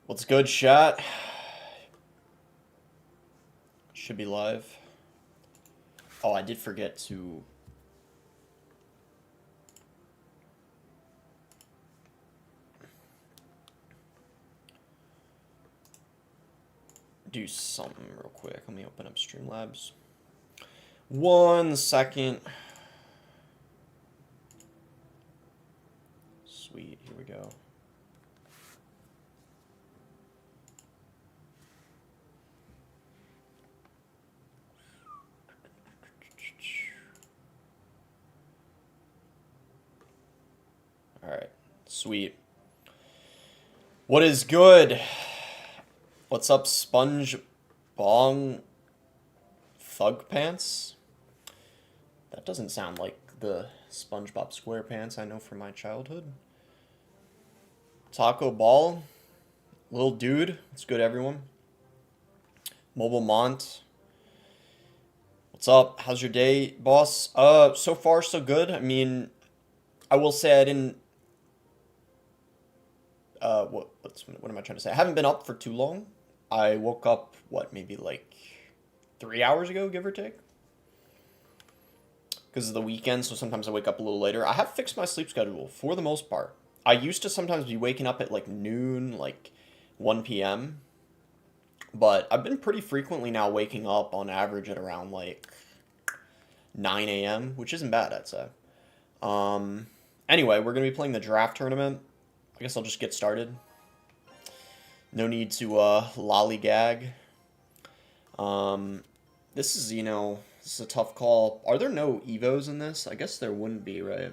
What's good, chat? Should be live. Oh, I did forget to... do something real quick. Let me open up Streamlabs. 1 second. Sweet, here we go. Alright, sweet. What is good? What's up, Sponge Bong Thug Pants? That doesn't sound like the SpongeBob SquarePants I know from my childhood. Taco Ball, Lil Dude, what's good, everyone? Mobile Mont, what's up? How's your day, boss? So far so good. I mean, I will say I didn't. What am I trying to say? I haven't been up for too long. I woke up, what, maybe like 3 hours ago, give or take? Because of the weekend, so sometimes I wake up a little later. I have fixed my sleep schedule for the most part. I used to sometimes be waking up at like noon, like 1 p.m. But I've been pretty frequently now waking up on average at around like 9 a.m., which isn't bad, I'd say. Anyway, we're going to be playing the draft tournament. I guess I'll just get started. No need to lollygag. This is, this is a tough call. Are there no Evos in this? I guess there wouldn't be, right?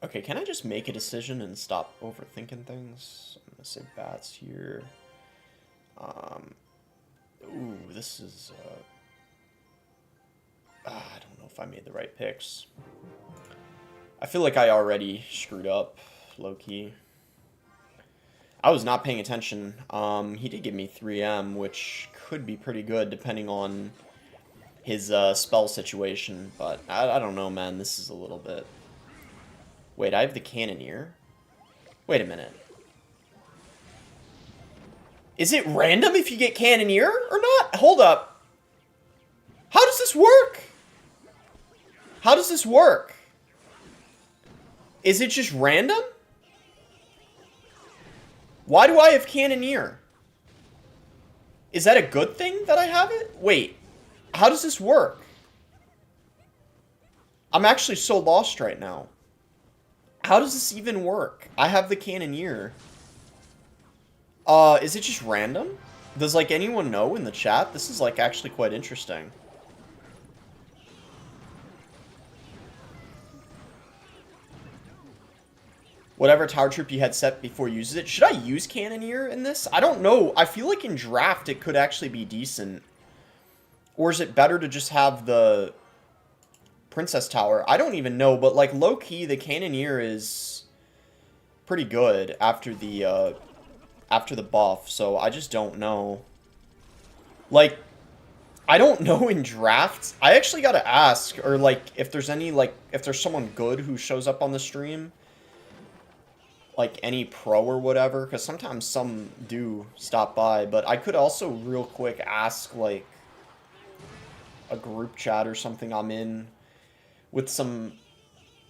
Okay, can I just make a decision and stop overthinking things? I'm gonna say bats here. Ooh, this is, I don't know if I made the right picks. I feel like I already screwed up, low-key. I was not paying attention. He did give me 3M, which could be pretty good depending on his spell situation. But I don't know, man. This is a little bit... Wait, I have the Cannoneer? Wait a minute. Is it random if you get Cannoneer or not? Hold up. How does this work? How does this work? Is it just random? Why do I have Cannoneer? Is that a good thing that I have it? Wait, how does this work? I'm actually so lost right now. How does this even work? I have the Cannoneer. Is it just random? Does, like, anyone know in the chat? This is, like, actually quite interesting. Whatever tower troop you had set before uses it. Should I use Cannoneer in this? I don't know. I feel like in draft it could actually be decent. Or is it better to just have the Princess Tower? I don't even know, but like low-key, the Cannoneer is pretty good after the buff, so I just don't know. Like, I don't know in drafts. I actually gotta ask, or like, if there's any, like, if there's someone good who shows up on the stream. Like any pro or whatever, because sometimes some do stop by, but I could also real quick ask like a group chat or something I'm in with some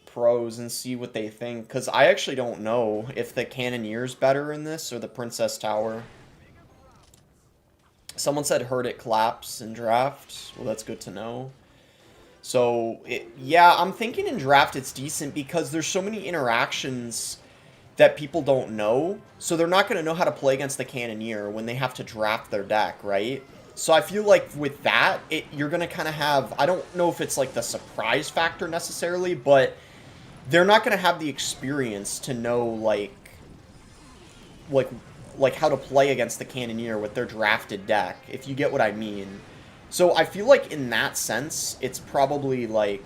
pros and see what they think, because I actually don't know if the Cannoneer's better in this or the Princess Tower. Someone said heard it collapse in draft. Well, that's good to know. So, yeah, I'm thinking in draft it's decent because there's so many interactions that people don't know, so they're not going to know how to play against the Cannoneer when they have to draft their deck, right? So I feel like with that, you're going to kind of have... I don't know if it's like the surprise factor necessarily, but they're not going to have the experience to know, like how to play against the Cannoneer with their drafted deck, if you get what I mean. So I feel like in that sense, it's probably like...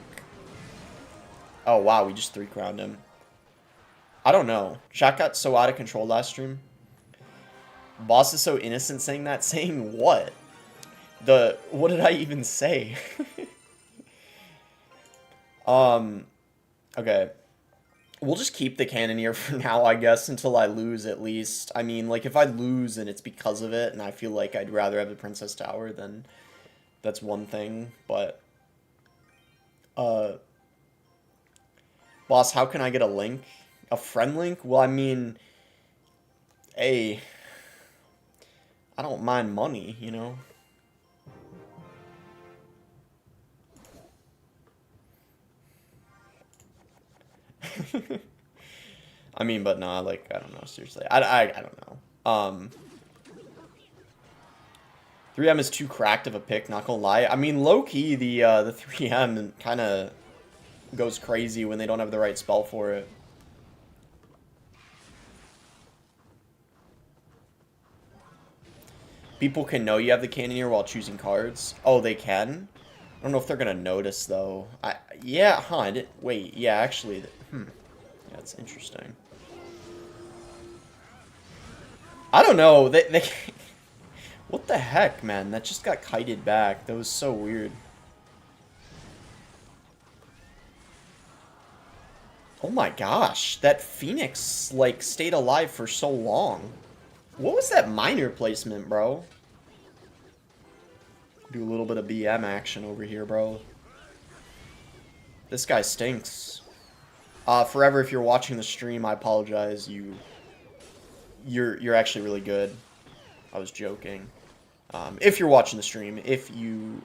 Oh, wow, we just 3-crowned him. I don't know. Chat got so out of control last stream. Boss is so innocent saying that. Saying what? What did I even say? Okay. We'll just keep the Cannoneer for now, I guess, until I lose at least. I mean, like, if I lose and it's because of it, and I feel like I'd rather have the Princess Tower, then that's one thing. But, boss, how can I get a link? A friend link? Well, I mean, hey, I don't mind money, you know? I mean, but nah, like, I don't know, seriously. I don't know. 3M is too cracked of a pick, not gonna lie. I mean, low-key, the 3M kind of goes crazy when they don't have the right spell for it. People can know you have the Cannoneer while choosing cards. Oh, they can? I don't know if they're gonna notice, though. Yeah, huh, I didn't... Wait, yeah, actually... Yeah, that's interesting. I don't know, they what the heck, man? That just got kited back. That was so weird. Oh my gosh, that Phoenix, like, stayed alive for so long. What was that minor placement, bro? Do a little bit of BM action over here, bro. This guy stinks. Forever, if you're watching the stream, I apologize. You're actually really good. I was joking. If you're watching the stream, if you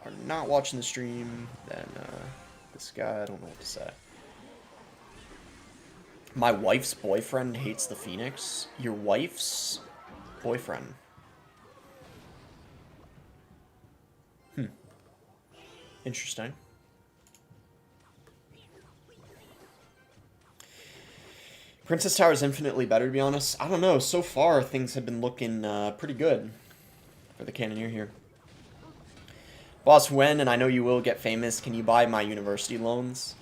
are not watching the stream, then this guy, I don't know what to say. My wife's boyfriend hates the Phoenix. Your wife's boyfriend. Interesting. Princess Tower is infinitely better, to be honest. I don't know. So far, things have been looking pretty good for the Cannoneer here. Boss, when, and I know you will get famous, can you buy my university loans?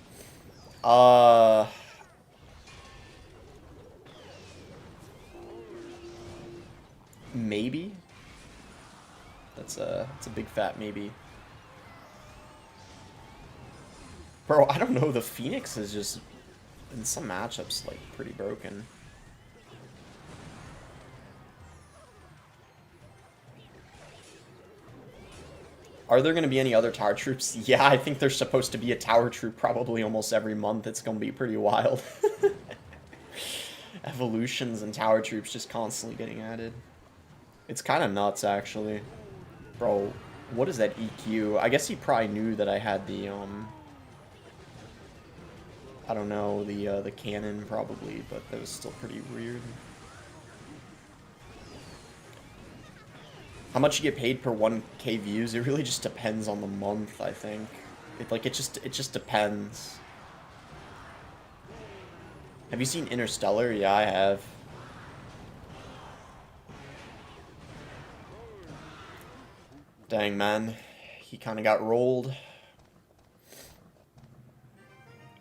Maybe. That's a big fat maybe. Bro, I don't know. The Phoenix is just, in some matchups, like, pretty broken. Are there going to be any other tower troops? Yeah, I think there's supposed to be a tower troop probably almost every month. It's going to be pretty wild. Evolutions and tower troops just constantly getting added. It's kind of nuts, actually. Bro, what is that EQ? I guess he probably knew that I had the, I don't know, the cannon probably, but that was still pretty weird. How much you get paid per 1K views? It really just depends on the month, I think. It just depends. Have you seen Interstellar? Yeah, I have. Dang, man. He kind of got rolled.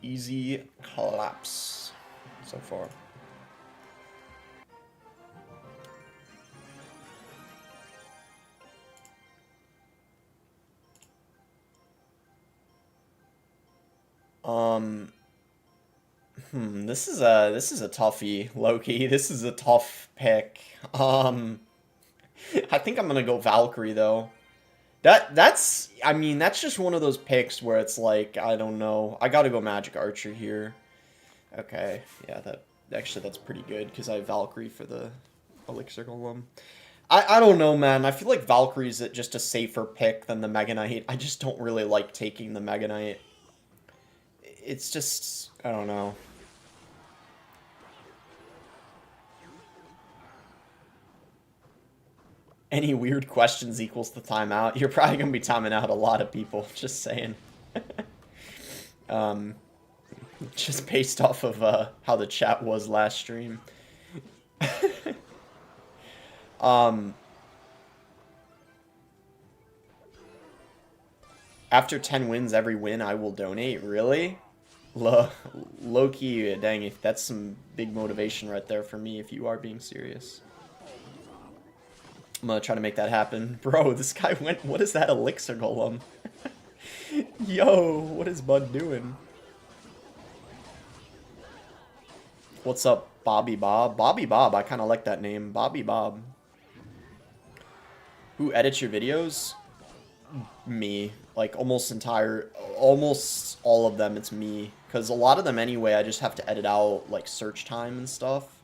Easy collapse so far. This is a toughie, Loki. This is a tough pick. I think I'm gonna go Valkyrie though. That's I mean, that's just one of those picks where it's like, I don't know. I gotta go Magic Archer here. Okay, yeah, that's pretty good because I have Valkyrie for the Elixir Golem. I don't know, man. I feel like Valkyrie's just a safer pick than the Mega Knight. I just don't really like taking the Mega Knight. It's just, I don't know. Any weird questions equals the timeout. You're probably going to be timing out a lot of people, just saying. Just based off of how the chat was last stream. After 10 wins, every win I will donate. Really? Low-key, dang, if that's some big motivation right there for me if you are being serious. I'm gonna try to make that happen. Bro, this guy went... What is that Elixir Golem? Yo, what is Bud doing? What's up, Bobby Bob? Bobby Bob, I kind of like that name. Bobby Bob. Who edits your videos? Me. Like, almost all of them, it's me. Because a lot of them, anyway, I just have to edit out, like, search time and stuff.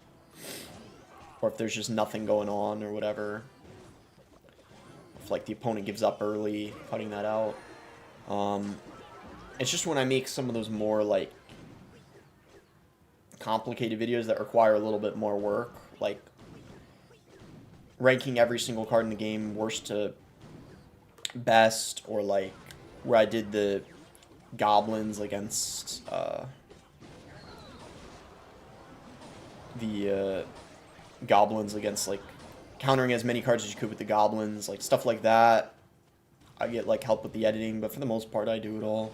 Or if there's just nothing going on or whatever. If, like, the opponent gives up early, cutting that out. It's just when I make some of those more, like, complicated videos that require a little bit more work. Like, ranking every single card in the game worst to best, or like where I did the goblins against like countering as many cards as you could with the goblins, like stuff like that. I get like help with the editing, but for the most part I do it all.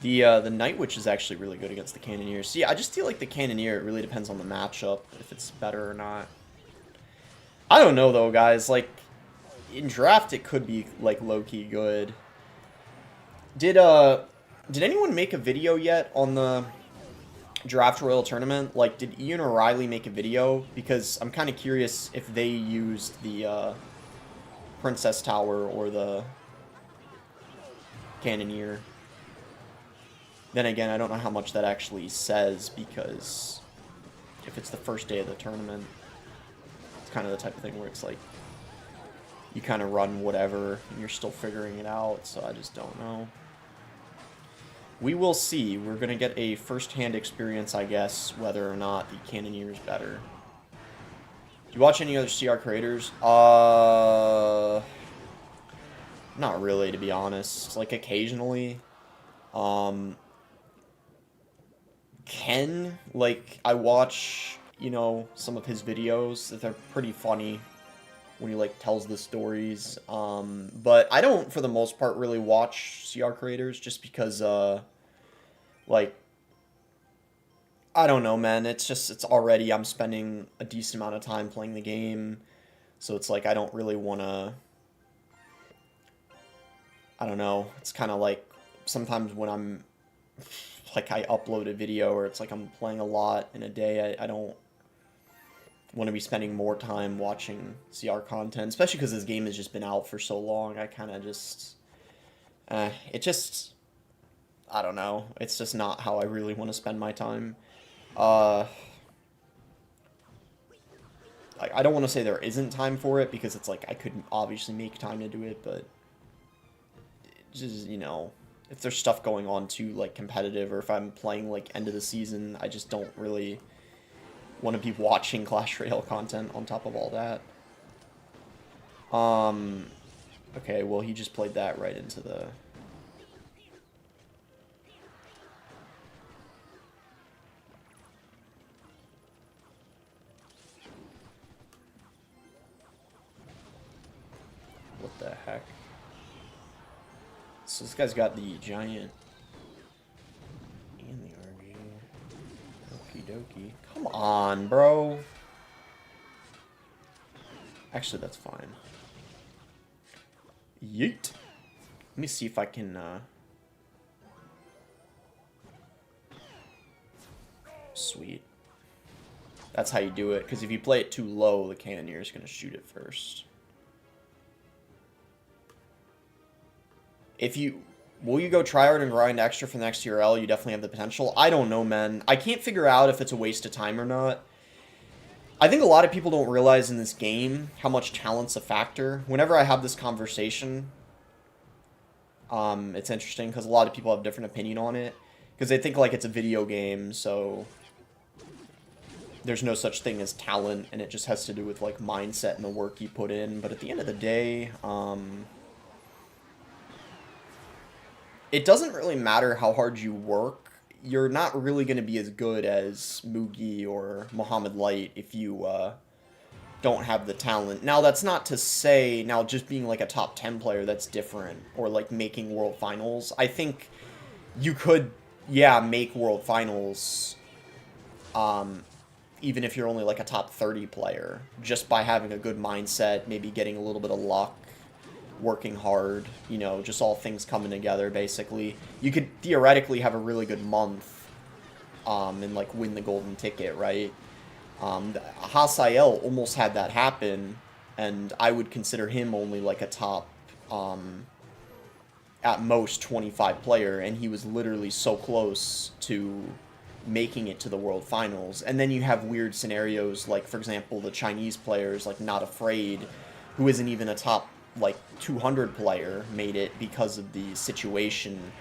The Night Witch is actually really good against the Cannoneer. See, I just feel like the Cannoneer, it really depends on the matchup, if it's better or not. I don't know, though, guys. Like, in draft, it could be, like, low-key good. Did anyone make a video yet on the Draft Royal Tournament? Like, did Ian or Riley make a video? Because I'm kind of curious if they used the, Princess Tower or the Cannoneer. Then again, I don't know how much that actually says, because if it's the first day of the tournament, it's kind of the type of thing where it's like, you kind of run whatever, and you're still figuring it out, so I just don't know. We will see. We're going to get a first-hand experience, I guess, whether or not the Cannoneer is better. Do you watch any other CR creators? Not really, to be honest. Like, occasionally. Ken, like, I watch, you know, some of his videos. They're pretty funny when he, like, tells the stories. But I don't, for the most part, really watch CR creators just because, like, I don't know, man. It's just, it's already, I'm spending a decent amount of time playing the game. So it's like, I don't really want to, I don't know. It's kind of like, sometimes when I'm, like, I upload a video or it's like I'm playing a lot in a day, I don't want to be spending more time watching CR content, especially because this game has just been out for so long. I kind of just, it just, I don't know. It's just not how I really want to spend my time. I don't want to say there isn't time for it, because it's like I could obviously make time to do it, but just, you know, if there's stuff going on too, like competitive, or if I'm playing like end of the season, I just don't really want to be watching Clash Royale content on top of all that. Okay, well, he just played that right into the... What the heck? So this guy's got the giant and the RG. Okie dokie. Come on, bro. Actually, that's fine. Yeet. Let me see if I can, Sweet. That's how you do it, because if you play it too low, the Cannoneer is going to shoot it first. If you... Will you go tryhard and grind extra for the next TRL? You definitely have the potential. I don't know, man. I can't figure out if it's a waste of time or not. I think a lot of people don't realize in this game how much talent's a factor. Whenever I have this conversation, it's interesting because a lot of people have a different opinion on it. Because they think like it's a video game, so there's no such thing as talent, and it just has to do with like mindset and the work you put in. But at the end of the day, it doesn't really matter how hard you work. You're not really going to be as good as Mugi or Muhammad Light if you don't have the talent. Now, that's not to say, now just being like a top 10 player, that's different. Or like making World Finals. I think you could, yeah, make World Finals even if you're only like a top 30 player. Just by having a good mindset, maybe getting a little bit of luck. working hard, you know, just all things coming together, basically. You could theoretically have a really good month, and, like, win the golden ticket, right? Hasael almost had that happen, and I would consider him only, like, a top, at most 25 player, and he was literally so close to making it to the World Finals. And then you have weird scenarios, like, for example, the Chinese players, like, Not Afraid, who isn't even a top, like, 200 player, made it because of the situation.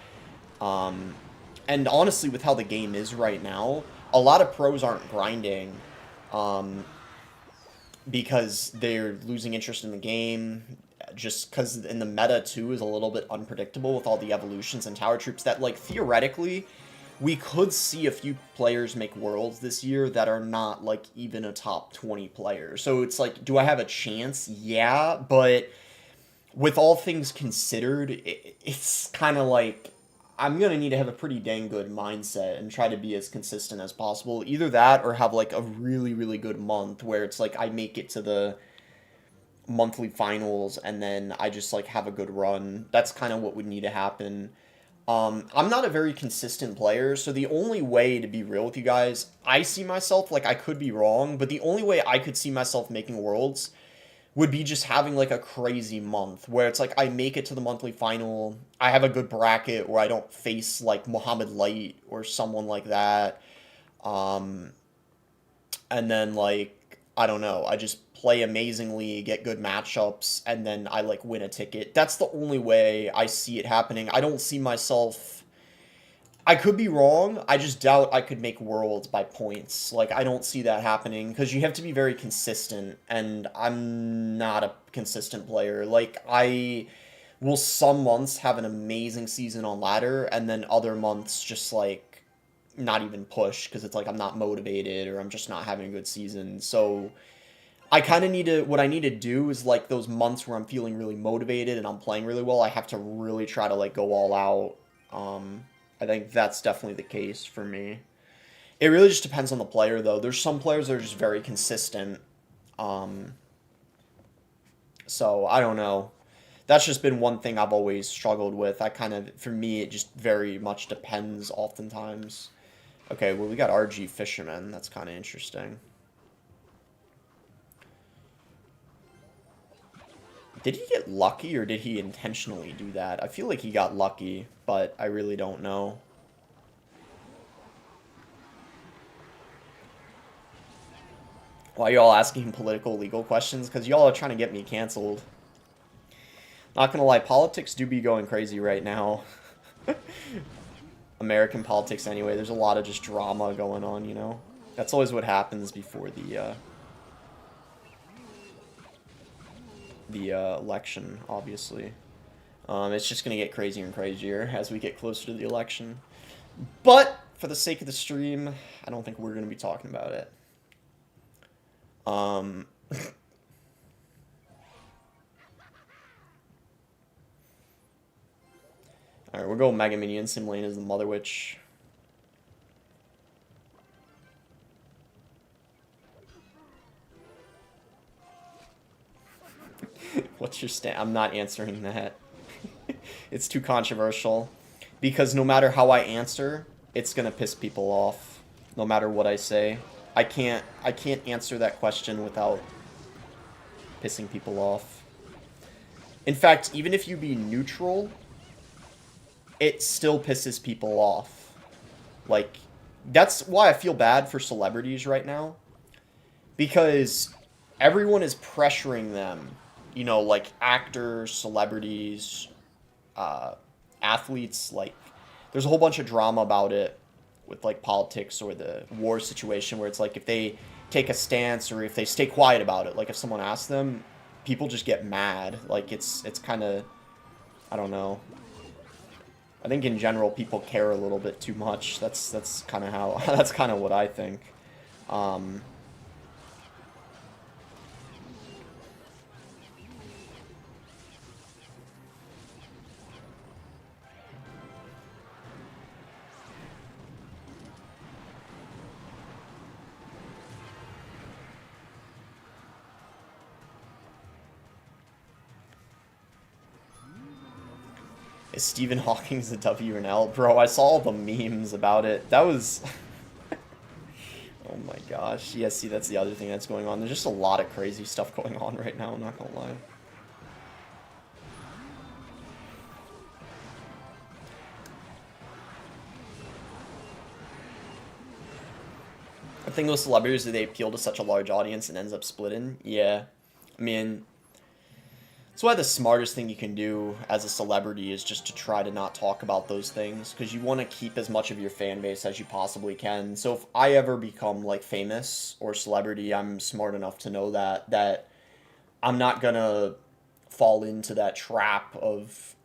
And honestly, with how the game is right now, a lot of pros aren't grinding, because they're losing interest in the game, just because in the meta, too, is a little bit unpredictable with all the evolutions and tower troops that, like, theoretically, we could see a few players make Worlds this year that are not, like, even a top 20 player. So it's like, do I have a chance? Yeah, but with all things considered, it's kind of like, I'm going to need to have a pretty dang good mindset and try to be as consistent as possible. Either that or have, like, a really, really good month where it's like I make it to the monthly finals and then I just, like, have a good run. That's kind of what would need to happen. I'm not a very consistent player, so the only way, to be real with you guys, I see myself, like, I could be wrong, but the only way I could see myself making Worlds would be just having, like, a crazy month where it's like I make it to the monthly final, I have a good bracket where I don't face, like, Muhammad Light or someone like that, and then, like, I don't know, I just play amazingly, get good matchups, and then I, like, win a ticket. That's the only way I see it happening. I don't see myself... I could be wrong. I just doubt I could make Worlds by points. Like, I don't see that happening, because you have to be very consistent, and I'm not a consistent player. Like, I will some months have an amazing season on ladder, and then other months just, like, not even push, because it's like I'm not motivated, or I'm just not having a good season. So I kind of need to, what I need to do is, like, those months where I'm feeling really motivated and I'm playing really well, I have to really try to, like, go all out. I think that's definitely the case for me. It really just depends on the player, though. There's some players that are just very consistent. So, I don't know. That's just been one thing I've always struggled with. I kind of, for me, it just very much depends oftentimes. Okay, well, we got RG Fisherman. That's kind of interesting. Did he get lucky, or did he intentionally do that? I feel like he got lucky, but I really don't know. Why y'all asking political, legal questions? Because y'all are trying to get me canceled. Not gonna lie, politics do be going crazy right now. American politics anyway, there's a lot of just drama going on, you know? That's always what happens before the election, obviously. It's just going to get crazier and crazier as we get closer to the election. But, for the sake of the stream, I don't think we're going to be talking about it. Alright, we'll go Mega Minion. Sim Lane is the Mother Witch. What's your stand? I'm not answering that. It's too controversial. Because no matter how I answer, it's gonna piss people off. No matter what I say. I can't answer that question without pissing people off. In fact, even if you be neutral, it still pisses people off. Like, that's why I feel bad for celebrities right now. Because everyone is pressuring them. You know, like, actors, celebrities, athletes, like, there's a whole bunch of drama about it with, like, politics or the war situation where it's like if they take a stance or if they stay quiet about it, like if someone asks them, people just get mad. Like, it's kind of, I don't know. I think in general people care a little bit too much. That's kind of how, that's kind of what I think. Is Stephen Hawking's a W and L? Bro, I saw all the memes about it. That was... Oh my gosh. Yeah, see, that's the other thing that's going on. There's just a lot of crazy stuff going on right now, I'm not gonna lie. I think those celebrities, they appeal to such a large audience and ends up splitting. Yeah. I mean, that's why the smartest thing you can do as a celebrity is just to try to not talk about those things, because you want to keep as much of your fan base as you possibly can. So if I ever become, like, famous or celebrity, I'm smart enough to know that I'm not gonna fall into that trap of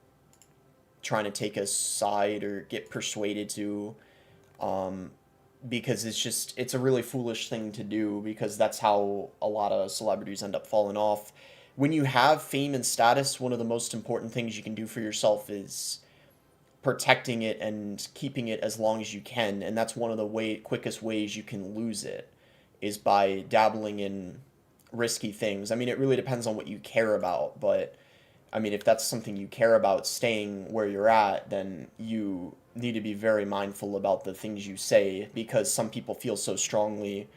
trying to take a side or get persuaded to, because it's a really foolish thing to do, because that's how a lot of celebrities end up falling off. When you have fame and status, one of the most important things you can do for yourself is protecting it and keeping it as long as you can, and that's one of the quickest ways you can lose it, is by dabbling in risky things. I mean, it really depends on what you care about, but I mean, if that's something you care about, staying where you're at, then you need to be very mindful about the things you say, because some people feel so strongly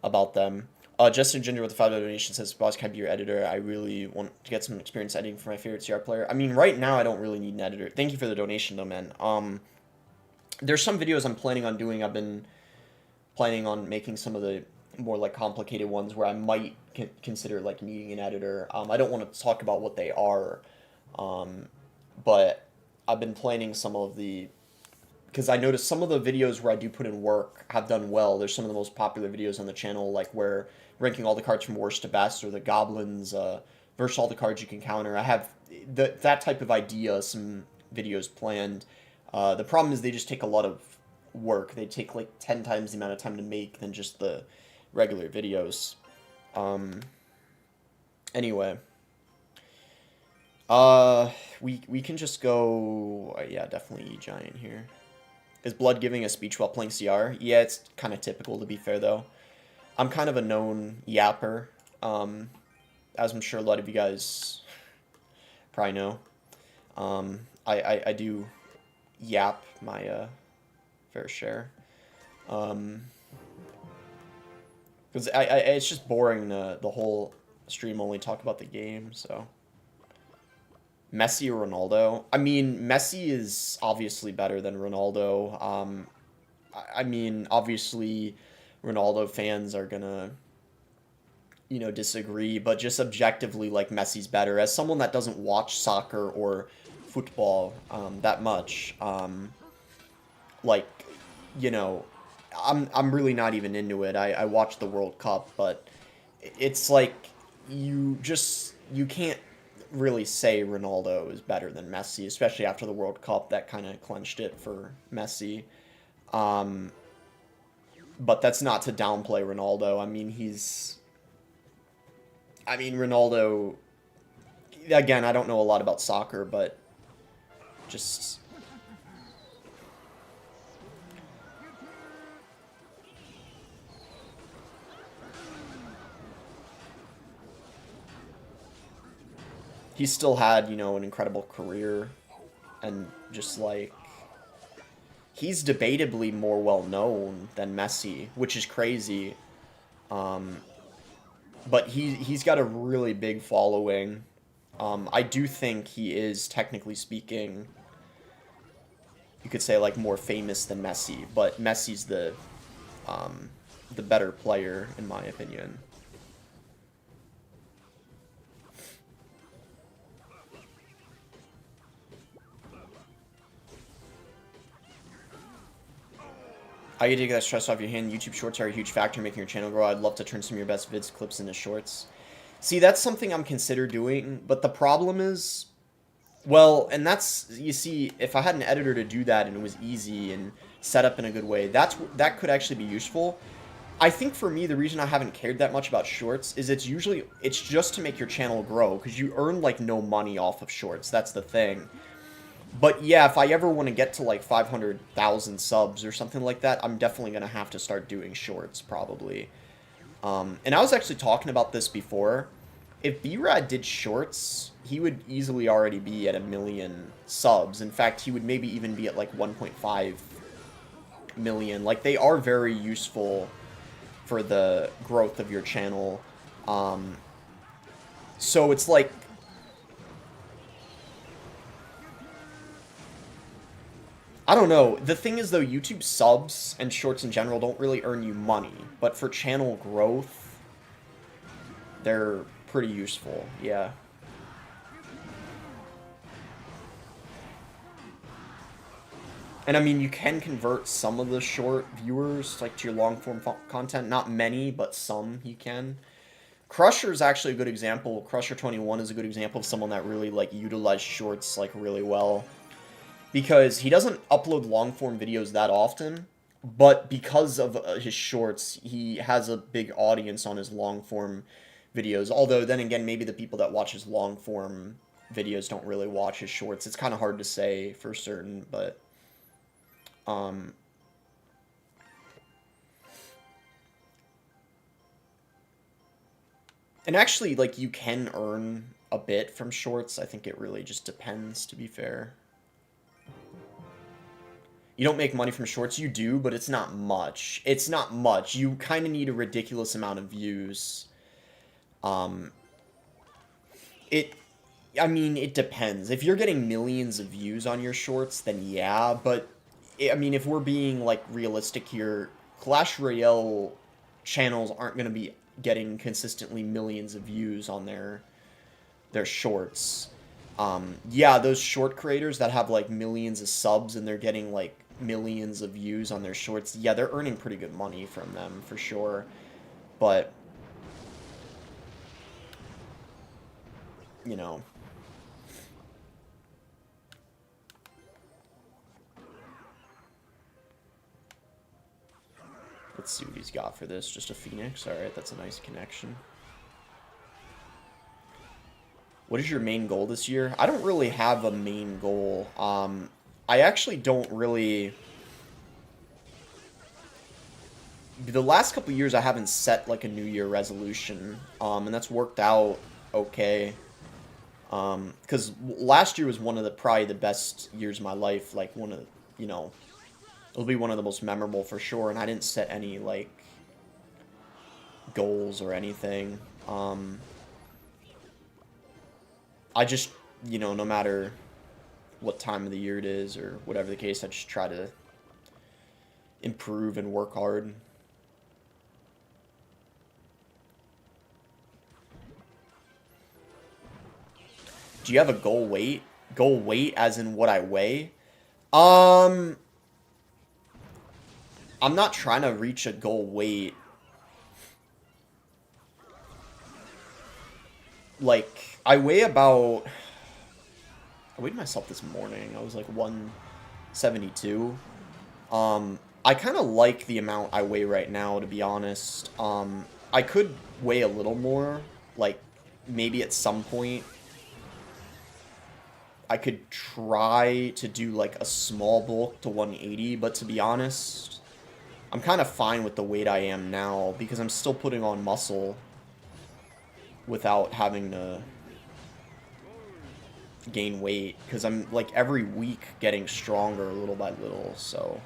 about them. Justin Ginger with the $5 donation says, "Boss, can I be your editor? I really want to get some experience editing for my favorite CR player." I mean, right now I don't really need an editor. Thank you for the donation, though, man. There's some videos I'm planning on doing. I've been planning on making some of the more, like, complicated ones where I might consider, like, needing an editor. I don't want to talk about what they are, but I've been planning some of the... Because I noticed some of the videos where I do put in work have done well. There's some of the most popular videos on the channel, like where ranking all the cards from worst to best, or the goblins versus all the cards you can counter. I have that type of idea, some videos planned. The problem is they just take a lot of work. They take like 10 times the amount of time to make than just the regular videos. Anyway. We can just go... yeah, definitely E-Giant here. Is Blood giving a speech while playing CR? Yeah, it's kind of typical, to be fair, though. I'm kind of a known yapper, as I'm sure a lot of you guys probably know. I do yap my fair share. Because it's just boring to the whole stream only talk about the game, so... Messi or Ronaldo? I mean, Messi is obviously better than Ronaldo. I mean, obviously, Ronaldo fans are gonna, you know, disagree, but just objectively, like, Messi's better. As someone that doesn't watch soccer or football that much, like, you know, I'm really not even into it. I watch the World Cup, but it's like, you can't really say Ronaldo is better than Messi, especially after the World Cup. That kind of clenched it for Messi. But that's not to downplay Ronaldo. I mean, Ronaldo... Again, I don't know a lot about soccer, but just... He still had, you know, an incredible career, and just, like, he's debatably more well-known than Messi, which is crazy, but he's got a really big following. I do think he is, technically speaking, you could say, like, more famous than Messi, but Messi's the better player, in my opinion. How you take that stress off your hand? YouTube shorts are a huge factor in making your channel grow. I'd love to turn some of your best vids clips into shorts. See, that's something I'm consider doing, but the problem is, well, and that's, you see, if I had an editor to do that and it was easy and set up in a good way, that could actually be useful. I think for me, the reason I haven't cared that much about shorts is it's just to make your channel grow, because you earn, like, no money off of shorts. That's the thing. But yeah, if I ever want to get to like 500,000 subs or something like that, I'm definitely going to have to start doing shorts, probably. And I was actually talking about this before. if B-Rad did shorts, he would easily already be at 1 million subs. In fact, he would maybe even be at like 1.5 million. Like, they are very useful for the growth of your channel. So it's like, I don't know. The thing is, though, YouTube subs and shorts in general don't really earn you money. But for channel growth, they're pretty useful. Yeah. And I mean, you can convert some of the short viewers like to your long form content. Not many, but some you can. Crusher is actually a good example. Crusher 21 is a good example of someone that really like utilized shorts like really well. Because he doesn't upload long-form videos that often, but because of his shorts, he has a big audience on his long-form videos. Although, then again, maybe the people that watch his long-form videos don't really watch his shorts. It's kind of hard to say for certain, but... And actually, like, you can earn a bit from shorts. I think it really just depends, to be fair. You don't make money from shorts. You do, but it's not much. It's not much. You kind of need a ridiculous amount of views. I mean, it depends. If you're getting millions of views on your shorts, then yeah. But, I mean, if we're being, like, realistic here, Clash Royale channels aren't going to be getting consistently millions of views on their shorts. Yeah, those short creators that have, like, millions of subs and they're getting, like, millions of views on their shorts, yeah, they're earning pretty good money from them, for sure. But, you know... Let's see what he's got for this. Just a Phoenix. Alright, that's a nice connection. What is your main goal this year? I don't really have a main goal. I actually don't really... The last couple years I haven't set, like, a New Year resolution. And that's worked out okay. Because last year was one of the, probably the best years of my life. Like, one of, you know... It'll be one of the most memorable for sure, and I didn't set any, like, goals or anything. I just, you know, no matter what time of the year it is or whatever the case, I just try to improve and work hard. Do you have a goal weight? Goal weight as in what I weigh? I'm not trying to reach a goal weight. Like, I weigh about... I weighed myself this morning. I was like 172. I kind of like the amount I weigh right now, to be honest. I could weigh a little more. Like, maybe at some point I could try to do, like, a small bulk to 180, but to be honest... I'm kind of fine with the weight I am now, because I'm still putting on muscle without having to gain weight, because I'm, like, every week getting stronger little by little, so...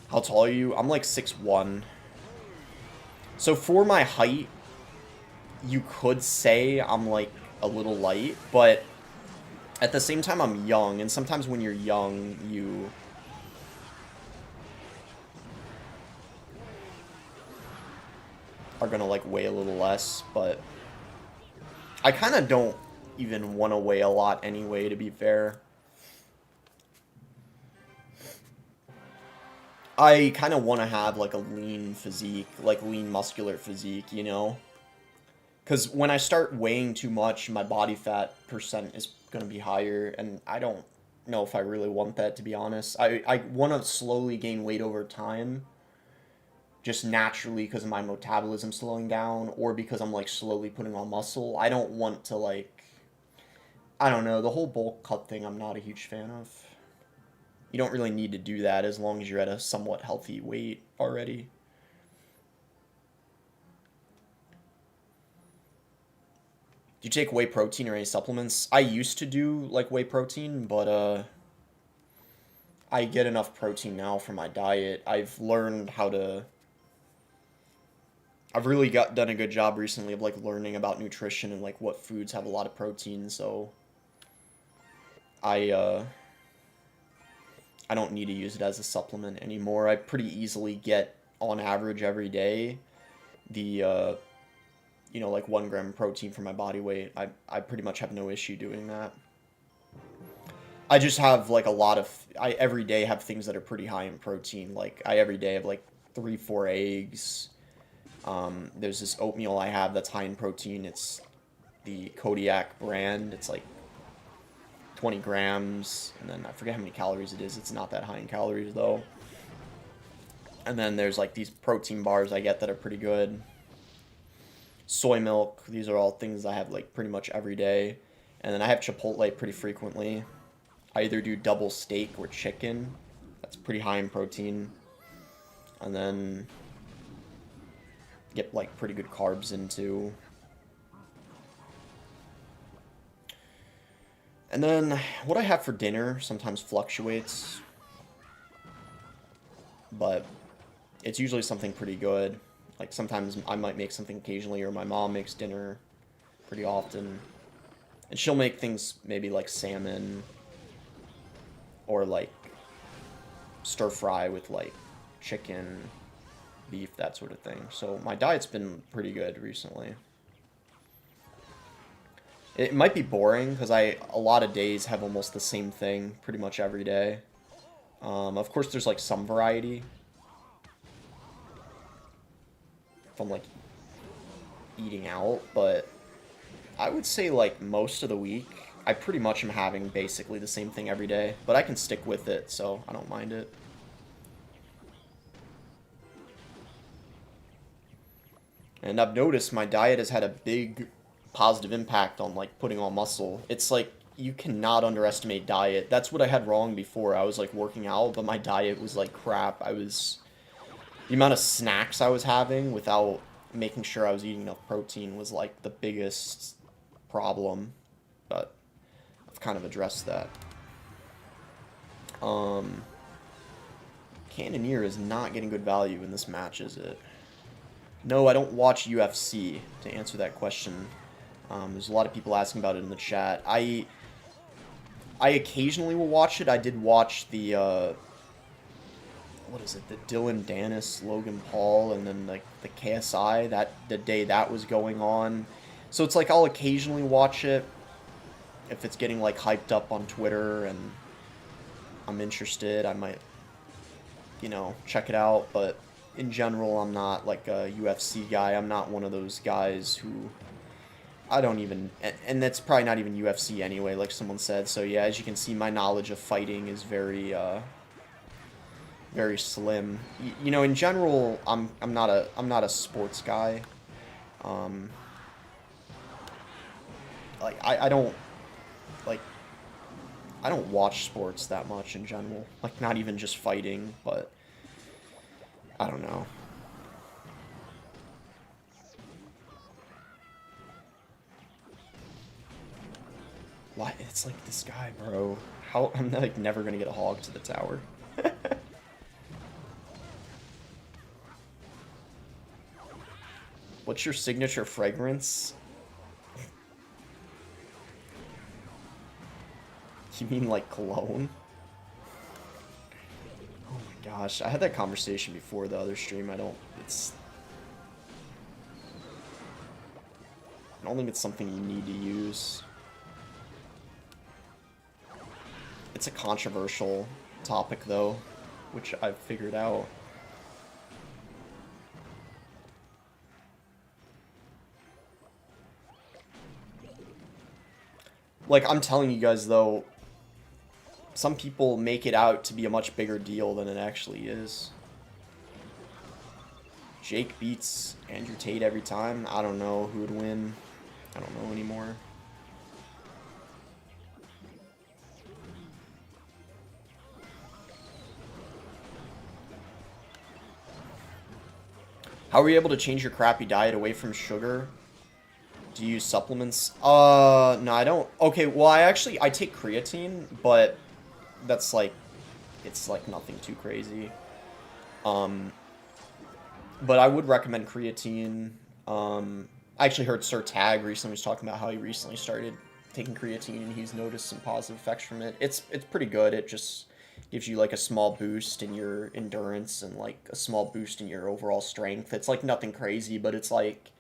How tall are you? I'm, like, 6'1". So for my height, you could say I'm, like, a little light, but... At the same time, I'm young, and sometimes when you're young, you... are gonna, like, weigh a little less, but... I kind of don't even want to weigh a lot anyway, to be fair. I kind of want to have, like, a lean physique, like, lean muscular physique, you know? Because when I start weighing too much, my body fat percent is going to be higher, and I don't know if I really want that, to be honest. I want to slowly gain weight over time, just naturally because of my metabolism slowing down, or because I'm, like, slowly putting on muscle. I don't want to, like... I don't know, the whole bulk cut thing I'm not a huge fan of. You don't really need to do that as long as you're at a somewhat healthy weight already. Do you take whey protein or any supplements? I used to do like whey protein, but I get enough protein now for my diet. I've learned how to. I've really done a good job recently of like learning about nutrition and like what foods have a lot of protein. So I I don't need to use it as a supplement anymore. I pretty easily get on average every day the you know, like 1 gram protein for my body weight. I pretty much have no issue doing that. I just have like a lot of I every day have things that are pretty high in protein. Like I every day have like 3, 4 eggs. There's this oatmeal I have that's high in protein. It's the Kodiak brand. It's like 20 grams, and then I forget how many calories it is. It's not that high in calories though. And then there's like these protein bars I get that are pretty good. Soy milk. These are all things I have like pretty much every day. And then I have Chipotle pretty frequently. I either do double steak or chicken. That's pretty high in protein. And then get like pretty good carbs into. And then what I have for dinner sometimes fluctuates. But it's usually something pretty good. Like sometimes I might make something occasionally, or my mom makes dinner pretty often. And she'll make things maybe like salmon or like stir fry with like chicken, beef, that sort of thing. So my diet's been pretty good recently. It might be boring because a lot of days have almost the same thing pretty much every day. Of course, there's like some variety. If I'm like eating out, but I would say like most of the week, I pretty much am having basically the same thing every day, but I can stick with it, so I don't mind it. And I've noticed my diet has had a big positive impact on like putting on muscle. It's like you cannot underestimate diet. That's what I had wrong before. I was like working out, but my diet was like crap. The amount of snacks I was having without making sure I was eating enough protein was like the biggest problem. But I've kind of addressed that. Cannoneer is not getting good value in this match, is it? No, I don't watch UFC, to answer that question. There's a lot of people asking about it in the chat. I occasionally will watch it. I did watch the, what is it, the Dylan Dennis, Logan Paul, and then like the KSI, the day that was going on. So it's like I'll occasionally watch it if it's getting like hyped up on Twitter and I'm interested. I might, you know, check it out, but in general, I'm not like a UFC guy. I'm not one of those guys who I don't even, and that's probably not even UFC anyway, like someone said. So yeah, as you can see, my knowledge of fighting is very, very slim. You know, in general, I'm not a sports guy. Like I don't like I don't watch sports that much in general. Like not even just fighting, but I don't know. Why? It's like this guy, bro. How I'm like never gonna get a hog to the tower. What's your signature fragrance? You mean like cologne? Oh my gosh, I had that conversation before the other stream. I don't think it's something you need to use. It's a controversial topic though, which I've figured out. Like, I'm telling you guys though, some people make it out to be a much bigger deal than it actually is. Jake beats Andrew Tate every time. I don't know who would win. I don't know anymore. How were you able to change your crappy diet away from sugar? Do you use supplements? No, I don't. Okay, well, I take creatine, but that's like, it's like nothing too crazy. Um, but I would recommend creatine. I actually heard Sir Tag recently was talking about how he recently started taking creatine and he's noticed some positive effects from it. It's pretty good. It just gives you like a small boost in your endurance and like a small boost in your overall strength. It's like nothing crazy, but it's like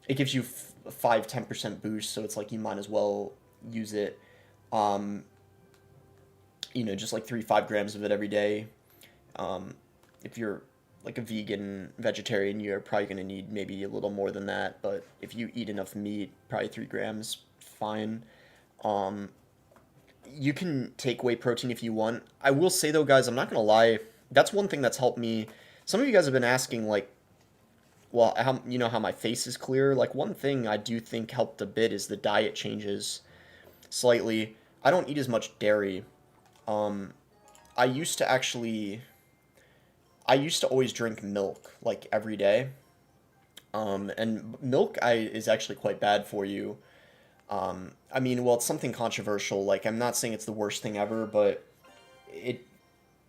it gives you 5-10% boost, so it's like you might as well use it. Um, just like 3-5 grams of it every day. If you're like a vegan vegetarian, you're probably going to need maybe a little more than that, but if you eat enough meat, probably 3 grams, fine. um you can take whey protein if you want. I will say though, guys, I'm not going to lie, that's one thing that's helped me. Some of you guys have been asking, like, well, how how my face is clear. Like, one thing I do think helped a bit is the diet changes slightly. I don't eat as much dairy. um I used to actually I used to always drink milk like every day. And milk is actually quite bad for you. I mean, well, it's something controversial. Like, I'm not saying it's the worst thing ever, but it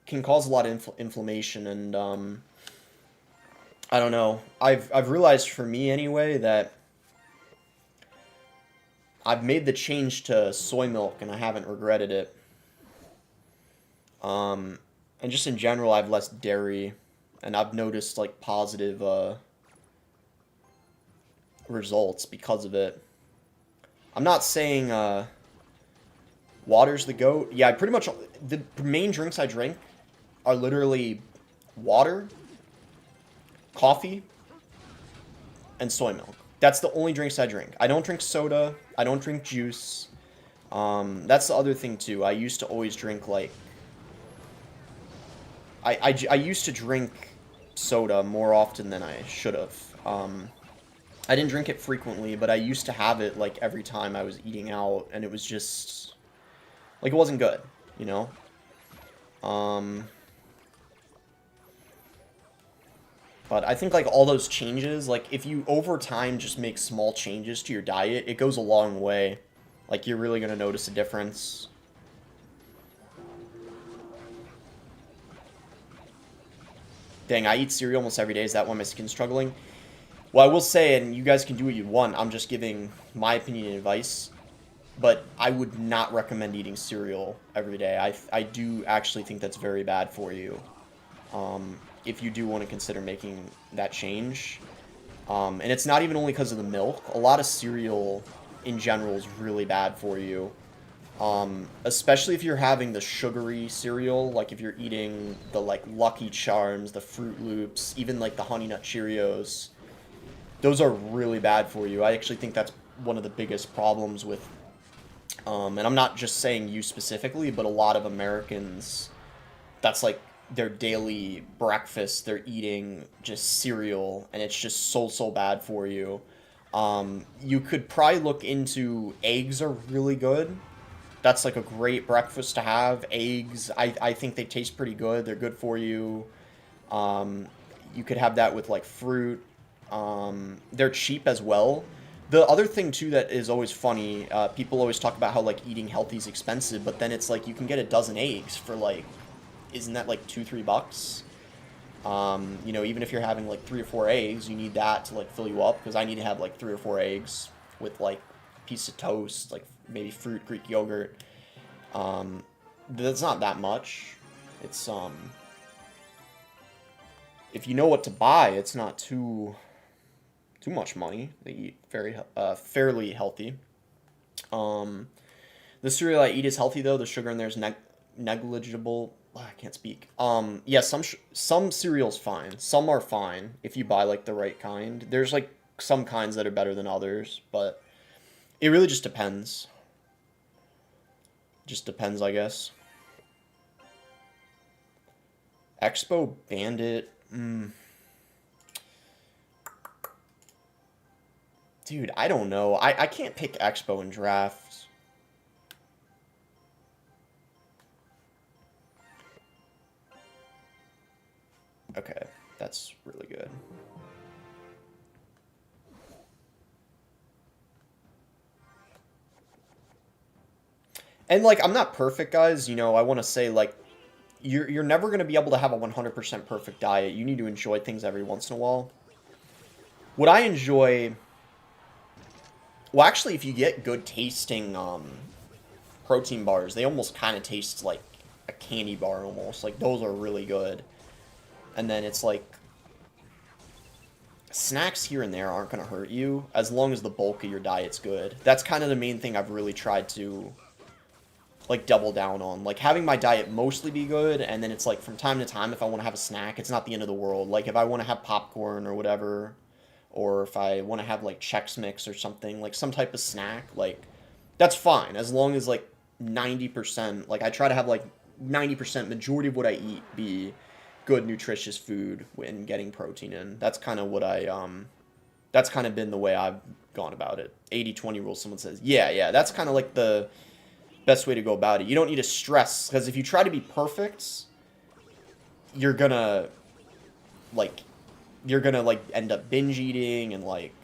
can cause a lot of inflammation. And I don't know. I've realized for me anyway that I've made the change to soy milk and I haven't regretted it. And just in general, I have less dairy, and I've noticed like positive results because of it. I'm not saying water's the goat. Yeah, I pretty much the main drinks I drink are literally water, coffee, and soy milk. That's the only drinks I drink. I don't drink soda. I don't drink juice. That's the other thing too. I used to always drink like I used to drink soda more often than I should have. I didn't drink it frequently, but I used to have it like every time I was eating out, and it was just like it wasn't good, you know. Um, but I think like all those changes, like if you over time just make small changes to your diet, it goes a long way. Like, you're really gonna notice a difference. Dang, I eat cereal almost every day. Is that why my skin's struggling? Well, I will say, and you guys can do what you want, I'm just giving my opinion and advice, but I would not recommend eating cereal every day. I do actually think that's very bad for you. If you do want to consider making that change. And it's not even only because of the milk. A lot of cereal in general is really bad for you. Especially if you're having the sugary cereal, like if you're eating the like Lucky Charms, the Fruit Loops, even like the Honey Nut Cheerios. Those are really bad for you. I actually think that's one of the biggest problems with, and I'm not just saying you specifically, but a lot of Americans, that's like their daily breakfast. They're eating just cereal, and it's just so bad for you. You could probably look into eggs are really good. That's like a great breakfast to have. Eggs, I think they taste pretty good. They're good for you. Um, you could have that with like fruit. They're cheap as well. The other thing too that is always funny, people always talk about how like eating healthy is expensive, but then it's like you can get a dozen eggs for like, isn't that like $2-3? Even if you're having like 3 or 4 eggs, you need that to like fill you up, because I need to have like 3 or 4 eggs with like a piece of toast, like maybe fruit, Greek yogurt. That's not that much. It's if you know what to buy, it's not too much money. They eat very fairly healthy. Um, the cereal I eat is healthy though. The sugar in there is negligible. I can't speak. Yeah, some cereals fine. Some are fine if you buy like the right kind. There's like some kinds that are better than others, but it really just depends. Just depends, I guess. Expo Bandit. Dude, I don't know. I can't pick Expo in drafts. Okay, that's really good. And, like, I'm not perfect, guys. You know, I want to say, like, you're never going to be able to have a 100% perfect diet. You need to enjoy things every once in a while. What I enjoy... Well, actually, if you get good tasting protein bars, they almost kind of taste like a candy bar almost. Like, those are really good. And then it's like... Snacks here and there aren't going to hurt you as long as the bulk of your diet's good. That's kind of the main thing I've really tried to, like, double down on. Like, having my diet mostly be good, and then it's like, from time to time, if I want to have a snack, it's not the end of the world. Like, if I want to have popcorn or whatever, or if I want to have, like, Chex Mix or something, like, some type of snack, like, that's fine, as long as, like, 90%, like, I try to have, like, 90% majority of what I eat be good, nutritious food when getting protein in. That's kind of what that's kind of been the way I've gone about it. 80-20 rule, someone says. Yeah, that's kind of like the best way to go about it. You don't need to stress, because if you try to be perfect, you're gonna, like, end up binge eating, and, like,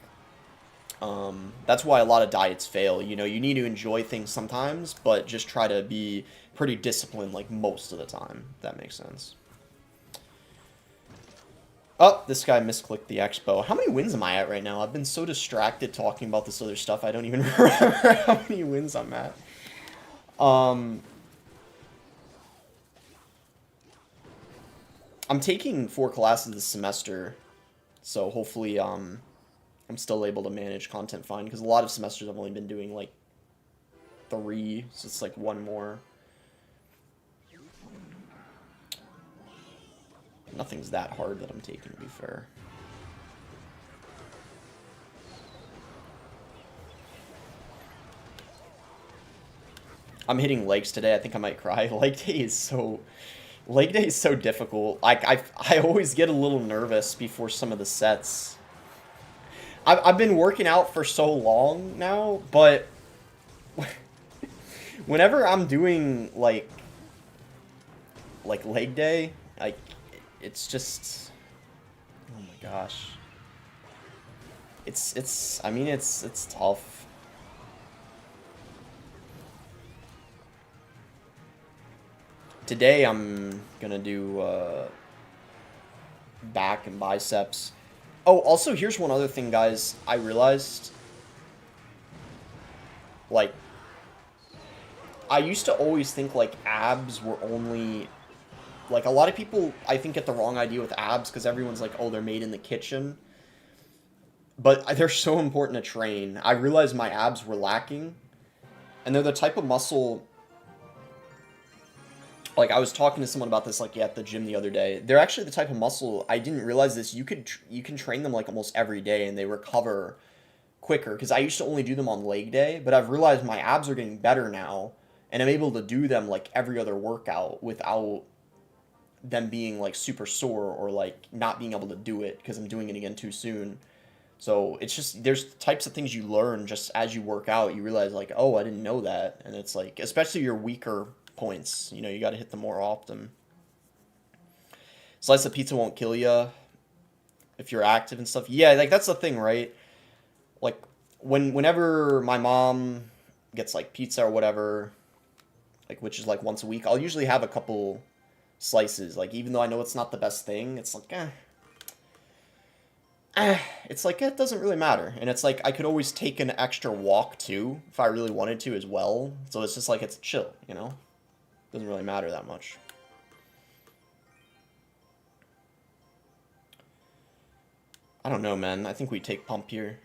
that's why a lot of diets fail. You know, you need to enjoy things sometimes, but just try to be pretty disciplined, like, most of the time, if that makes sense. Oh, this guy misclicked the expo. How many wins am I at right now? I've been so distracted talking about this other stuff, I don't even remember how many wins I'm at. I'm taking 4 classes this semester, so hopefully I'm still able to manage content fine, because a lot of semesters I've only been doing like 3, so it's like 1 more. Nothing's that hard that I'm taking, to be fair. I'm hitting legs today. I think I might cry. Leg day is so difficult. I always get a little nervous before some of the sets. I've been working out for so long now, but whenever I'm doing like leg day, like, it's just, oh my gosh. I mean, it's tough. Today I'm gonna do back and biceps. Oh, also, here's one other thing, guys. I realized, like, I used to always think, like, abs were only, like, a lot of people, I think, get the wrong idea with abs, because everyone's like, oh, they're made in the kitchen. But they're so important to train. I realized my abs were lacking, and they're the type of muscle, like, I was talking to someone about this, like, at the gym the other day. They're actually the type of muscle, I didn't realize this, you can train them, like, almost every day, and they recover quicker, because I used to only do them on leg day, but I've realized my abs are getting better now, and I'm able to do them, like, every other workout without them being, like, super sore, or, like, not being able to do it, because I'm doing it again too soon. So, it's just, there's types of things you learn just as you work out, you realize, like, oh, I didn't know that, and it's, like, especially your weaker points, you know, you got to hit them more often. Slice of pizza won't kill you if you're active and stuff. Yeah, like, that's the thing, right? Like, whenever my mom gets, like, pizza or whatever, like, which is, like, once a week, I'll usually have a couple slices. Like, even though I know it's not the best thing, it's like, it's like, it doesn't really matter. And it's like, I could always take an extra walk, too, if I really wanted to as well. So it's just like, it's chill, you know? Doesn't really matter that much. I don't know, man. I think we take pump here.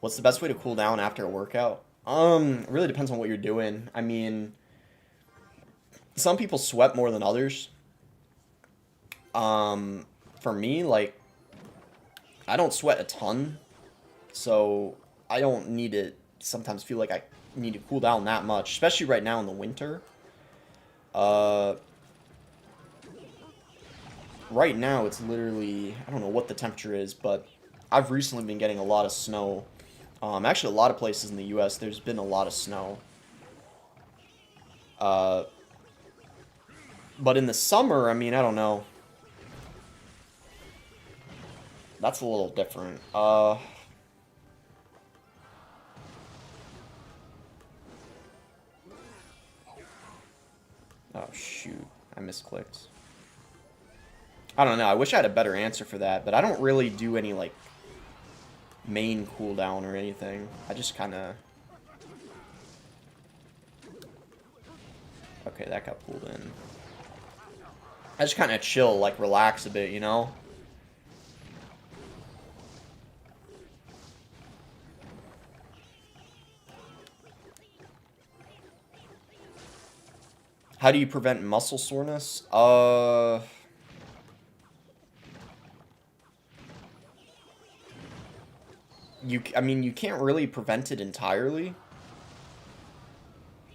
What's the best way to cool down after a workout? It really depends on what you're doing. I mean, some people sweat more than others. For me, like, I don't sweat a ton, so I don't need to sometimes feel like I need to cool down that much, especially right now in the winter. Right now it's literally, I don't know what the temperature is, but I've recently been getting a lot of snow. Actually, a lot of places in the US, there's been a lot of snow. But in the summer, I mean, I don't know. That's a little different. Oh, shoot. I misclicked. I don't know. I wish I had a better answer for that, but I don't really do any, like, main cooldown or anything. I just kind of... Okay, that got pulled in. I just kind of chill, like, relax a bit, you know? How do you prevent muscle soreness? I mean, you can't really prevent it entirely.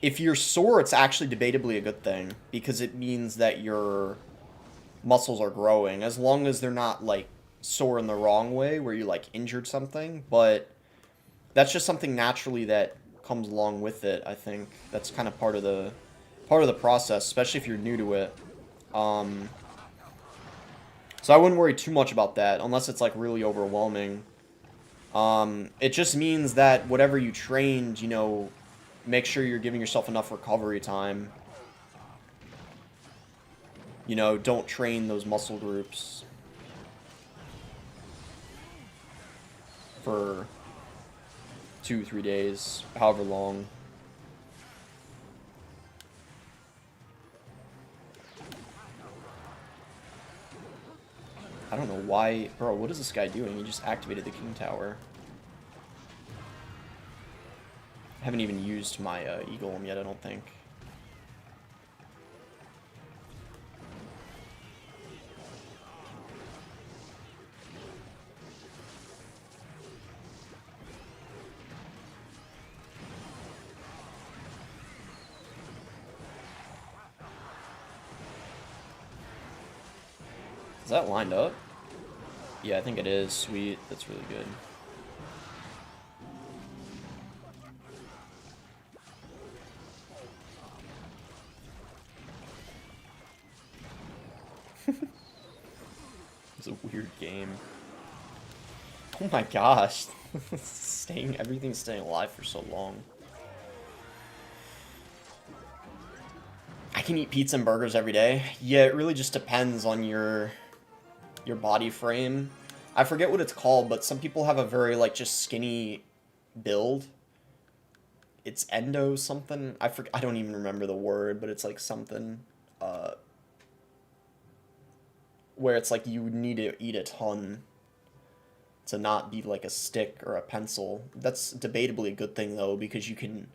If you're sore, it's actually debatably a good thing, because it means that your muscles are growing, as long as they're not, like, sore in the wrong way, where you, like, injured something, but that's just something naturally that comes along with it, I think. That's kind of part of the process, especially if you're new to it. So I wouldn't worry too much about that, unless it's, like, really overwhelming. It just means that whatever you trained, you know, make sure you're giving yourself enough recovery time. You know, don't train those muscle groups for 2-3 days, however long. I don't know why... Bro, what is this guy doing? He just activated the King Tower. I haven't even used my Eagle yet, I don't think. Is that lined up? Yeah, I think it is. Sweet. That's really good. It's a weird game. Oh my gosh. Everything's staying alive for so long. I can eat pizza and burgers every day. Yeah, it really just depends on your body frame. I forget what it's called, but some people have a very, like, just skinny build. It's endo something. I don't even remember the word, but it's like something where it's like you need to eat a ton to not be like a stick or a pencil. That's debatably a good thing, though, because you can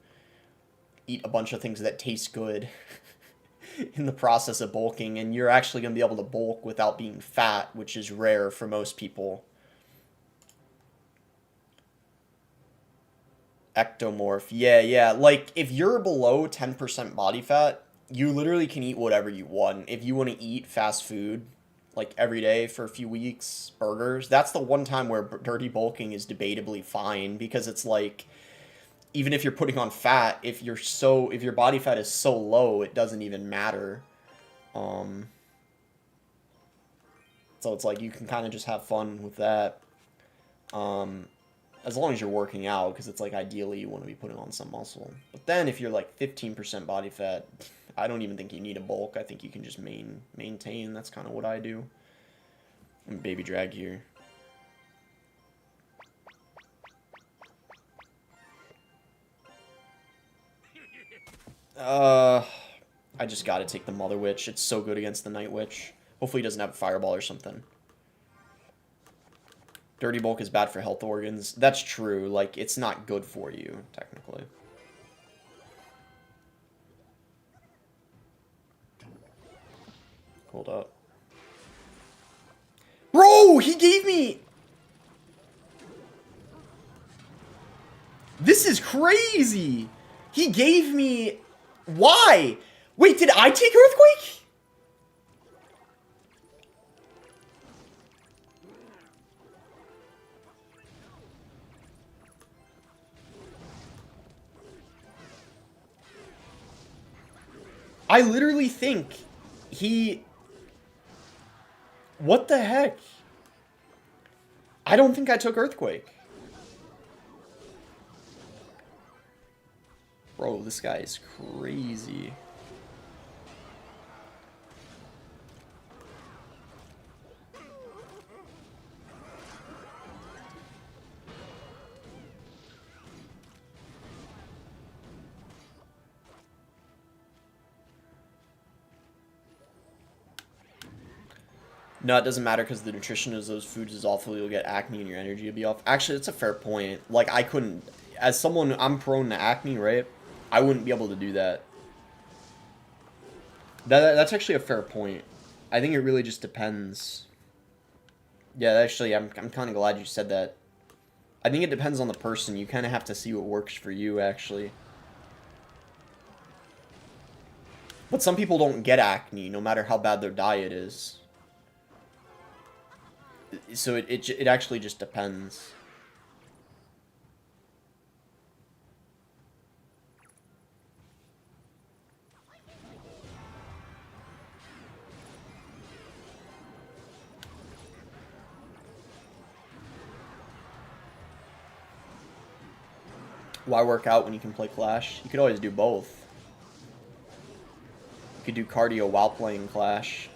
eat a bunch of things that taste good in the process of bulking, and you're actually going to be able to bulk without being fat, which is rare for most people. Ectomorph. Yeah. Like, if you're below 10% body fat, you literally can eat whatever you want. If you want to eat fast food, like, every day for a few weeks, burgers, that's the one time where dirty bulking is debatably fine, because it's like, even if you're putting on fat, if your body fat is so low, it doesn't even matter. So it's like, you can kind of just have fun with that. As long as you're working out, because it's like, ideally you want to be putting on some muscle. But then if you're like 15% body fat, I don't even think you need a bulk. I think you can just maintain. That's kind of what I do. And baby drag here. I just gotta take the Mother Witch. It's so good against the Night Witch. Hopefully he doesn't have a Fireball or something. Dirty bulk is bad for health organs. That's true. Like, it's not good for you, technically. Hold up. Bro, he gave me... This is crazy! He gave me... Why? Wait, did I take Earthquake? I literally think he... What the heck? I don't think I took Earthquake. Bro, this guy is crazy. No, it doesn't matter because the nutrition of those foods is awful. You'll get acne and your energy will be off. Actually, it's a fair point. Like, I couldn't... As someone, I'm prone to acne, right? I wouldn't be able to do that. That's actually a fair point. I think it really just depends. Yeah, actually, I'm kind of glad you said that. I think it depends on the person. You kind of have to see what works for you, actually. But some people don't get acne, no matter how bad their diet is. So it actually just depends. Why work out when you can play Clash? You could always do both. You could do cardio while playing Clash.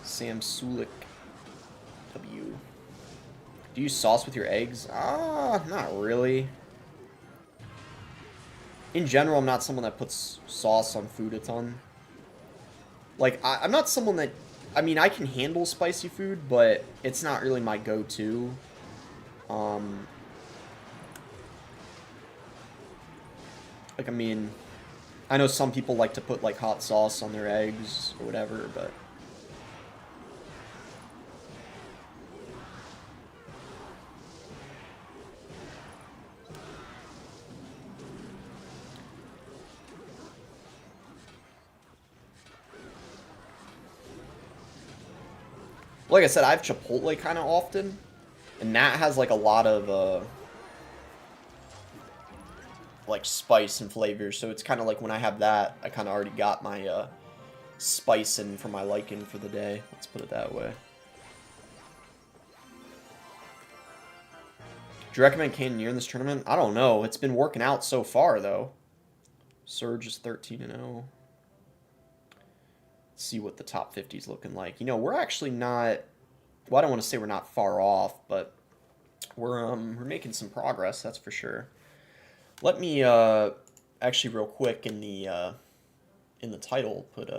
Sam Sulik. W. Do you use sauce with your eggs? Not really. In general, I'm not someone that puts sauce on food a ton. Like, I'm not someone that... I mean, I can handle spicy food, but it's not really my go-to. Like, I mean, I know some people like to put, like, hot sauce on their eggs or whatever, but... Like I said, I have Chipotle kind of often, and that has like a lot of like spice and flavors. So it's kind of like when I have that, I kind of already got my spice in for my liking for the day. Let's put it that way. Do you recommend Cannoneer in this tournament? I don't know. It's been working out so far though. Surge is 13-0. See what the top 50 is looking like. You know, we're actually not... Well, I don't want to say we're not far off, but we're making some progress, that's for sure. Let me actually real quick in the title put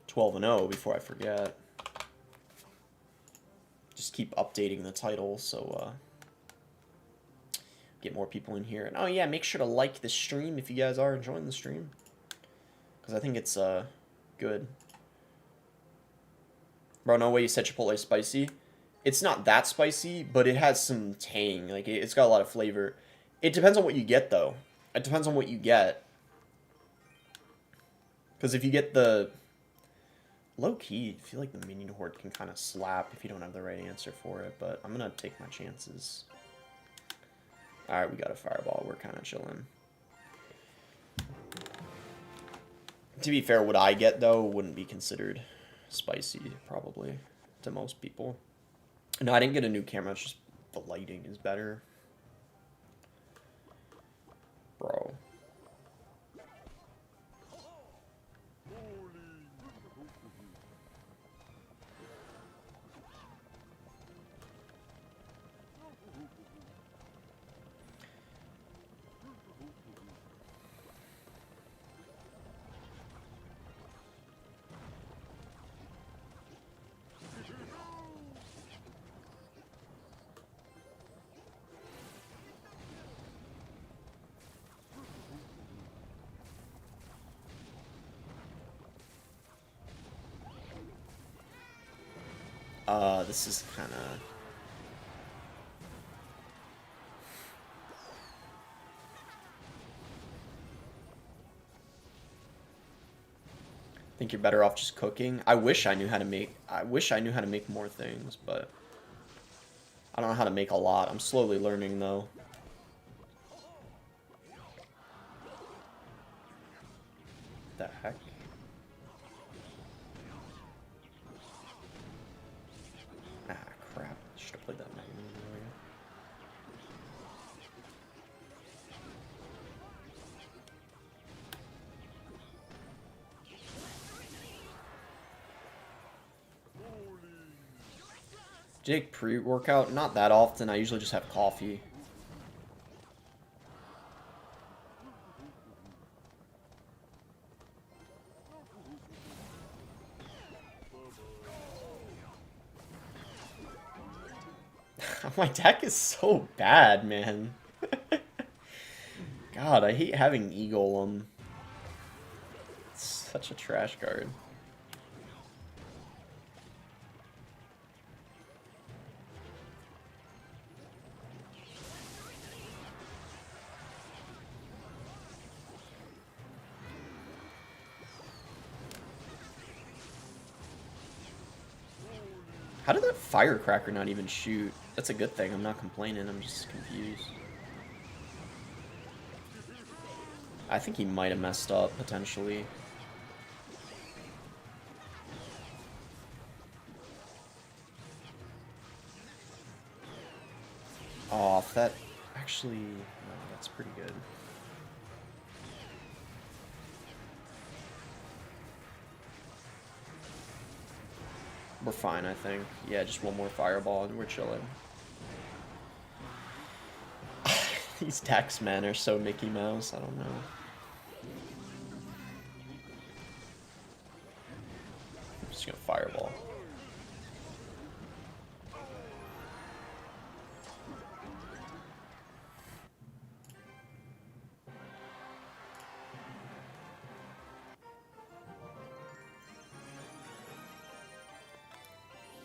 12-0 before I forget. Just keep updating the title so get more people in here. And oh yeah, make sure to like the stream if you guys are enjoying the stream. Because I think it's good. Bro, no way you said Chipotle spicy. It's not that spicy, but it has some tang. Like, it's got a lot of flavor. It depends on what you get, though. It depends on what you get. Because if you get the... Low-key, I feel like the minion horde can kind of slap if you don't have the right answer for it. But I'm going to take my chances. Alright, we got a fireball. We're kind of chilling. To be fair, what I get, though, wouldn't be considered spicy, probably, to most people. No, I didn't get a new camera, it's just the lighting is better. Bro. This is kind of... I think you're better off just cooking. I wish I knew how to make... I wish I knew how to make more things, but... I don't know how to make a lot. I'm slowly learning, though. The heck? Ah, crap. Should have played that magnum earlier. Jake, pre-workout? Not that often. I usually just have coffee. My deck is so bad, man. God, I hate having E-Golem. It's such a trash card. How did that Firecracker not even shoot? That's a good thing. I'm not complaining. I'm just confused. I think he might have messed up, potentially. Oh, that... Actually, no, that's pretty good. We're fine, I think. Yeah, just one more Fireball and we're chilling. These decks, man, are so Mickey Mouse. I don't know. I'm just gonna Fireball.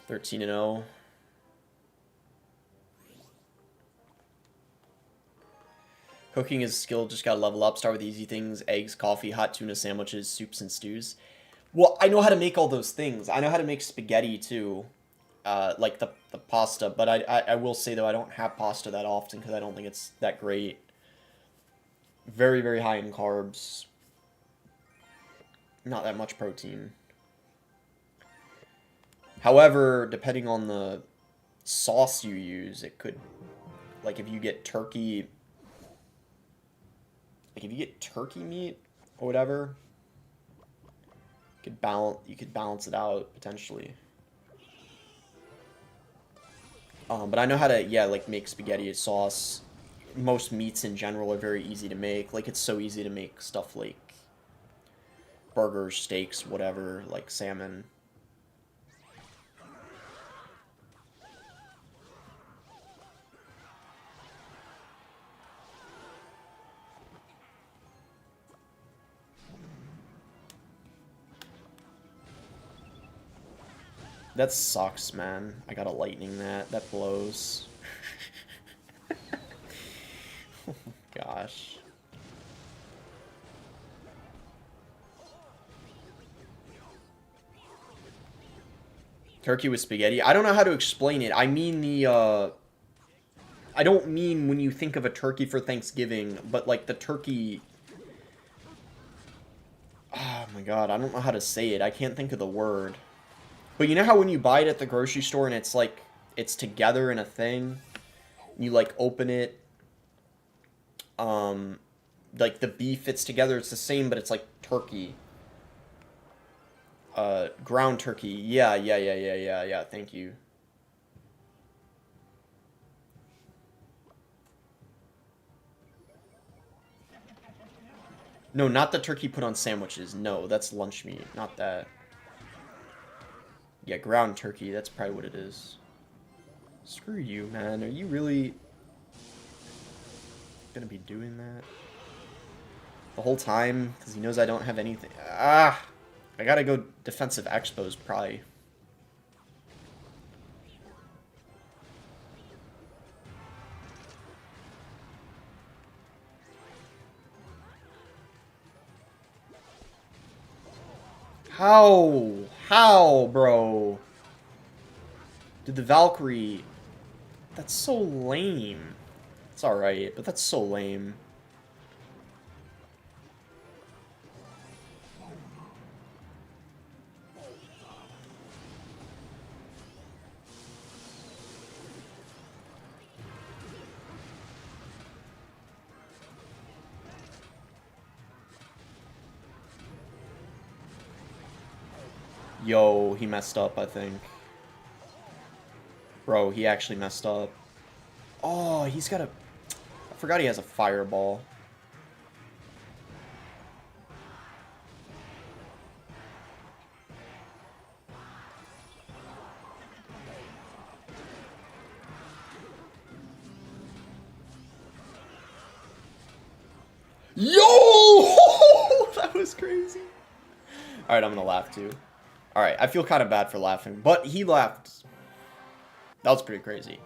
(13 and 0). Cooking is a skill, just gotta level up. Start with easy things: eggs, coffee, hot tuna sandwiches, soups, and stews. Well, I know how to make all those things. I know how to make spaghetti, too. Like the pasta. But I will say, though, I don't have pasta that often because I don't think it's that great. Very, very high in carbs. Not that much protein. However, depending on the sauce you use, it could... Like, if you get turkey... Like, if you get turkey meat or whatever, you could balance it out, potentially. But I know how to, yeah, like, make spaghetti sauce. Most meats in general are very easy to make. Like, it's so easy to make stuff like burgers, steaks, whatever, like salmon. That sucks, man. I got a lightning that. That blows. Oh my gosh. Turkey with spaghetti? I don't know how to explain it. I mean the, I don't mean when you think of a turkey for Thanksgiving, but like the turkey... Oh my god, I don't know how to say it. I can't think of the word. But you know how when you buy it at the grocery store and it's like, it's together in a thing? You like open it. Like the beef fits together, it's the same, but it's like turkey. Ground turkey. Yeah, thank you. No, not the turkey put on sandwiches. No, that's lunch meat, not that. Yeah, ground turkey, that's probably what it is. Screw you, man. Are you really gonna be doing that the whole time? Because he knows I don't have anything. Ah! I gotta go defensive expos, probably. How? How, bro? Dude, the Valkyrie... That's so lame. It's alright, but that's so lame. Yo, he messed up, I think. Bro, he actually messed up. Oh, he's got a... I forgot he has a fireball. Yo! That was crazy. Alright, I'm gonna laugh too. Alright, I feel kind of bad for laughing, but he laughed. That was pretty crazy.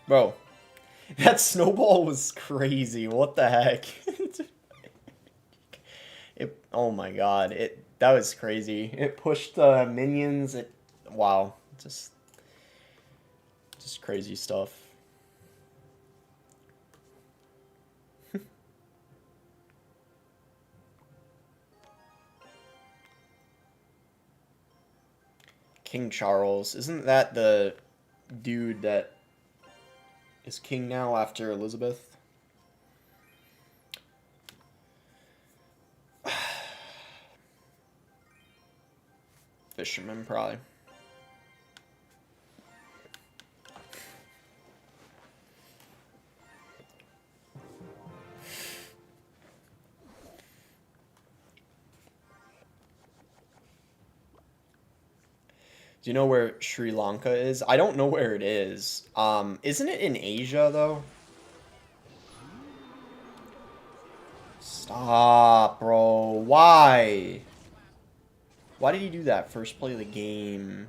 Bro, that snowball was crazy. What the heck? Oh my god, that was crazy. It pushed the minions. Wow, just crazy stuff. King Charles, isn't that the dude that is king now after Elizabeth? Fisherman, probably. Do you know where Sri Lanka is? I don't know where it is. Isn't it in Asia, though? Stop, bro. Why? Why did he do that? First play of the game.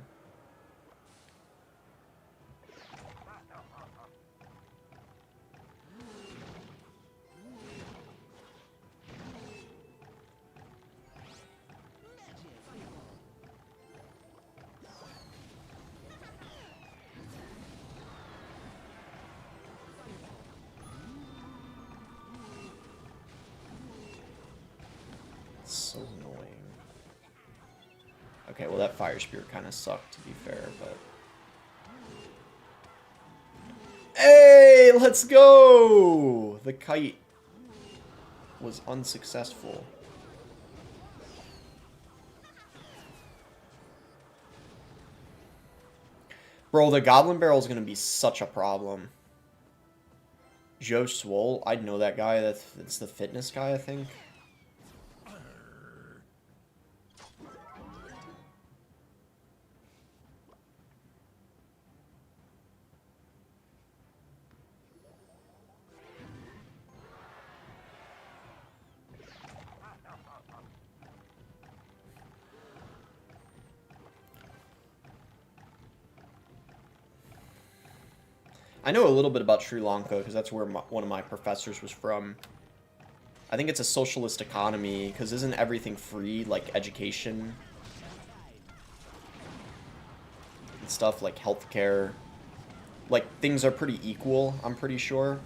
So annoying. Okay, well that fire spear kind of sucked, to be fair, but... Hey, let's go! The kite was unsuccessful. Bro, the Goblin Barrel is going to be such a problem. Joe Swole, I'd know that guy. That's the fitness guy, I think. I know a little bit about Sri Lanka because that's where one of my professors was from. I think it's a socialist economy because isn't everything free, like education and stuff, like healthcare? Like things are pretty equal, I'm pretty sure.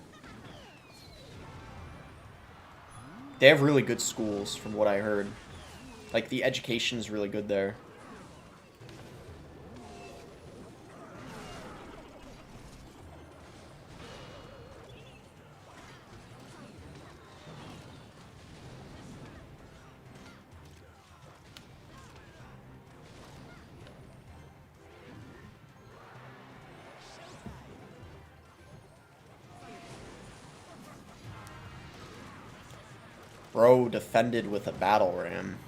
They have really good schools from what I heard. Like the education is really good there. Bro defended with a battle ram.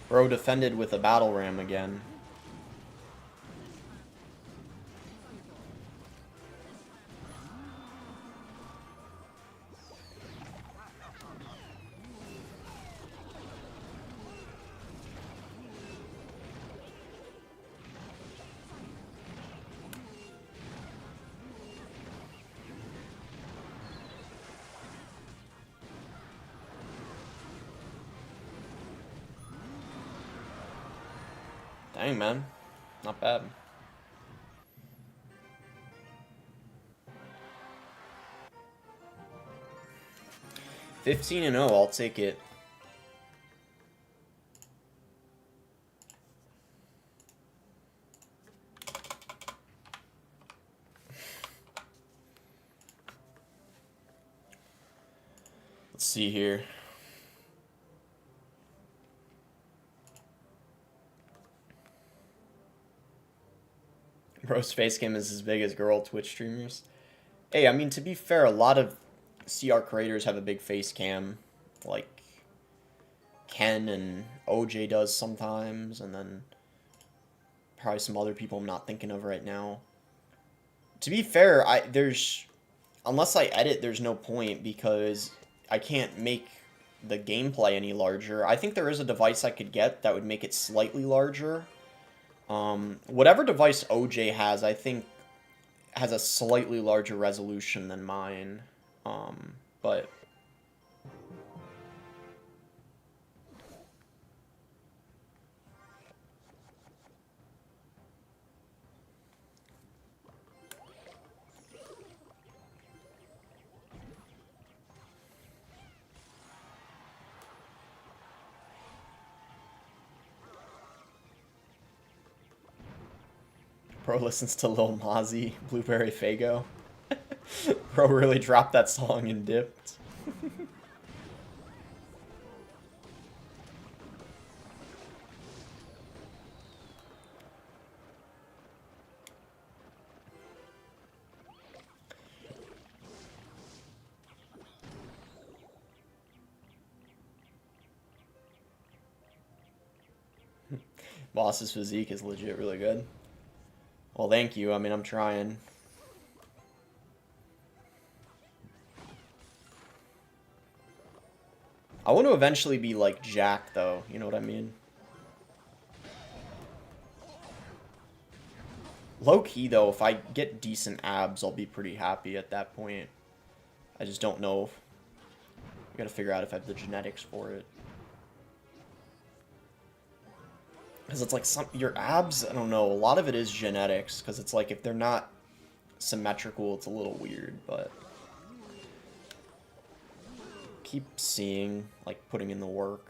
Bro defended with a battle ram again. Dang, man. Not bad. 15-0, I'll take it. Let's see here. Bro's face cam is as big as girl Twitch streamers. Hey, I mean, to be fair, a lot of CR creators have a big face cam. Like, Ken and OJ does sometimes, and then probably some other people I'm not thinking of right now. To be fair, unless I edit, there's no point, because I can't make the gameplay any larger. I think there is a device I could get that would make it slightly larger. Whatever device OJ has, I think, has a slightly larger resolution than mine. But... Bro listens to Lil Mozzie, Blueberry Fago. Bro really dropped that song and dipped. Boss's physique is legit really good. Well, thank you. I mean, I'm trying. I want to eventually be like Jack, though. You know what I mean? Low-key, though, if I get decent abs, I'll be pretty happy at that point. I just don't know. I gotta figure out if I have the genetics for it. Because it's like your abs, I don't know, a lot of it is genetics. Because it's like if they're not symmetrical, it's a little weird, but... Keep seeing, like, putting in the work.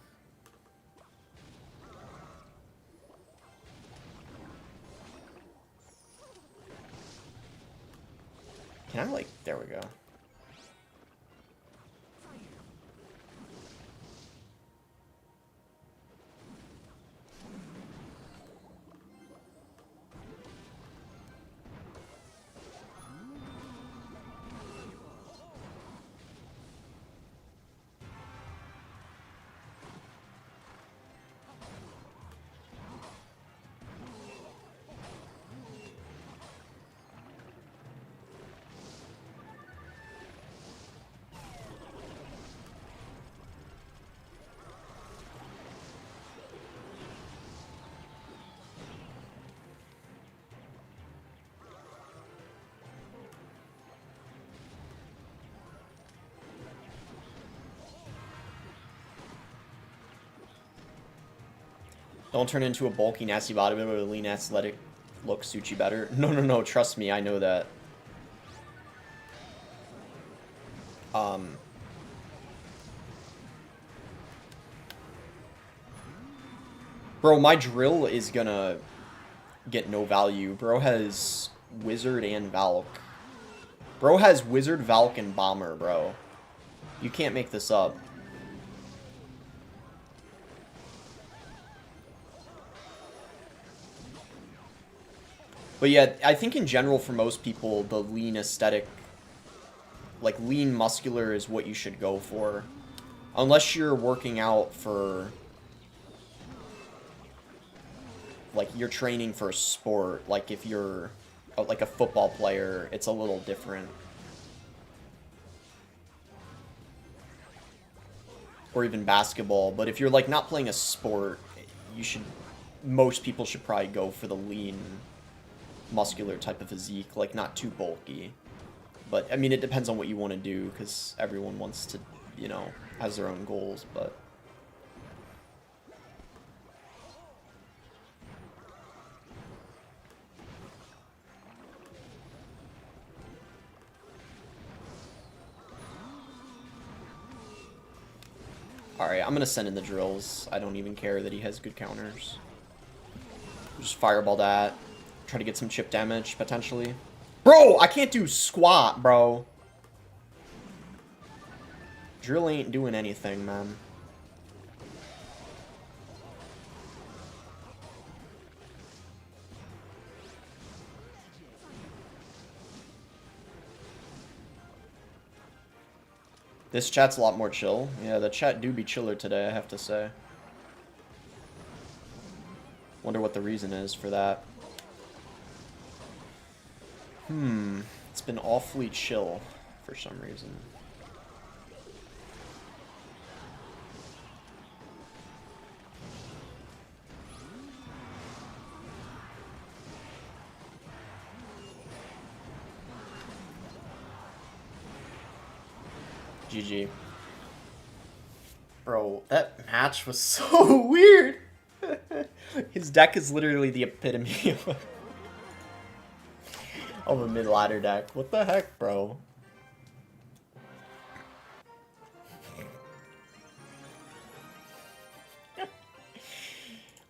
Can I, like, there we go. Don't turn into a bulky, nasty bodybuilder with a lean, athletic look suits you better. No, no, no. Trust me, I know that. Bro, my drill is gonna get no value. Bro has Wizard and Valk. Bro has Wizard, Valk, and Bomber, bro. You can't make this up. But yeah, I think in general for most people, the lean aesthetic, like lean muscular is what you should go for. Unless you're working out for, like you're training for a sport, like if you're like a football player, it's a little different. Or even basketball, but if you're like not playing a sport, most people should probably go for the lean muscular type of physique, like not too bulky. But I mean, it depends on what you want to do, because everyone wants to, you know, has their own goals, but Alright, I'm gonna send in the drills. I don't even care that he has good counters. Just fireball that. Try to get some chip damage, potentially. Bro, I can't do squat, bro. Drill ain't doing anything, man. This chat's a lot more chill. Yeah, the chat do be chiller today, I have to say. Wonder what the reason is for that. It's been awfully chill for some reason. GG. Bro, that match was so weird. His deck is literally the epitome of a mid-ladder deck. What the heck, bro?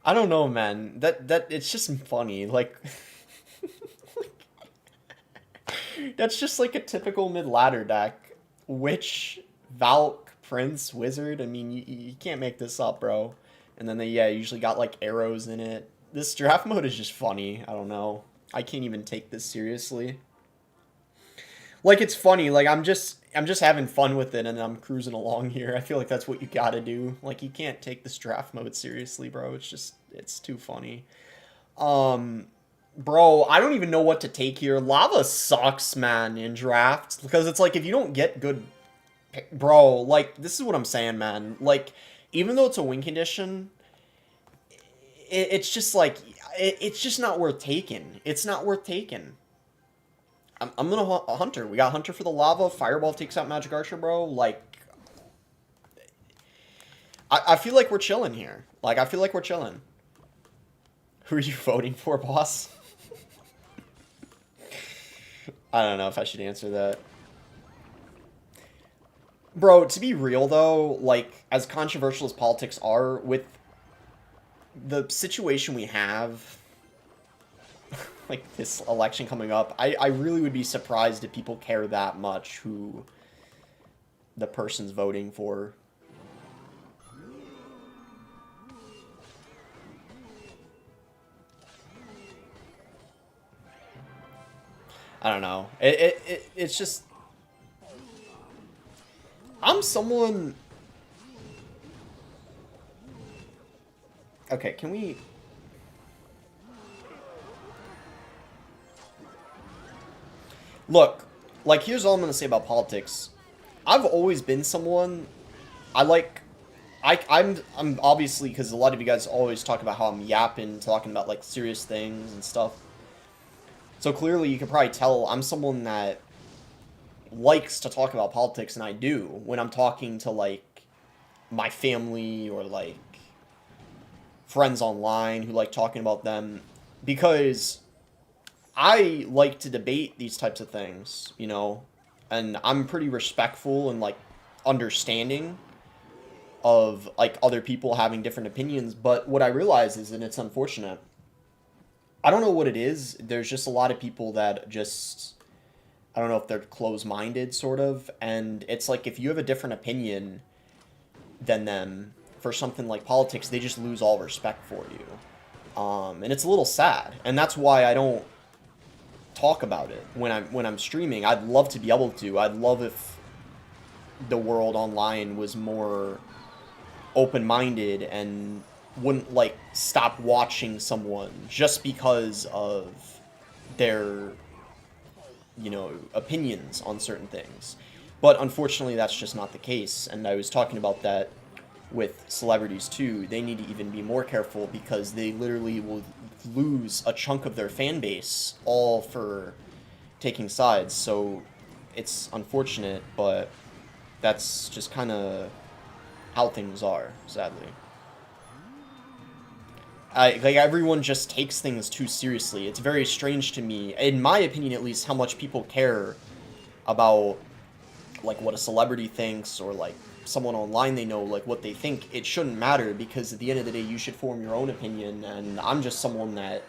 I don't know, man. That it's just funny. Like that's just like a typical mid-ladder deck. Witch, Valk, Prince, Wizard. I mean, you can't make this up, bro. And then they, yeah, usually got like arrows in it. This draft mode is just funny. I don't know. I can't even take this seriously. Like, it's funny. Like, I'm just having fun with it, and I'm cruising along here. I feel like that's what you gotta do. Like, you can't take this draft mode seriously, bro. It's too funny. Bro, I don't even know what to take here. Lava sucks, man, in drafts. Because it's like, if you don't get good... Bro, like, this is what I'm saying, man. Like, even though it's a win condition, it's just like... It's just not worth taking. It's not worth taking. I'm gonna Hunter. We got Hunter for the lava. Fireball takes out Magic Archer, bro. Like... I feel like we're chilling here. Like, I feel like we're chilling. Who are you voting for, boss? I don't know if I should answer that. Bro, to be real, though, like, as controversial as politics are, with the situation we have, like, this election coming up, I really would be surprised if people care that much who the person's voting for. I don't know. It's just... I'm someone... Okay, can we... Look, like, here's all I'm going to say about politics. I've always been someone... I'm obviously, because a lot of you guys always talk about how I'm yapping, talking about, like, serious things and stuff. So clearly you can probably tell I'm someone that likes to talk about politics, and I do when I'm talking to, like, my family or, like, friends online who like talking about them, because I like to debate these types of things, you know, and I'm pretty respectful and, like, understanding of, like, other people having different opinions. But what I realize is, and it's unfortunate, I don't know what it is. There's just a lot of people that just, I don't know if they're closed-minded, sort of. And it's like, if you have a different opinion than them for something like politics, they just lose all respect for you. And it's a little sad. And that's why I don't talk about it when I'm streaming. I'd love to be able to. I'd love if the world online was more open-minded and wouldn't, like, stop watching someone just because of their, you know, opinions on certain things. But unfortunately, that's just not the case. And I was talking about that with celebrities too. They need to even be more careful, because they literally will lose a chunk of their fan base all for taking sides. So it's unfortunate, but that's just kind of how things are, sadly. Like, everyone just takes things too seriously. It's very strange to me, in my opinion at least, how much people care about, like, what a celebrity thinks, or, like, someone online they know, like, what they think, it shouldn't matter, because at the end of the day, you should form your own opinion, and I'm just someone that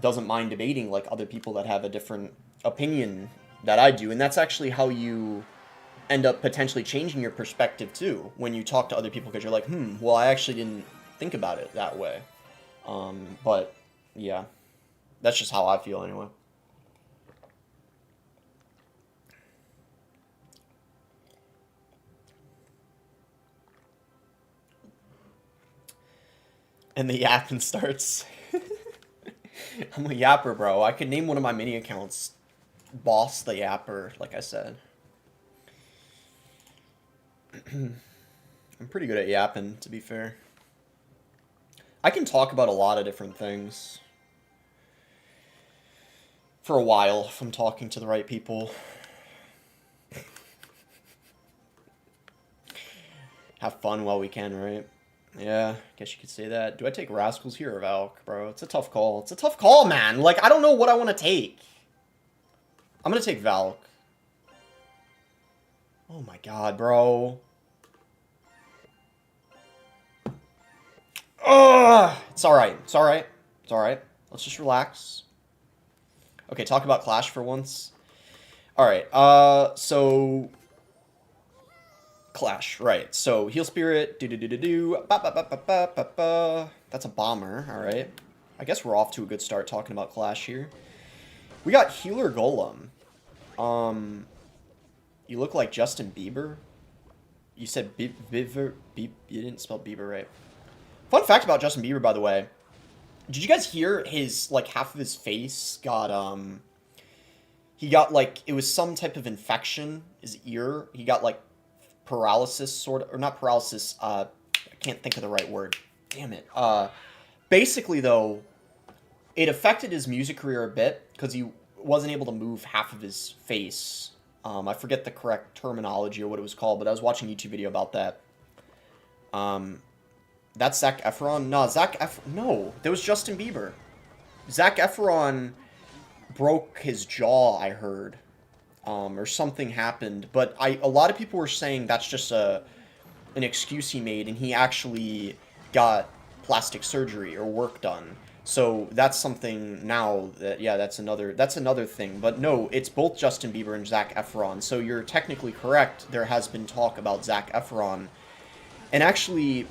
doesn't mind debating, like, other people that have a different opinion that I do, and that's actually how you end up potentially changing your perspective, too, when you talk to other people, because you're like, well, I actually didn't think about it that way. But, yeah. That's just how I feel, anyway. And the yapping starts. I'm a yapper, bro. I could name one of my mini accounts Boss the Yapper, like I said. I'm pretty good at yapping, to be fair. I can talk about a lot of different things. For a while, if I'm talking to the right people. Have fun while we can, right? Yeah, guess you could say that. Do I take Rascals here or Valk, bro? It's a tough call. It's a tough call, man. Like, I don't know what I want to take. I'm gonna take Valk. Oh my god, bro. Ugh! It's alright. It's alright. It's alright. Let's just relax. Okay, talk about Clash for once. Alright, so... Clash, right. So, Heal Spirit, do-do-do-do-do, ba-ba-ba-ba-ba-ba-ba. That's a bomber, alright. I guess we're off to a good start talking about Clash here. We got Healer Golem. You look like Justin Bieber. You said Bieber, you didn't spell Bieber right. Fun fact about Justin Bieber, by the way. Did you guys hear his, like, half of his face got, he got, like, it was some type of infection, his ear. He got, like, paralysis, sort of, or not paralysis, I can't think of the right word. Damn it. Basically, though, it affected his music career a bit, because he wasn't able to move half of his face. I forget the correct terminology or what it was called, but I was watching a YouTube video about that. That's Zac Efron? No, no, that was Justin Bieber. Zac Efron broke his jaw, I heard. Or something happened, but a lot of people were saying that's just an excuse he made, and he actually got plastic surgery or work done. So that's something now that, yeah, that's another thing. But no, it's both Justin Bieber and Zac Efron. So you're technically correct. There has been talk about Zac Efron, and actually,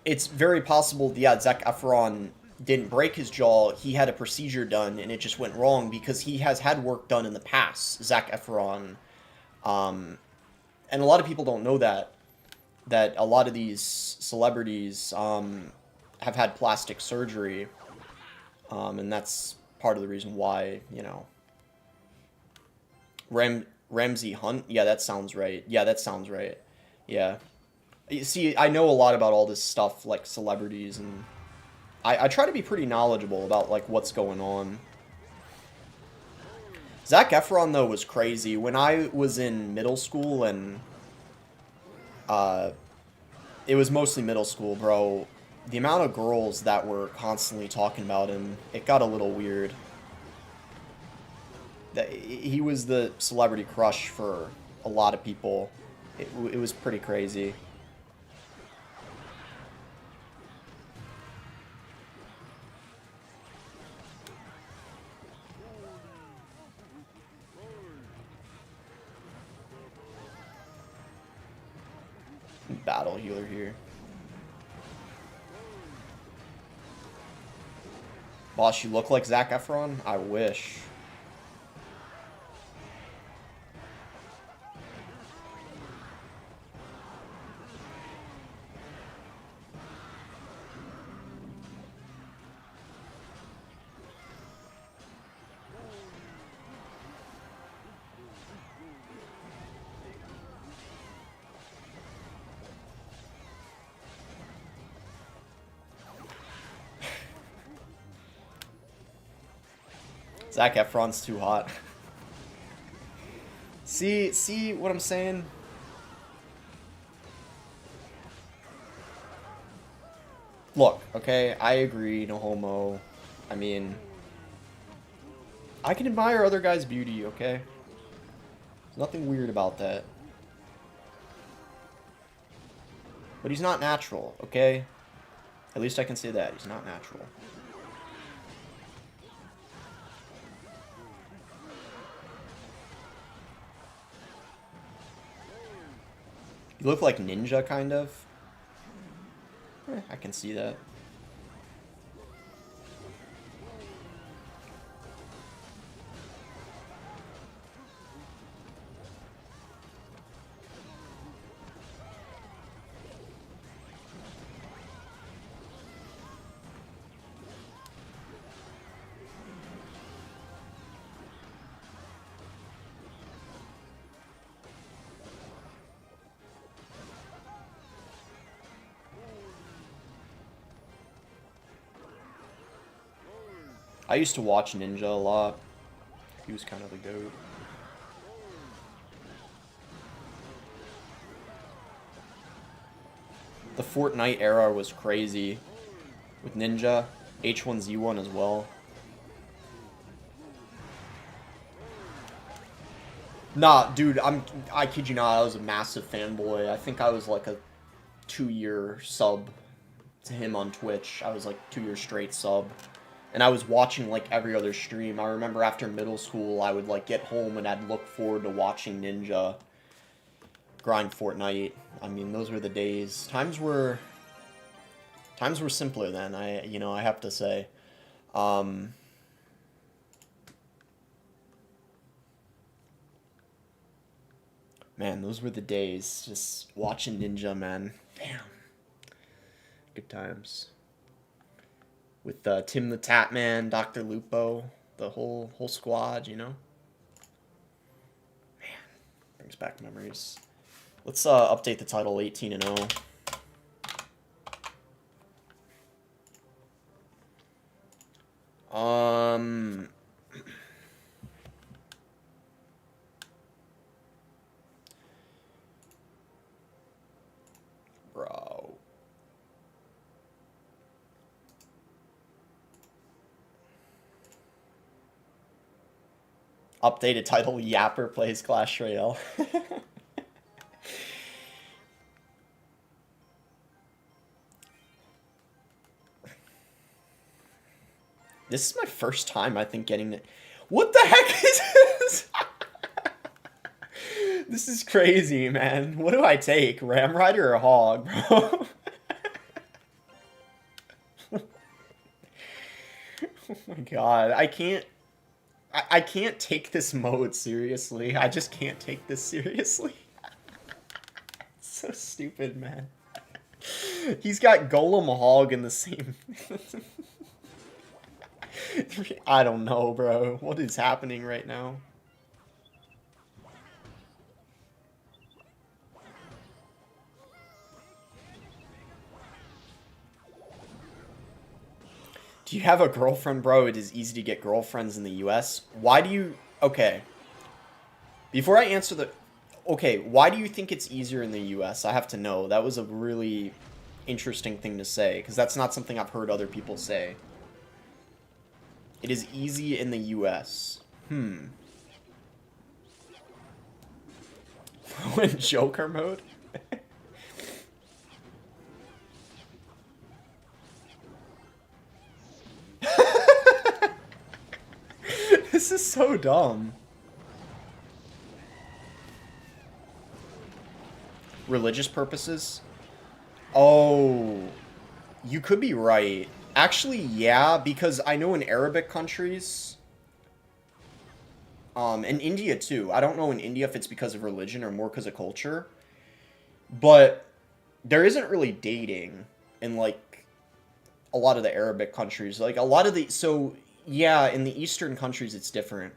it's very possible. Yeah, Zac Efron didn't break his jaw. He had a procedure done, and it just went wrong because he has had work done in the past. Zac Efron, and a lot of people don't know that a lot of these celebrities have had plastic surgery, and that's part of the reason why, you know. Ramsey Hunt? Yeah, that sounds right. Yeah, that sounds right. Yeah. You see, I know a lot about all this stuff, like celebrities, and I try to be pretty knowledgeable about, like, what's going on. Zac Efron, though, was crazy. When I was in middle school, and it was mostly middle school, bro, the amount of girls that were constantly talking about him, it got a little weird. He was the celebrity crush for a lot of people. It was pretty crazy. Battle healer here. Boss, you look like Zac Efron? I wish. Zac Efron's too hot. See what I'm saying? Look, okay, I agree, no homo. I mean, I can admire other guys' beauty, okay? There's nothing weird about that. But he's not natural, okay? At least I can say that. He's not natural. You look like Ninja, kind of. I can see that. I used to watch Ninja a lot. He was kind of the GOAT. The Fortnite era was crazy. With Ninja, H1Z1 as well. Nah, dude, I kid you not, I was a massive fanboy. I think I was like a 2-year sub to him on Twitch. I was like 2 years straight sub. And I was watching like every other stream. I remember after middle school, I would like get home and I'd look forward to watching Ninja grind Fortnite. I mean, those were the days. Times were simpler then. I have to say. Man, those were the days. Just watching Ninja, man. Damn. Good times. With Tim the Tatman, Dr. Lupo, the whole squad, you know? Man, brings back memories. Let's update the title 18-0. Bro. Updated title, Yapper plays Clash Royale. This is my first time, I think, getting it. What the heck is this? This is crazy, man. What do I take? Ram Rider or Hog, bro? Oh my god, I can't take this mode seriously. I just can't take this seriously. It's so stupid, man. He's got Golem Hog in the same... I don't know, bro. What is happening right now? Do you have a girlfriend, bro? It is easy to get girlfriends in the US. Why do you... Okay. Before I answer the... Okay, why do you think it's easier in the US? I have to know. That was a really interesting thing to say, because that's not something I've heard other people say. It is easy in the US. When Joker mode? This is so dumb. Religious purposes? Oh, you could be right. Actually, yeah, because I know in Arabic countries, and India too. I don't know in India if it's because of religion or more because of culture, but there isn't really dating in like a lot of the Arabic countries. Like a lot of the, so yeah, in the Eastern countries it's different.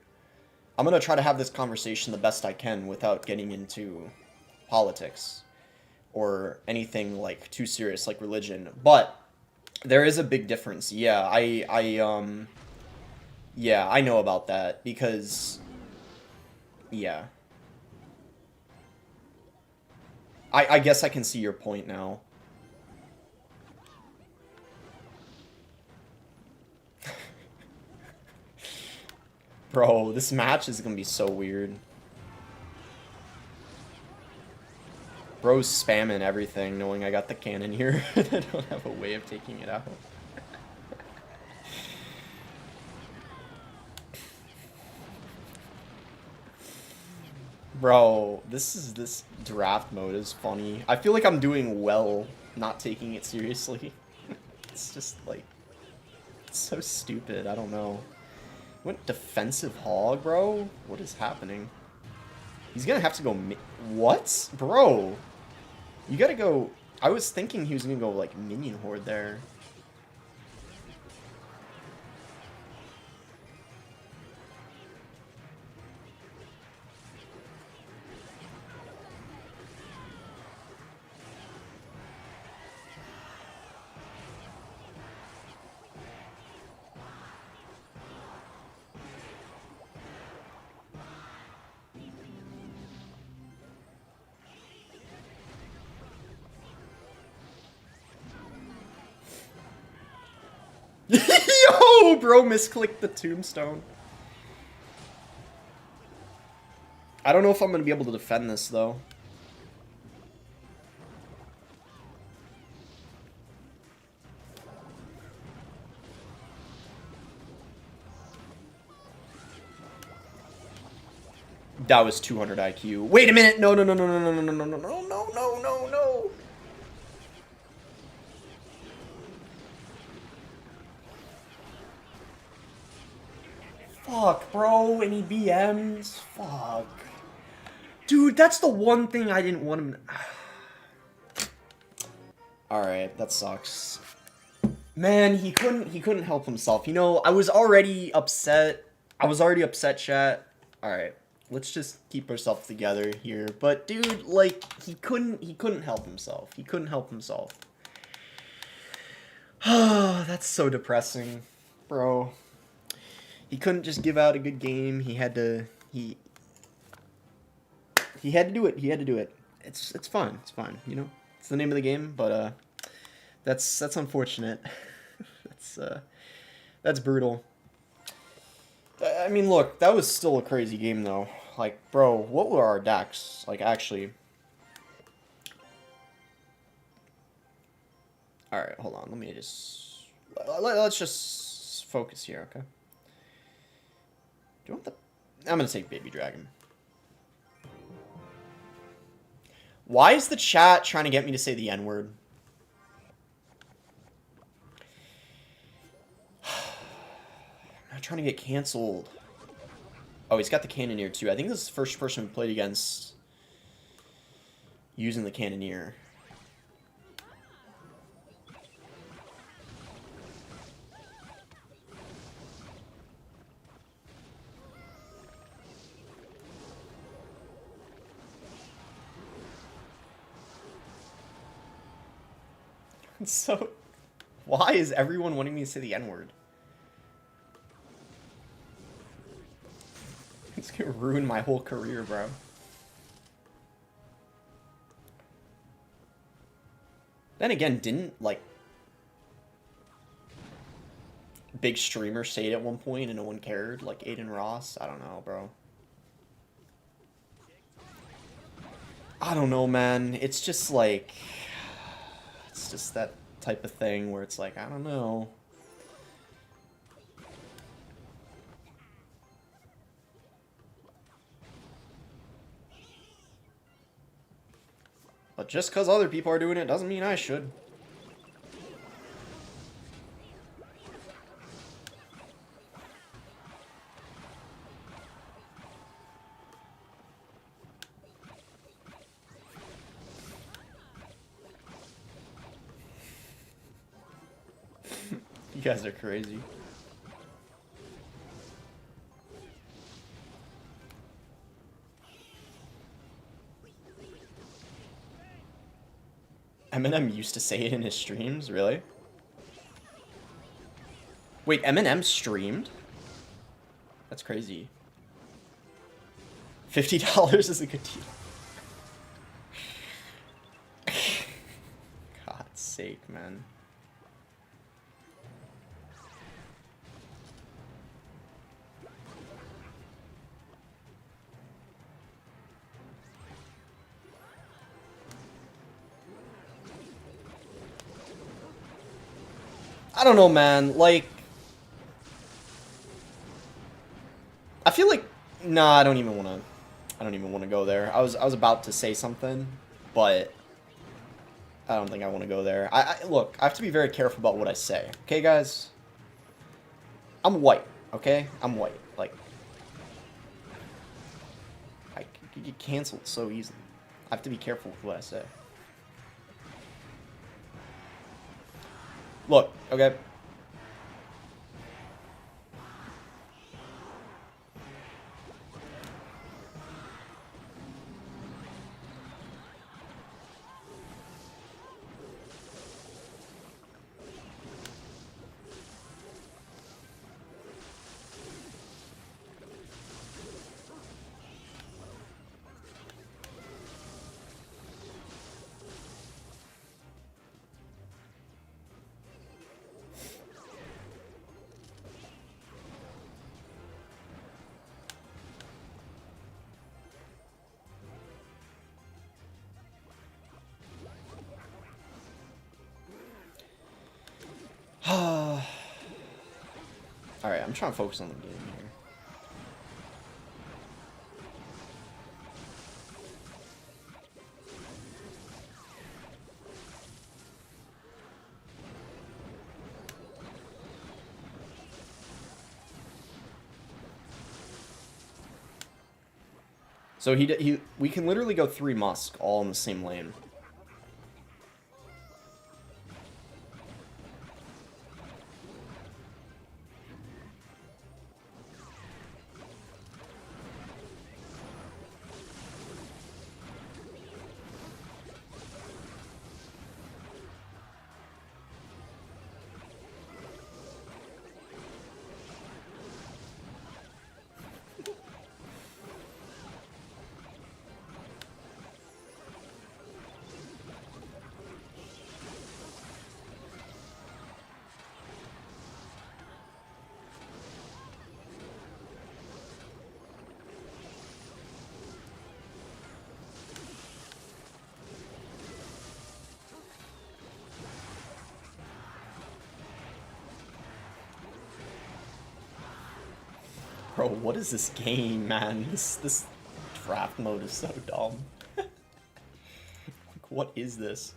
I'm gonna try to have this conversation the best I can without getting into politics or anything like too serious like religion, but there is a big difference. Yeah, yeah, I know about that because, yeah. I guess I can see your point now. Bro, this match is gonna be so weird. Bro bro's spamming everything, knowing I got the cannon here. I don't have a way of taking it out. Bro, this draft mode is funny. I feel like I'm doing well not taking it seriously. It's just like, it's so stupid. I don't know. Went defensive hog, bro? What is happening? He's gonna have to go what? Bro. You gotta go... I was thinking he was gonna go, like, minion horde there. Yo, bro, misclicked the tombstone. I don't know if I'm gonna be able to defend this, though. That was 200 IQ. Wait a minute! No, no, no, no, no, no, no, no, no, no, no, no, no, no. Fuck, bro. Any BMs? Fuck. Dude, that's the one thing I didn't want him to... Alright, that sucks. Man, he couldn't help himself. You know, I was already upset. Chat. Alright, let's just keep ourselves together here. But dude, like, he couldn't help himself. He couldn't help himself. That's so depressing, bro. He couldn't just give out a good game. He had to he had to do it. He had to do it. It's fine. It's fine. You know, it's the name of the game. But that's unfortunate. That's brutal. I mean, look, that was still a crazy game though. Like, bro, what were our decks? Like, actually. All right, hold on. Let me just let's just focus here, okay? Do you want the... I'm gonna take Baby Dragon. Why is the chat trying to get me to say the N-word? I'm not trying to get canceled. Oh, he's got the Cannoneer too. I think this is the first person we played against using the Cannoneer. So, why is everyone wanting me to say the N-word? It's gonna ruin my whole career, bro. Then again, didn't, like, big streamer say it at one point and no one cared? Like Aiden Ross? I don't know, bro. I don't know, man. It's just like... It's just that type of thing where it's like, I don't know. But just because other people are doing it doesn't mean I should. You guys are crazy. Eminem used to say it in his streams, really? Wait, Eminem streamed? That's crazy. $50 is a good deal. God's sake, man. I don't know, man. Like, I feel like, nah, I don't even want to. I don't even want to go there. I was about to say something, but I don't think I want to go there. Look, I have to be very careful about what I say. Okay, guys? I'm white. Okay, I'm white. Like, I could get canceled so easily. I have to be careful with what I say. Look, okay. Alright, I'm trying to focus on the game here. So we can literally go 3 Musk all in the same lane. Bro, what is this game, man? This draft mode is so dumb. Like, what is this?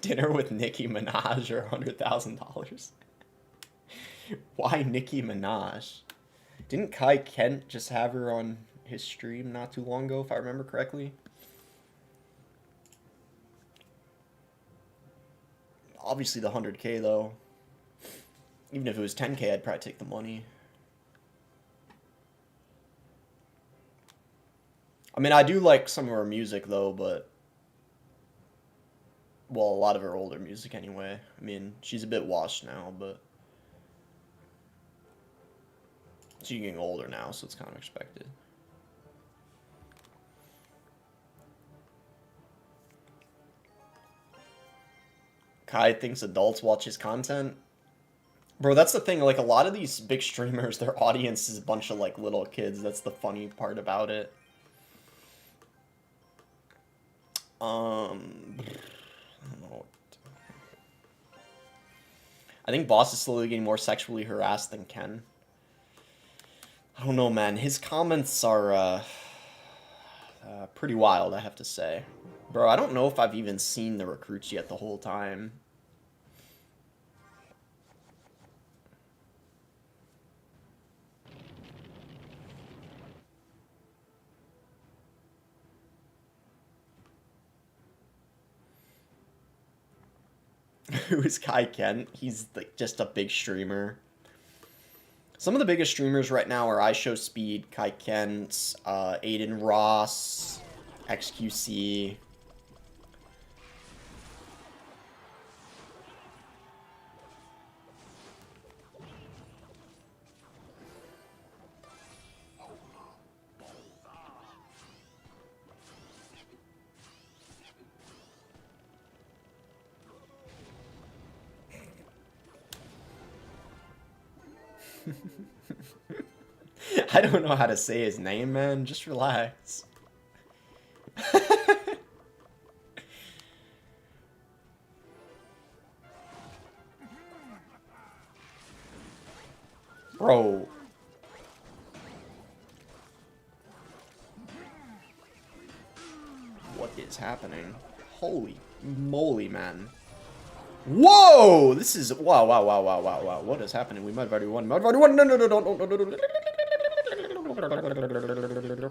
Dinner with Nicki Minaj or $100,000. Why Nicki Minaj? Didn't Kai Kent just have her on his stream not too long ago, if I remember correctly? Obviously the 100K though. Even if it was 10K, I'd probably take the money. I mean, I do like some of her music though, but... Well, a lot of her older music anyway. I mean, she's a bit washed now, but... She's getting older now, so it's kind of expected. Kai thinks adults watch his content. Bro, that's the thing. Like, a lot of these big streamers, their audience is a bunch of, like, little kids. That's the funny part about it. I don't know. I think Boss is slowly getting more sexually harassed than Ken. I don't know, man. His comments are pretty wild, I have to say. Bro, I don't know if I've even seen the recruits yet the whole time. Who is Kai Kent? He's like just a big streamer. Some of the biggest streamers right now are iShowSpeed, Kai Kent, Aiden Ross, XQC. I don't know how to say his name, man. Just relax. Bro. What is happening? Holy moly, man. Whoa! This is... Wow, wow, wow, wow, wow, wow. What is happening? We might have already won. No, no, no, no, no, no, no, no.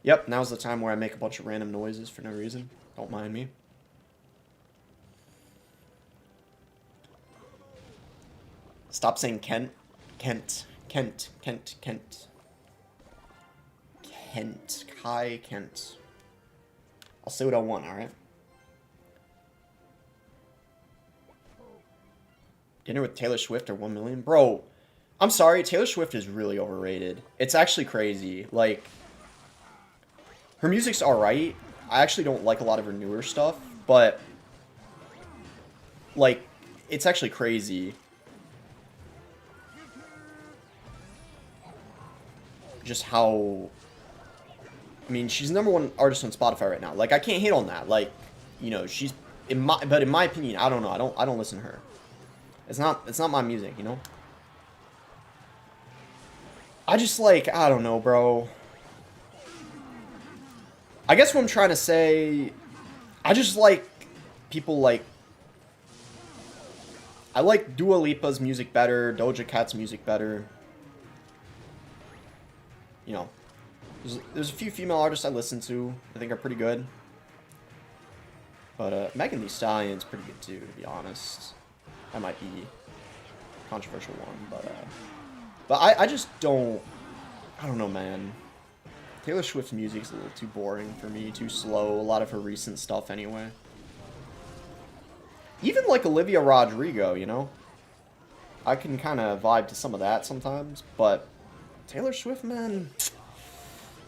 Yep, now's the time where I make a bunch of random noises for no reason. Don't mind me. Stop saying Kent. Kent. Kent. Kent. Kent. Kent. Kai Kent. I'll say what I want, alright? Dinner with Taylor Swift or 1 million? Bro, I'm sorry, Taylor Swift is really overrated. It's actually crazy. Like, her music's alright. I actually don't like a lot of her newer stuff, but, like, it's actually crazy. Just how... I mean, she's the #1 artist on Spotify right now. Like, I can't hate on that. Like, you know, she's... But in my opinion, I don't know. I don't listen to her. It's not my music, you know? I just, like, I don't know, bro. I guess what I'm trying to say... I just like people like... I like Dua Lipa's music better, Doja Cat's music better. You know. There's a few female artists I listen to I think are pretty good. But Megan Thee Stallion's pretty good too, to be honest. That might be a controversial one, but I just don't... I don't know, man. Taylor Swift's music's a little too boring for me, too slow. A lot of her recent stuff, anyway. Even like Olivia Rodrigo, you know? I can kind of vibe to some of that sometimes, but Taylor Swift, man,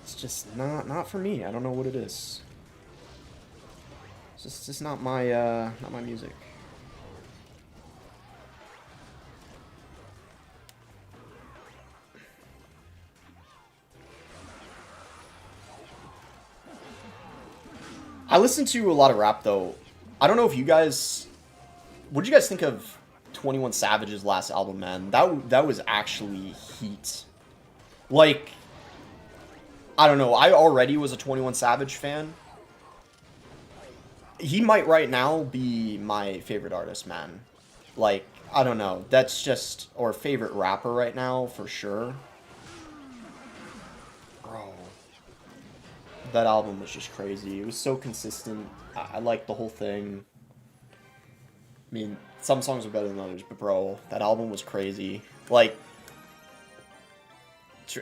it's just not for me. I don't know what it is. It's just not my music. I listen to a lot of rap, though. I don't know if you guys... What did you guys think of 21 Savage's last album, man? That was actually heat. Like, I don't know. I already was a 21 Savage fan. He might right now be my favorite artist, man. Like, I don't know. That's just... Or favorite rapper right now, for sure. Bro. That album was just crazy. It was so consistent. I liked the whole thing. I mean, some songs are better than others, but bro, that album was crazy. Like,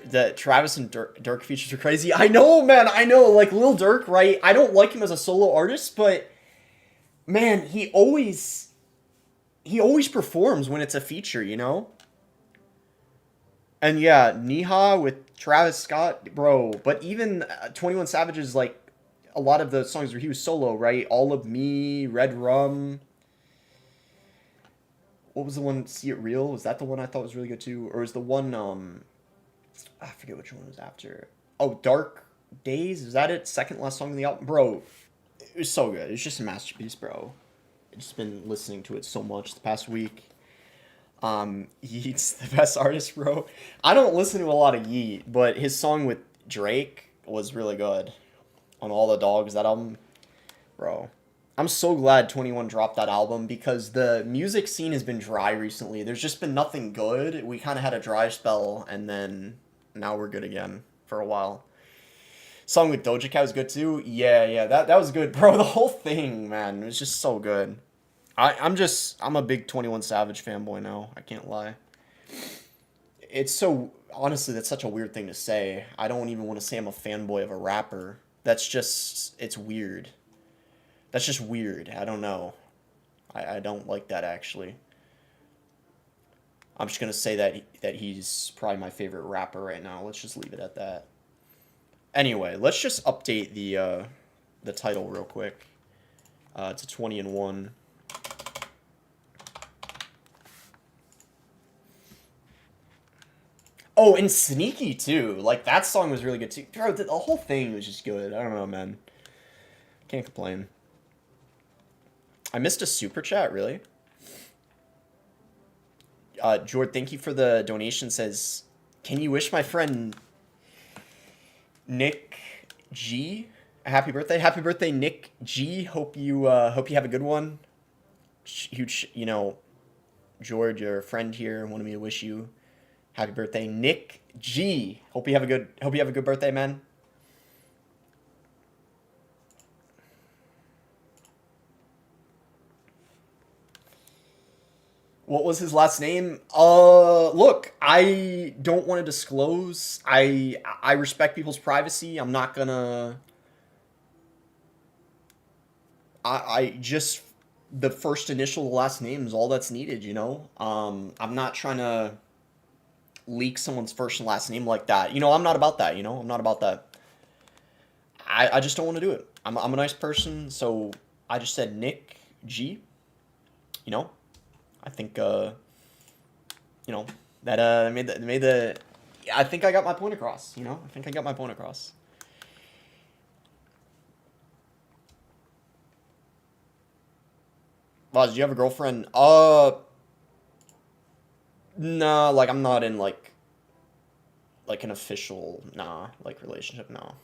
the Travis and Dirk features are crazy. I know, man, I know. Like, Lil Durk, right? I don't like him as a solo artist, but, man, he always performs when it's a feature, you know? And yeah, Niha with Travis Scott, bro. But even 21 Savage's, like, a lot of the songs where he was solo, right? All of Me, Red Rum. What was the one, See It Real? Was that the one I thought was really good too? Or was the one, I forget which one was after. Oh, Dark Days? Is that it? Second last song on the album? Bro, it was so good. It's just a masterpiece, bro. I've just been listening to it so much the past week. Yeat's the best artist, bro. I don't listen to a lot of Yeat, but his song with Drake was really good. On All the Dogs, that album. Bro. I'm so glad 21 dropped that album because the music scene has been dry recently. There's just been nothing good. We kind of had a dry spell, and then now we're good again for a while. Song with Doja Cat was good too. Yeah, that was good, bro. The whole thing, man, it was just so good. I'm a big 21 Savage fanboy now. I can't lie. It's so, honestly, that's such a weird thing to say. I don't even want to say I'm a fanboy of a rapper. That's just, it's weird. That's just weird. I don't know. I don't like that, actually. I'm just going to say that he's probably my favorite rapper right now. Let's just leave it at that. Anyway, let's just update the title real quick. To 20-1. Oh, and Sneaky too. Like that song was really good too. Bro, the whole thing was just good. I don't know, man. Can't complain. I missed a super chat, really. Jord, thank you for the donation. Says, can you wish my friend Nick G a happy birthday? Happy birthday, Nick G. Hope you have a good one. Huge, you know, George, your friend here, wanted me to wish you happy birthday, Nick G. Hope you have a good birthday, man. What was his last name? Look, I don't want to disclose. I respect people's privacy. I'm not gonna. I just the first initial, the last name is all that's needed. You know. I'm not trying to leak someone's first and last name like that. You know, I'm not about that. You know, I'm not about that. I just don't want to do it. I'm a nice person, so I just said Nick G. You know, I think you know, that made the I think I got my point across, you know? I think I got my point across. Vaz, do you have a girlfriend? Nah, like I'm not in like an official like relationship, no.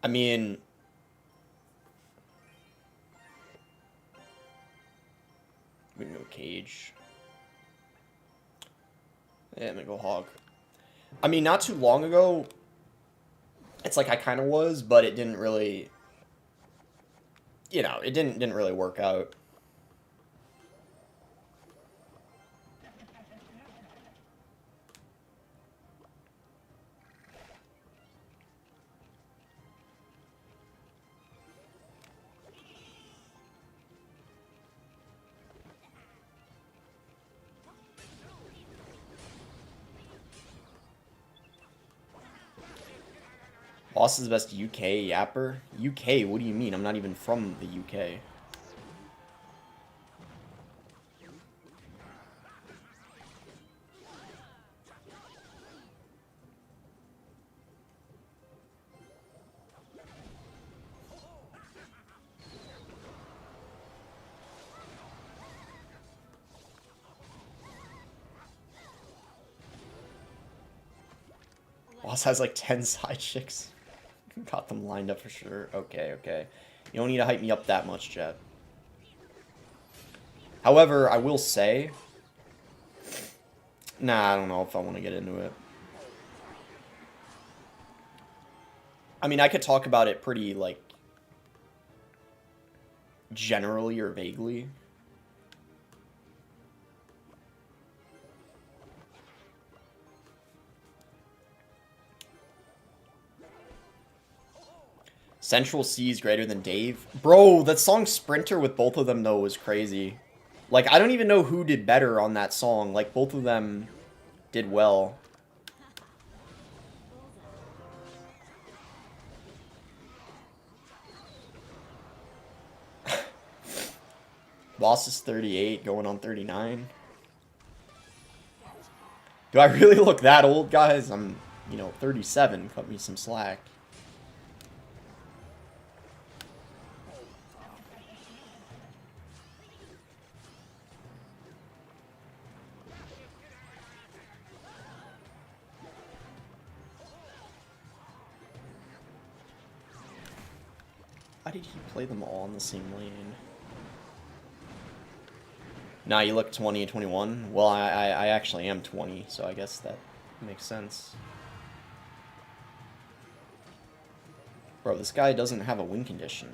I mean, we can go Cage. Yeah, I'm gonna go Hog. I mean, not too long ago, it's like I kind of was, but it didn't really, you know, it didn't really work out. Boss is the best UK yapper? UK? What do you mean? I'm not even from the UK. Boss has like 10 side chicks. Got them lined up for sure. Okay, okay. You don't need to hype me up that much, Jet. However, I will say... Nah, I don't know if I want to get into it. I mean, I could talk about it pretty, like... generally or vaguely. Central C is greater than Dave. Bro, that song Sprinter with both of them, though, was crazy. Like, I don't even know who did better on that song. Like, both of them did well. Boss is 38, going on 39. Do I really look that old, guys? I'm, you know, 37. Cut me some slack. Why did he play them all in the same lane? Nah, you look 20 and 21? Well, I actually am 20, so I guess that makes sense. Bro, this guy doesn't have a win condition.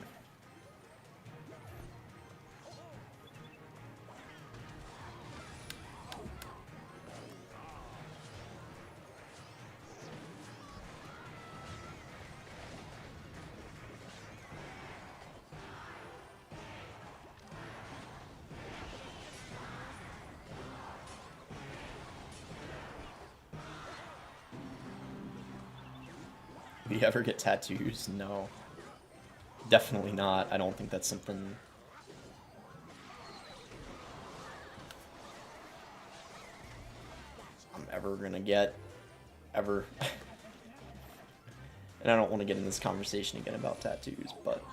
Would you ever get tattoos? No. Definitely not. I don't think that's something... I'm ever gonna get. Ever. And I don't want to get in this conversation again about tattoos, but...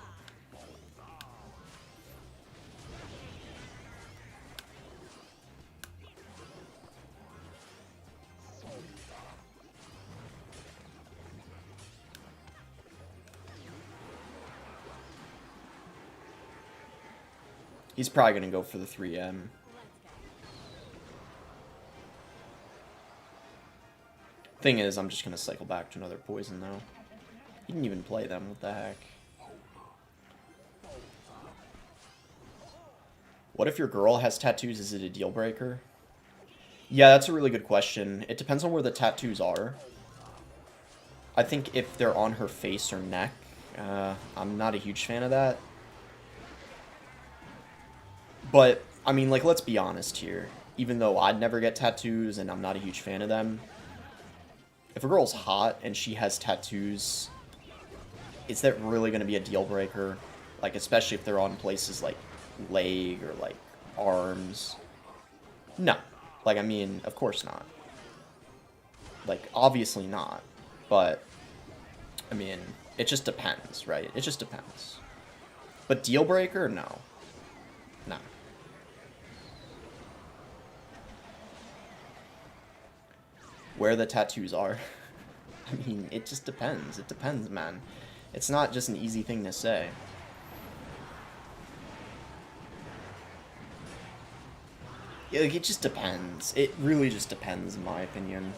He's probably going to go for the 3M. Thing is, I'm just going to cycle back to another poison, though. He didn't even play them. What the heck? What if your girl has tattoos? Is it a deal breaker? Yeah, that's a really good question. It depends on where the tattoos are. I think if they're on her face or neck, I'm not a huge fan of that. But, I mean, like, let's be honest here. Even though I'd never get tattoos and I'm not a huge fan of them, if a girl's hot and she has tattoos, is that really going to be a deal breaker? Like, especially if they're on places like leg or, like, arms. No. Like, I mean, of course not. Like, obviously not. But, I mean, it just depends, right? It just depends. But deal breaker? No. No. Where the tattoos are. I mean, it just depends. It depends, man. It's not just an easy thing to say. Yeah, like, it just depends. It really just depends, in my opinion.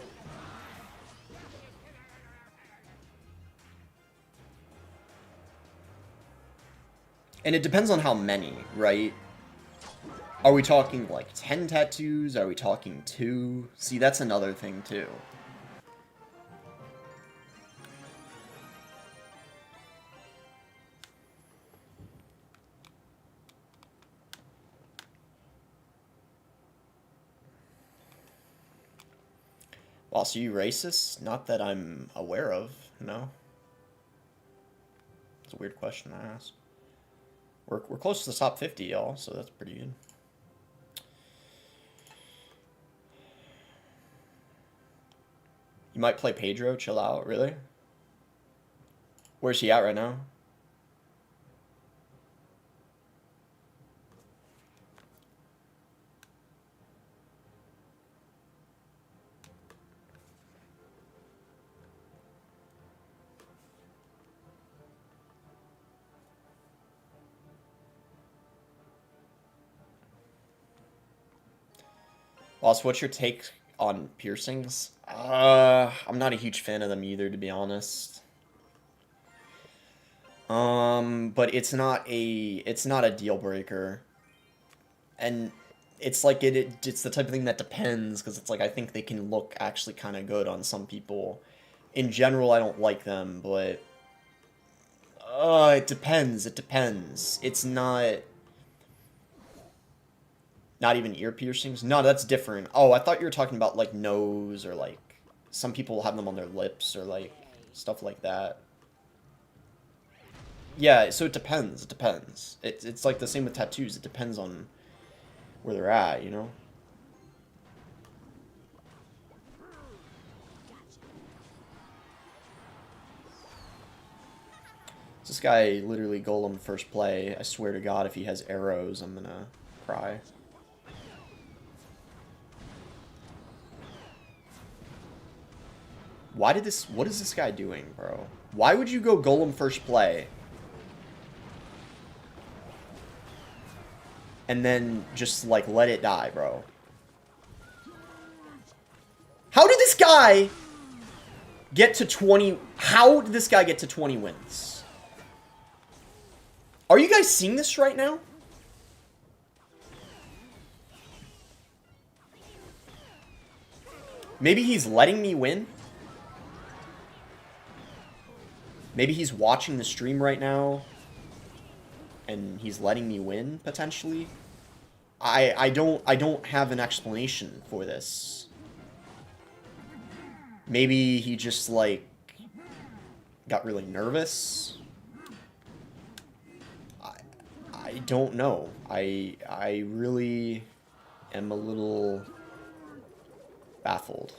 And it depends on how many, right? Are we talking, like, 10 tattoos? Are we talking 2? See, that's another thing, too. Well, so you racist? Not that I'm aware of, no. It's a weird question to ask. We're close to the top 50, y'all, so that's pretty good. You might play Pedro, chill out, really? Where's he at right now? Boss, what's your take on piercings? I'm not a huge fan of them either, to be honest. But it's not a deal breaker. And it's like it's the type of thing that depends, because it's like I think they can look actually kind of good on some people. In general, I don't like them, but it depends. It depends. It's not even ear piercings. No, that's different. Oh, I thought you were talking about like nose, or like some people have them on their lips, or like stuff like that. Yeah, so it depends. It depends. It's like the same with tattoos. It depends on where they're at, you know? This guy literally golem first play. I swear to God, if he has arrows, I'm gonna cry. What is this guy doing, bro? Why would you go golem first play? And then just, like, let it die, bro. How did this guy get to 20... How did this guy get to 20 wins? Are you guys seeing this right now? Maybe he's letting me win? Maybe he's watching the stream right now, and he's letting me win, potentially? I don't have an explanation for this. Maybe he just, like... got really nervous. I don't know. I really am a little baffled.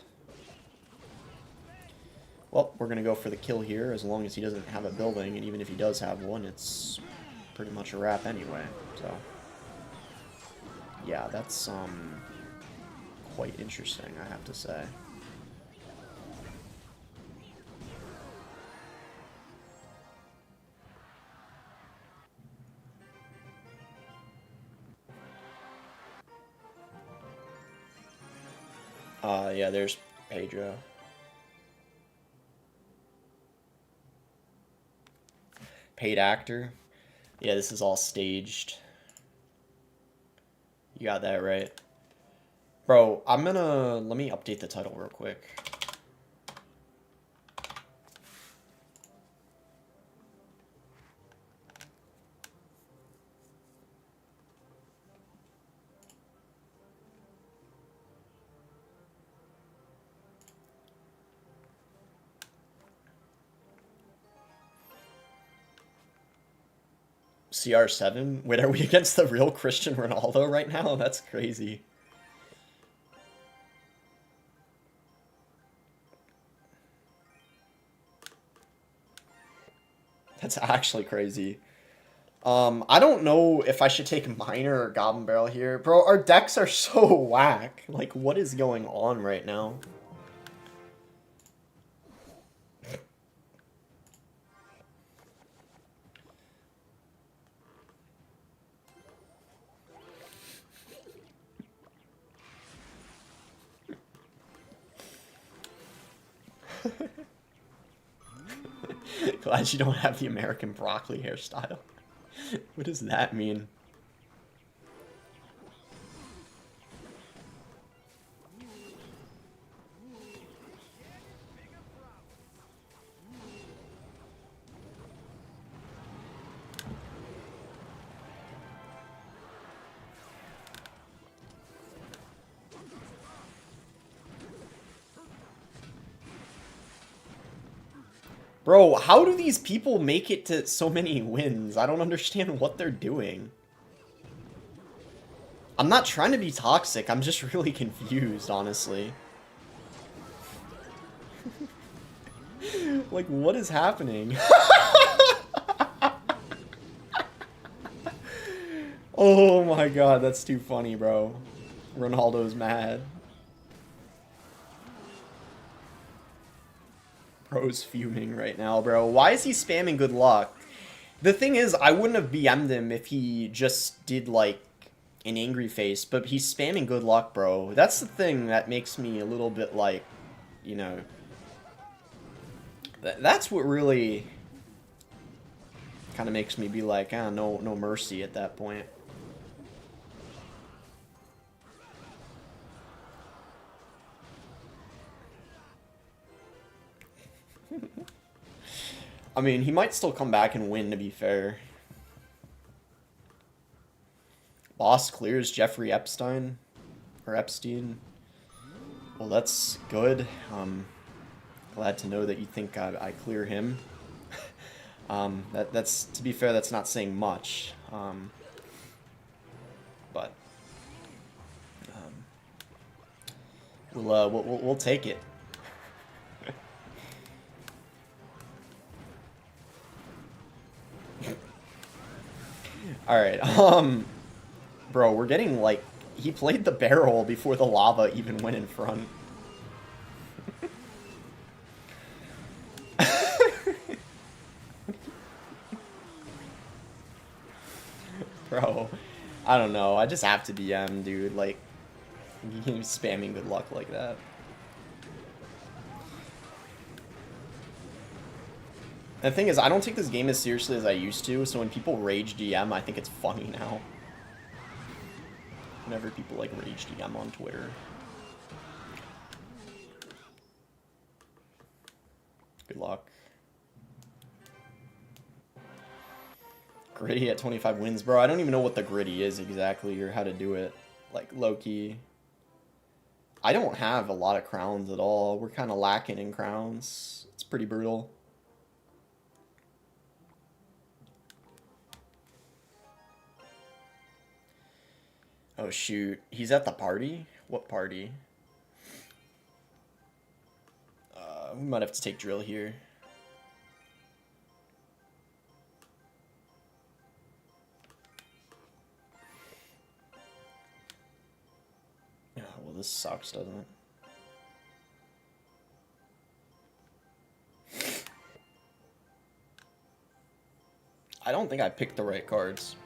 Well, we're going to go for the kill here, as long as he doesn't have a building, and even if he does have one, it's pretty much a wrap anyway, so... Yeah, that's, quite interesting, I have to say. Yeah, there's Pedro. Paid actor. Yeah, this is all staged. You got that right. Bro, let me update the title real quick. CR7? Wait, are we against the real Cristiano Ronaldo right now? That's crazy. That's actually crazy. I don't know if I should take Miner or Goblin Barrel here. Bro, our decks are so whack. Like, what is going on right now? Glad you don't have the American broccoli hairstyle. What does that mean? Bro, how do these people make it to so many wins? I don't understand what they're doing. I'm not trying to be toxic, I'm just really confused, honestly. Like, what is happening? Oh my god, that's too funny, bro. Ronaldo's mad. Bro's fuming right now, bro. Why is he spamming good luck? The thing is, I wouldn't have BM'd him if he just did, like, an angry face, but he's spamming good luck, bro. That's the thing that makes me a little bit, like, you know... That's what really kind of makes me be like, ah, no mercy at that point. I mean, he might still come back and win, to be fair. Boss clears Jeffrey Epstein. Or Epstein. Well, that's good. Glad to know that you think I clear him. That's, to be fair, that's not saying much. But we'll take it. Alright, bro, we're getting, like, he played the barrel before the lava even went in front. Bro, I don't know, I just have to BM, dude, like, he's spamming good luck like that. And the thing is, I don't take this game as seriously as I used to, so when people rage DM, I think it's funny now. Whenever people, like, rage DM on Twitter. Good luck. Gritty at 25 wins. Bro, I don't even know what the gritty is exactly, or how to do it. Like, low-key. I don't have a lot of crowns at all. We're kind of lacking in crowns. It's pretty brutal. Oh shoot, he's at the party? What party? We might have to take drill here. Oh, well, this sucks, doesn't it? I don't think I picked the right cards.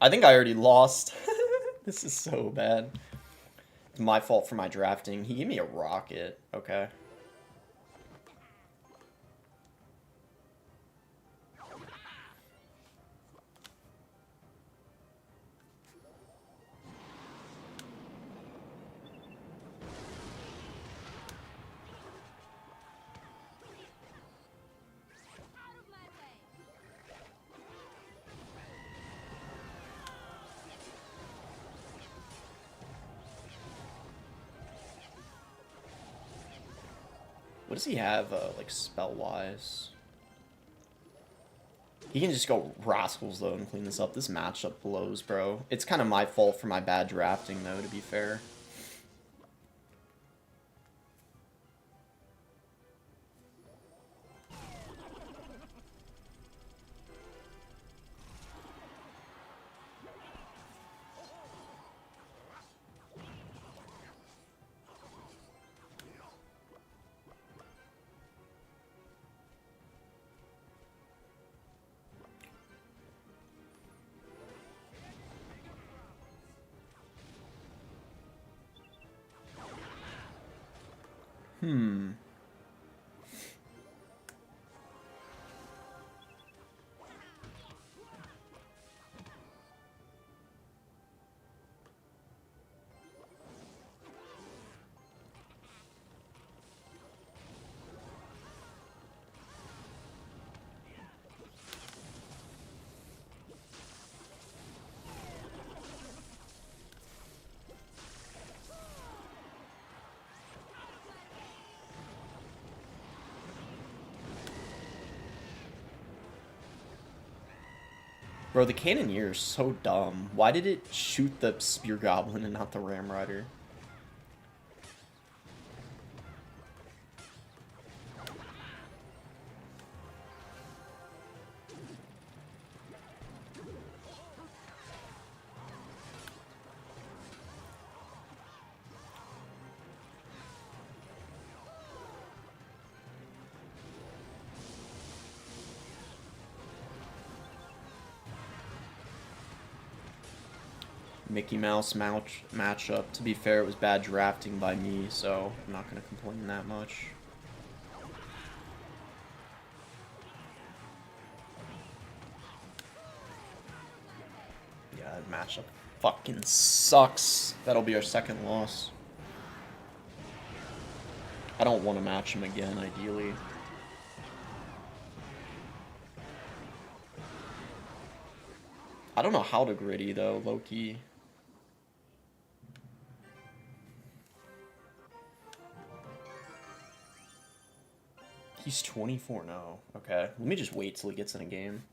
I think I already lost. This is so bad. It's my fault for my drafting. He gave me a rocket. Okay. What does he have, like, spell-wise? He can just go Rascals, though, and clean this up. This matchup blows, bro. It's kind of my fault for my bad drafting, though, to be fair. Hmm. Bro, the Cannoneer is so dumb. Why did it shoot the Spear Goblin and not the Ram Rider? Mickey Mouse matchup. To be fair, it was bad drafting by me, so I'm not going to complain that much. Yeah, that matchup fucking sucks. That'll be our second loss. I don't want to match him again, ideally. I don't know how to gritty, though, low-key. He's 24 now. Okay, let me just wait till he gets in a game.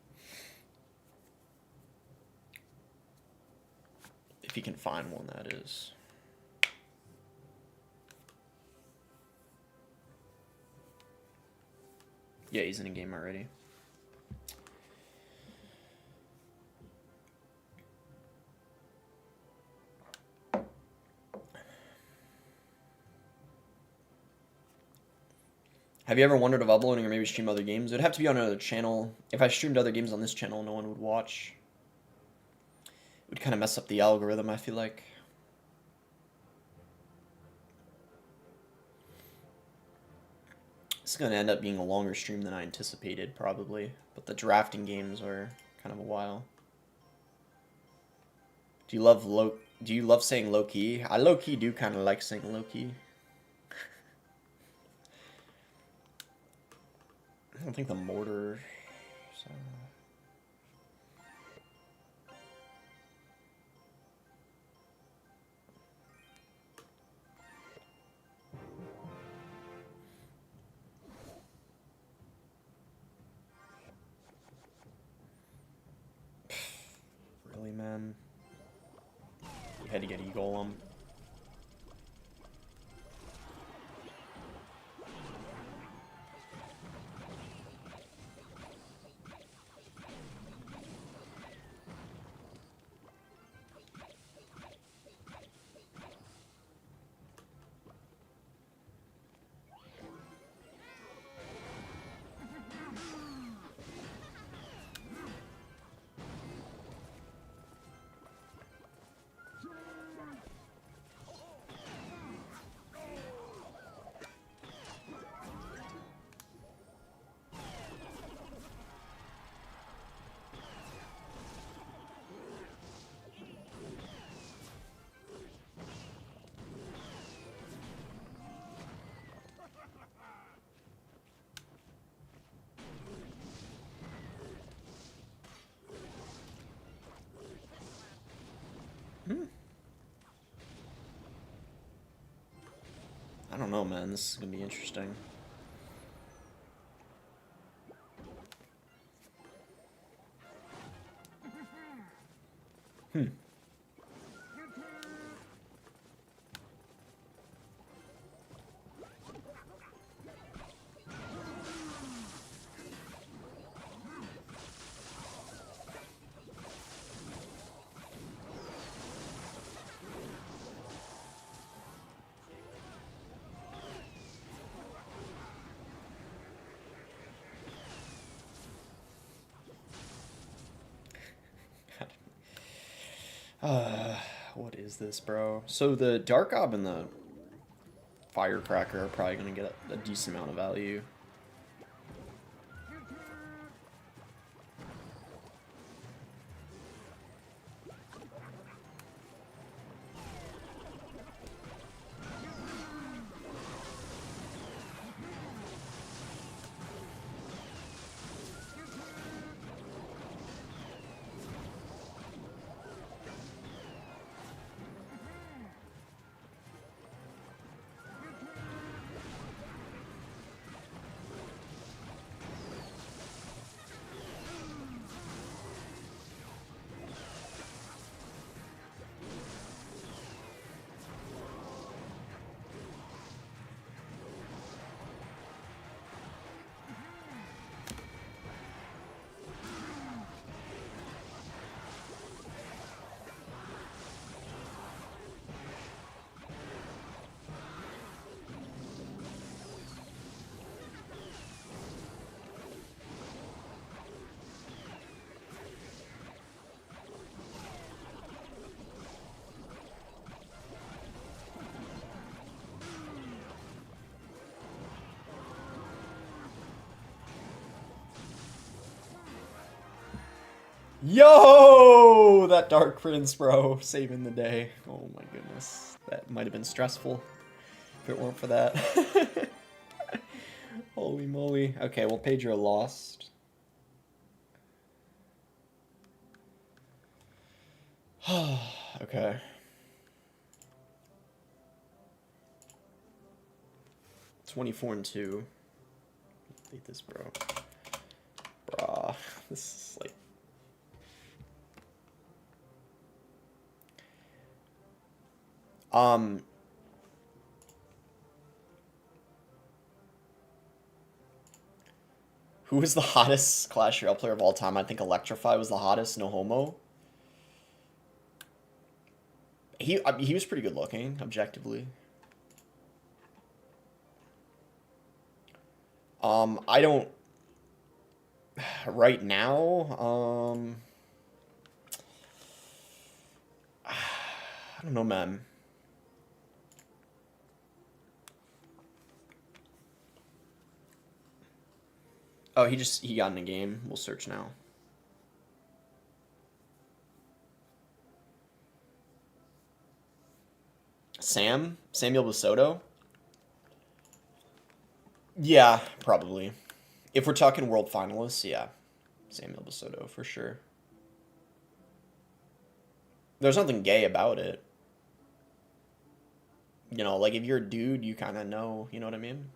If he can find one, that is. Yeah, he's in a game already. Have you ever wondered of uploading or maybe stream other games? It would have to be on another channel. If I streamed other games on this channel, no one would watch. It would kind of mess up the algorithm, I feel like. This is going to end up being a longer stream than I anticipated, probably. But the drafting games are kind of a while. Do you love saying low-key? I low-key do kind of like saying low-key. I don't think the mortar... So... Really, man? You had to get E-Golem. I don't know, man. This is gonna be interesting. What is this, bro? So the Dark Ob and the Firecracker are probably gonna get a decent amount of value. Yo! That Dark Prince, bro. Saving the day. Oh my goodness. That might have been stressful if it weren't for that. Holy moly. Okay, well, Pedro lost. Okay. 24-2. Beat this, bro. Bruh. This is like... Who is the hottest Clash Royale player of all time? I think Electrify was the hottest, no homo. He was pretty good looking, objectively. I don't... Right now, I don't know, man. Oh, he got in a game. We'll search now. Samuel Basoto? Yeah, probably. If we're talking world finalists, yeah. Samuel Basoto, for sure. There's nothing gay about it. You know, like, if you're a dude, you kind of know, you know what I mean?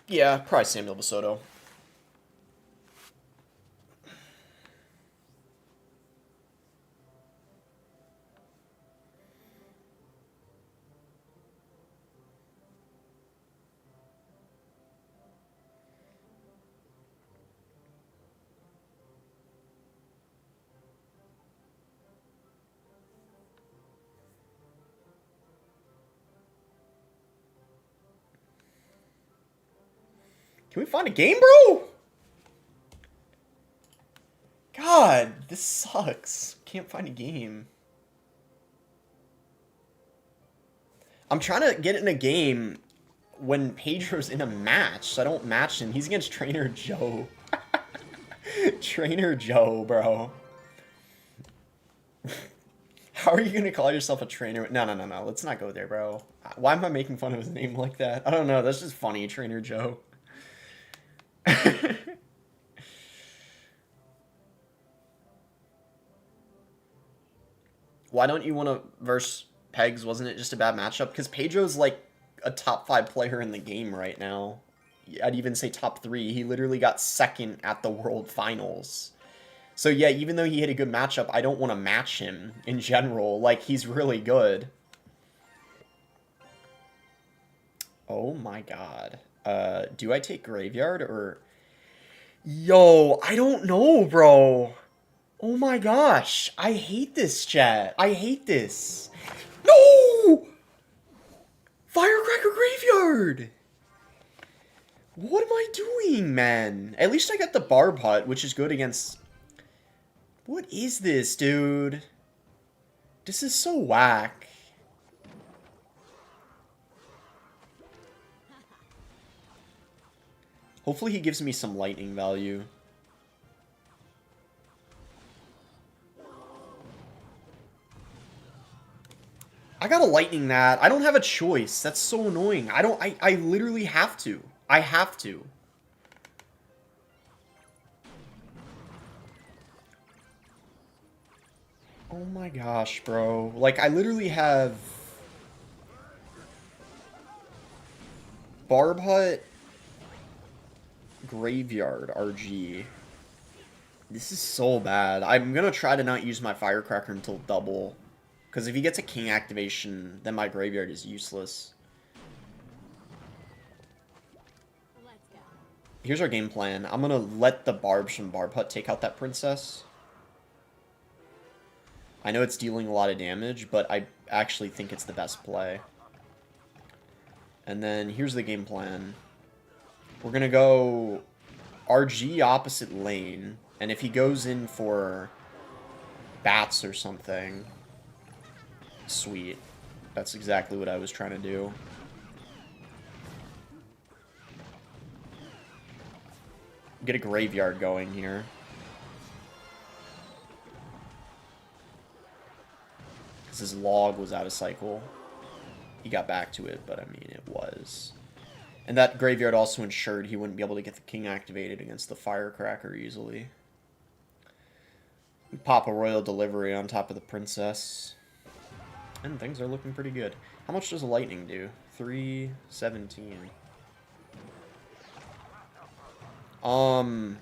Yeah, probably Samuel Basoto. Can we find a game, bro? God, this sucks. Can't find a game. I'm trying to get in a game when Pedro's in a match, so I don't match him. He's against Trainer Joe. Trainer Joe, bro. How are you gonna call yourself a trainer? No, no, no, no. Let's not go there, bro. Why am I making fun of his name like that? I don't know. That's just funny, Trainer Joe. Why don't you want to verse Pegs? Wasn't it just a bad matchup? Because Pedro's like a top 5 player in the game right now. I'd even say top 3. He literally got second at the World Finals. So yeah, even though he hit a good matchup, I don't want to match him in general. Like, he's really good. Oh my god. Do I take Graveyard or... Yo, I don't know, bro. Oh my gosh. I hate this, chat. I hate this. No! Firecracker Graveyard! What am I doing, man? At least I got the Barb Hut, which is good against... What is this, dude? This is so whack. Hopefully he gives me some lightning value. I gotta lightning that. I don't have a choice. That's so annoying. I literally have to. I have to. Oh my gosh, bro. Like, I literally have... Barb Hut... Graveyard RG. This is so bad. I'm gonna try to not use my Firecracker until double. Because if he gets a King activation, then my Graveyard is useless. Here's our game plan. I'm gonna let the Barbs from Barb Hut take out that Princess. I know it's dealing a lot of damage, but I actually think it's the best play. And then here's the game plan. We're gonna go RG opposite lane, and if he goes in for bats or something, sweet. That's exactly what I was trying to do. Get a Graveyard going here. Because his log was out of cycle. He got back to it, but I mean, it was. And that Graveyard also ensured he wouldn't be able to get the King activated against the Firecracker easily. We pop a Royal Delivery on top of the Princess. And things are looking pretty good. How much does Lightning do? 317. I'm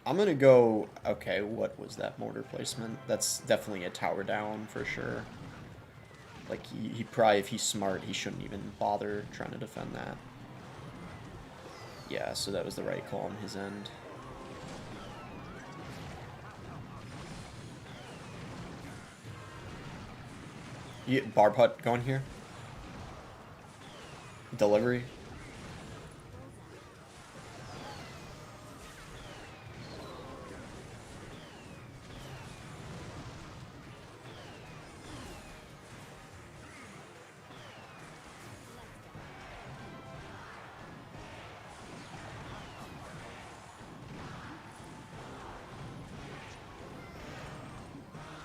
gonna go... Okay, what was that mortar placement? That's definitely a tower down for sure. Like, he probably, if he's smart, he shouldn't even bother trying to defend that. Yeah, so that was the right call on his end. Barb Hut going here. Delivery.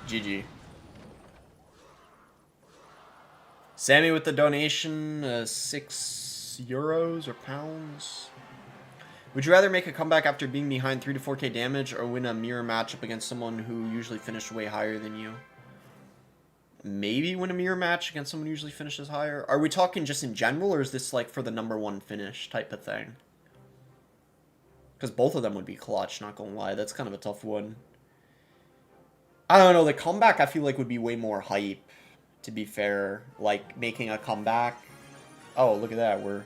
GG. Sammy with the donation, €6 or pounds. Would you rather make a comeback after being behind 3 to 4k damage or win a mirror matchup against someone who usually finished way higher than you? maybe win a mirror match against someone who usually finishes higher. Are we talking just in general, or is this like for the #1 finish type of thing? Because both of them would be clutch, not gonna lie. That's kind of a tough one. I don't know, the comeback I feel like would be way more hype, to be fair. Like, making a comeback. Oh, look at that, we're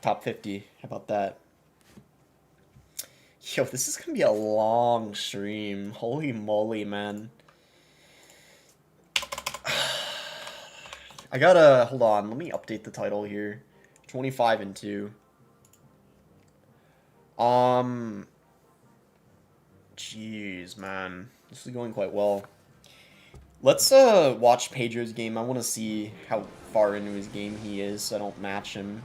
top 50. How about that? Yo, this is gonna be a long stream. Holy moly, man. I gotta, hold on, let me update the title here. 25-2. Jeez, man. This is going quite well. Let's watch Pedro's game. I want to see how far into his game he is so I don't match him.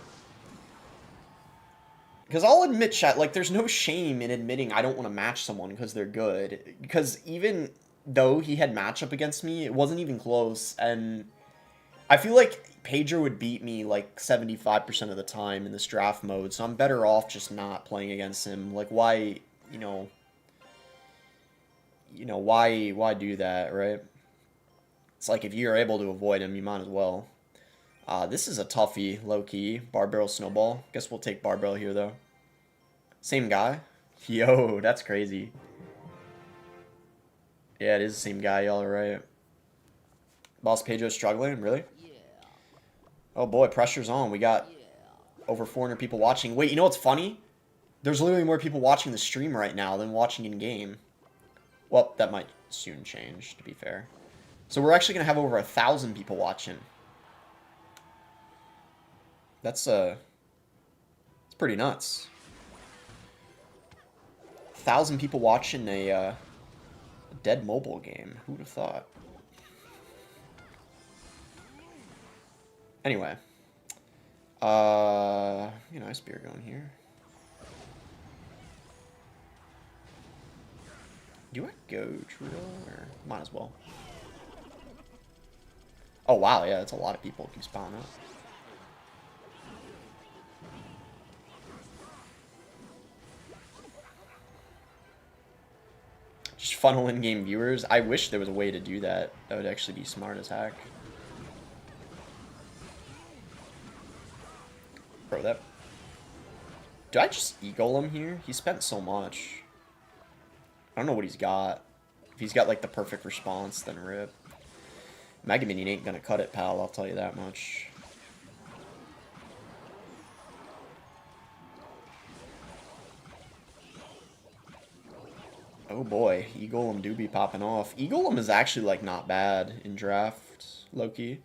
Because I'll admit, chat, like, there's no shame in admitting I don't want to match someone because they're good. Because even though he had matchup against me, it wasn't even close. And I feel like Pedro would beat me, like, 75% of the time in this draft mode. So I'm better off just not playing against him. Like, why, why do that, right? It's like, if you're able to avoid him, you might as well. This is a toughie, low-key. Bar Barrel Snowball. Guess we'll take Bar Barrel here, though. Same guy? Yo, that's crazy. Yeah, it is the same guy, y'all are right. Boss Pedro's struggling? Really? Oh boy, pressure's on. We got over 400 people watching. Wait, you know what's funny? There's literally more people watching the stream right now than watching in-game. Well, that might soon change, to be fair. So we're actually going to have over 1,000 people watching. That's it's pretty nuts. 1,000 people watching a dead mobile game. Who'd have thought? Anyway. Ice beer going here. Do I go drill or might as well? Oh wow, yeah, that's a lot of people keep spawning up. Just funnel in-game viewers. I wish there was a way to do that. That would actually be smart as heck. Bro, that... Do I just e-golem here? He spent so much. I don't know what he's got. If he's got, like, the perfect response, then rip. Mega Minion ain't gonna cut it, pal. I'll tell you that much. Oh boy, E-Golem do be popping off. E-Golem is actually, like, not bad in draft, low-key.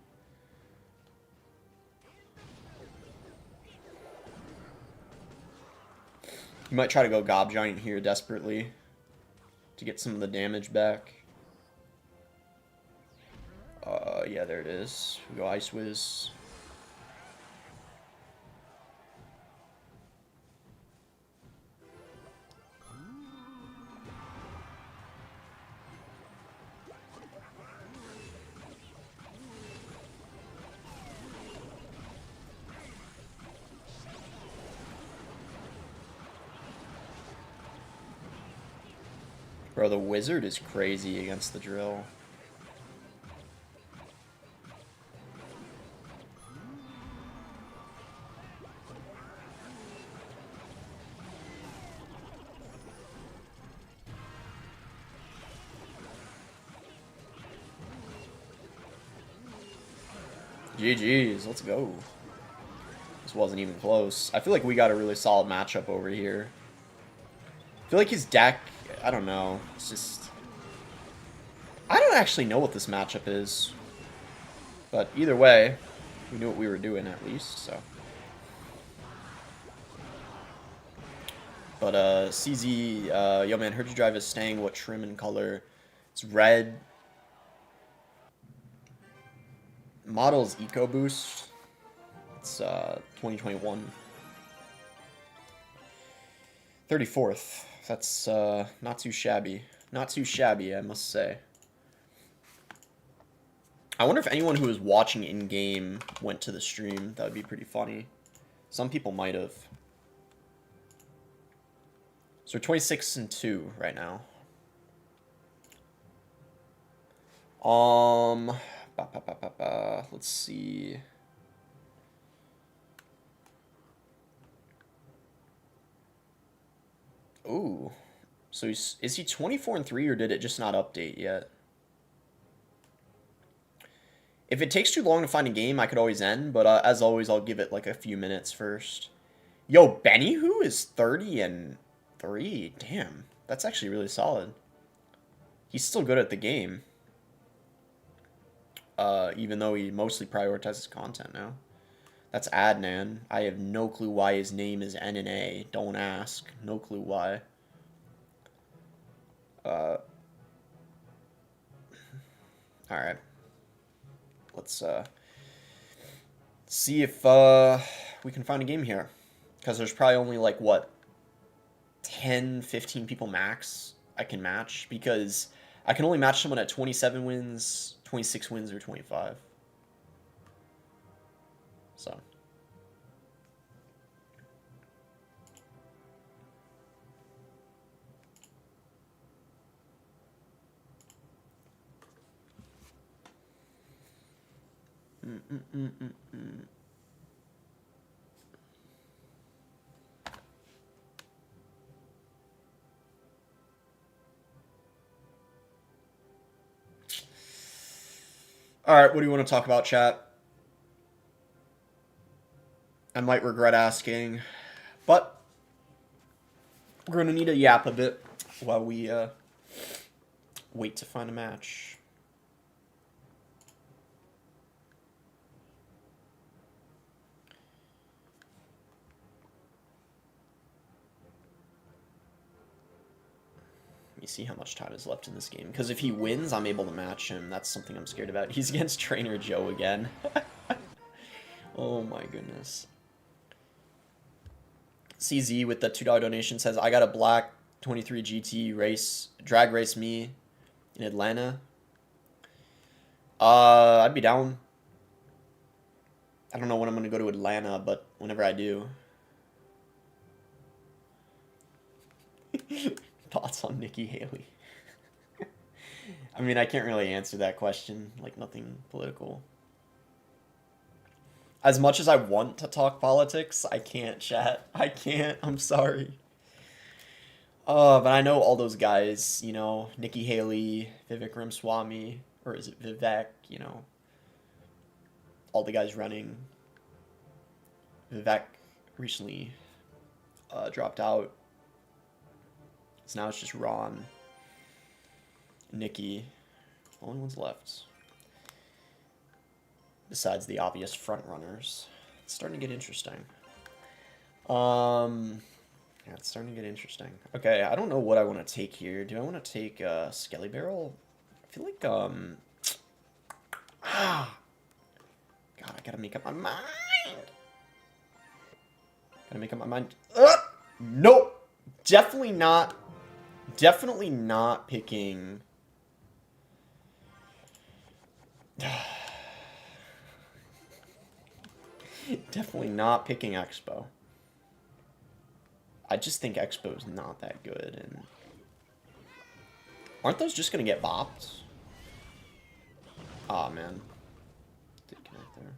You might try to go Gob Giant here desperately to get some of the damage back. Yeah, there it is. We go Ice Wiz. Bro, the Wizard is crazy against the Drill. GG's, let's go. This wasn't even close. I feel like we got a really solid matchup over here. I feel like his deck, I don't know, it's just... I don't actually know what this matchup is. But either way, we knew what we were doing at least, so... But, CZ, yo man, heard you drive is staying. What trim and color? It's red. Model's EcoBoost. It's 2021. 34th. That's not too shabby. Not too shabby, I must say. I wonder if anyone who was watching in-game went to the stream. That would be pretty funny. Some people might have. So we're 26-2 right now. Um, let's see. Ooh. So is he 24-3 or did it just not update yet? If it takes too long to find a game, I could always end, but as always, I'll give it like a few minutes first. Yo, Benny who is 30-3. Damn, that's actually really solid. He's still good at the game. Even though he mostly prioritizes content now. That's Adnan. I have no clue why his name is N and A. Don't ask. No clue why. Alright. Let's see if we can find a game here. Because there's probably only like, what, 10, 15 people max I can match. Because I can only match someone at 27 wins, 26 wins, or 25. So. Alright, what do you want to talk about, chat? I might regret asking, but we're going to need to yap a bit while we wait to find a match. Let me see how much time is left in this game. Because if he wins, I'm able to match him. That's something I'm scared about. He's against Trainer Joe again. Oh my goodness. CZ with the $2 donation says, I got a black 23 GT race, drag race me in Atlanta. I'd be down. I don't know when I'm going to go to Atlanta, but whenever I do. Thoughts on Nikki Haley? I mean, I can't really answer that question. Like, nothing political. As much as I want to talk politics, I can't, chat. I can't. I'm sorry. But I know all those guys, you know, Nikki Haley, Vivek Ramaswamy, or is it Vivek, you know, all the guys running. Vivek recently dropped out. So now it's just Ron, Nikki, only ones left. Besides the obvious front runners. It's starting to get interesting. Yeah, it's starting to get interesting. Okay, I don't know what I want to take here. Do I want to take Skelly Barrel? I feel like, God, I gotta make up my mind. Gotta make up my mind. Nope. Definitely not picking. Definitely not picking Expo. I just think Expo is not that good, and aren't those just gonna get bopped? Aw, man. Did connect there.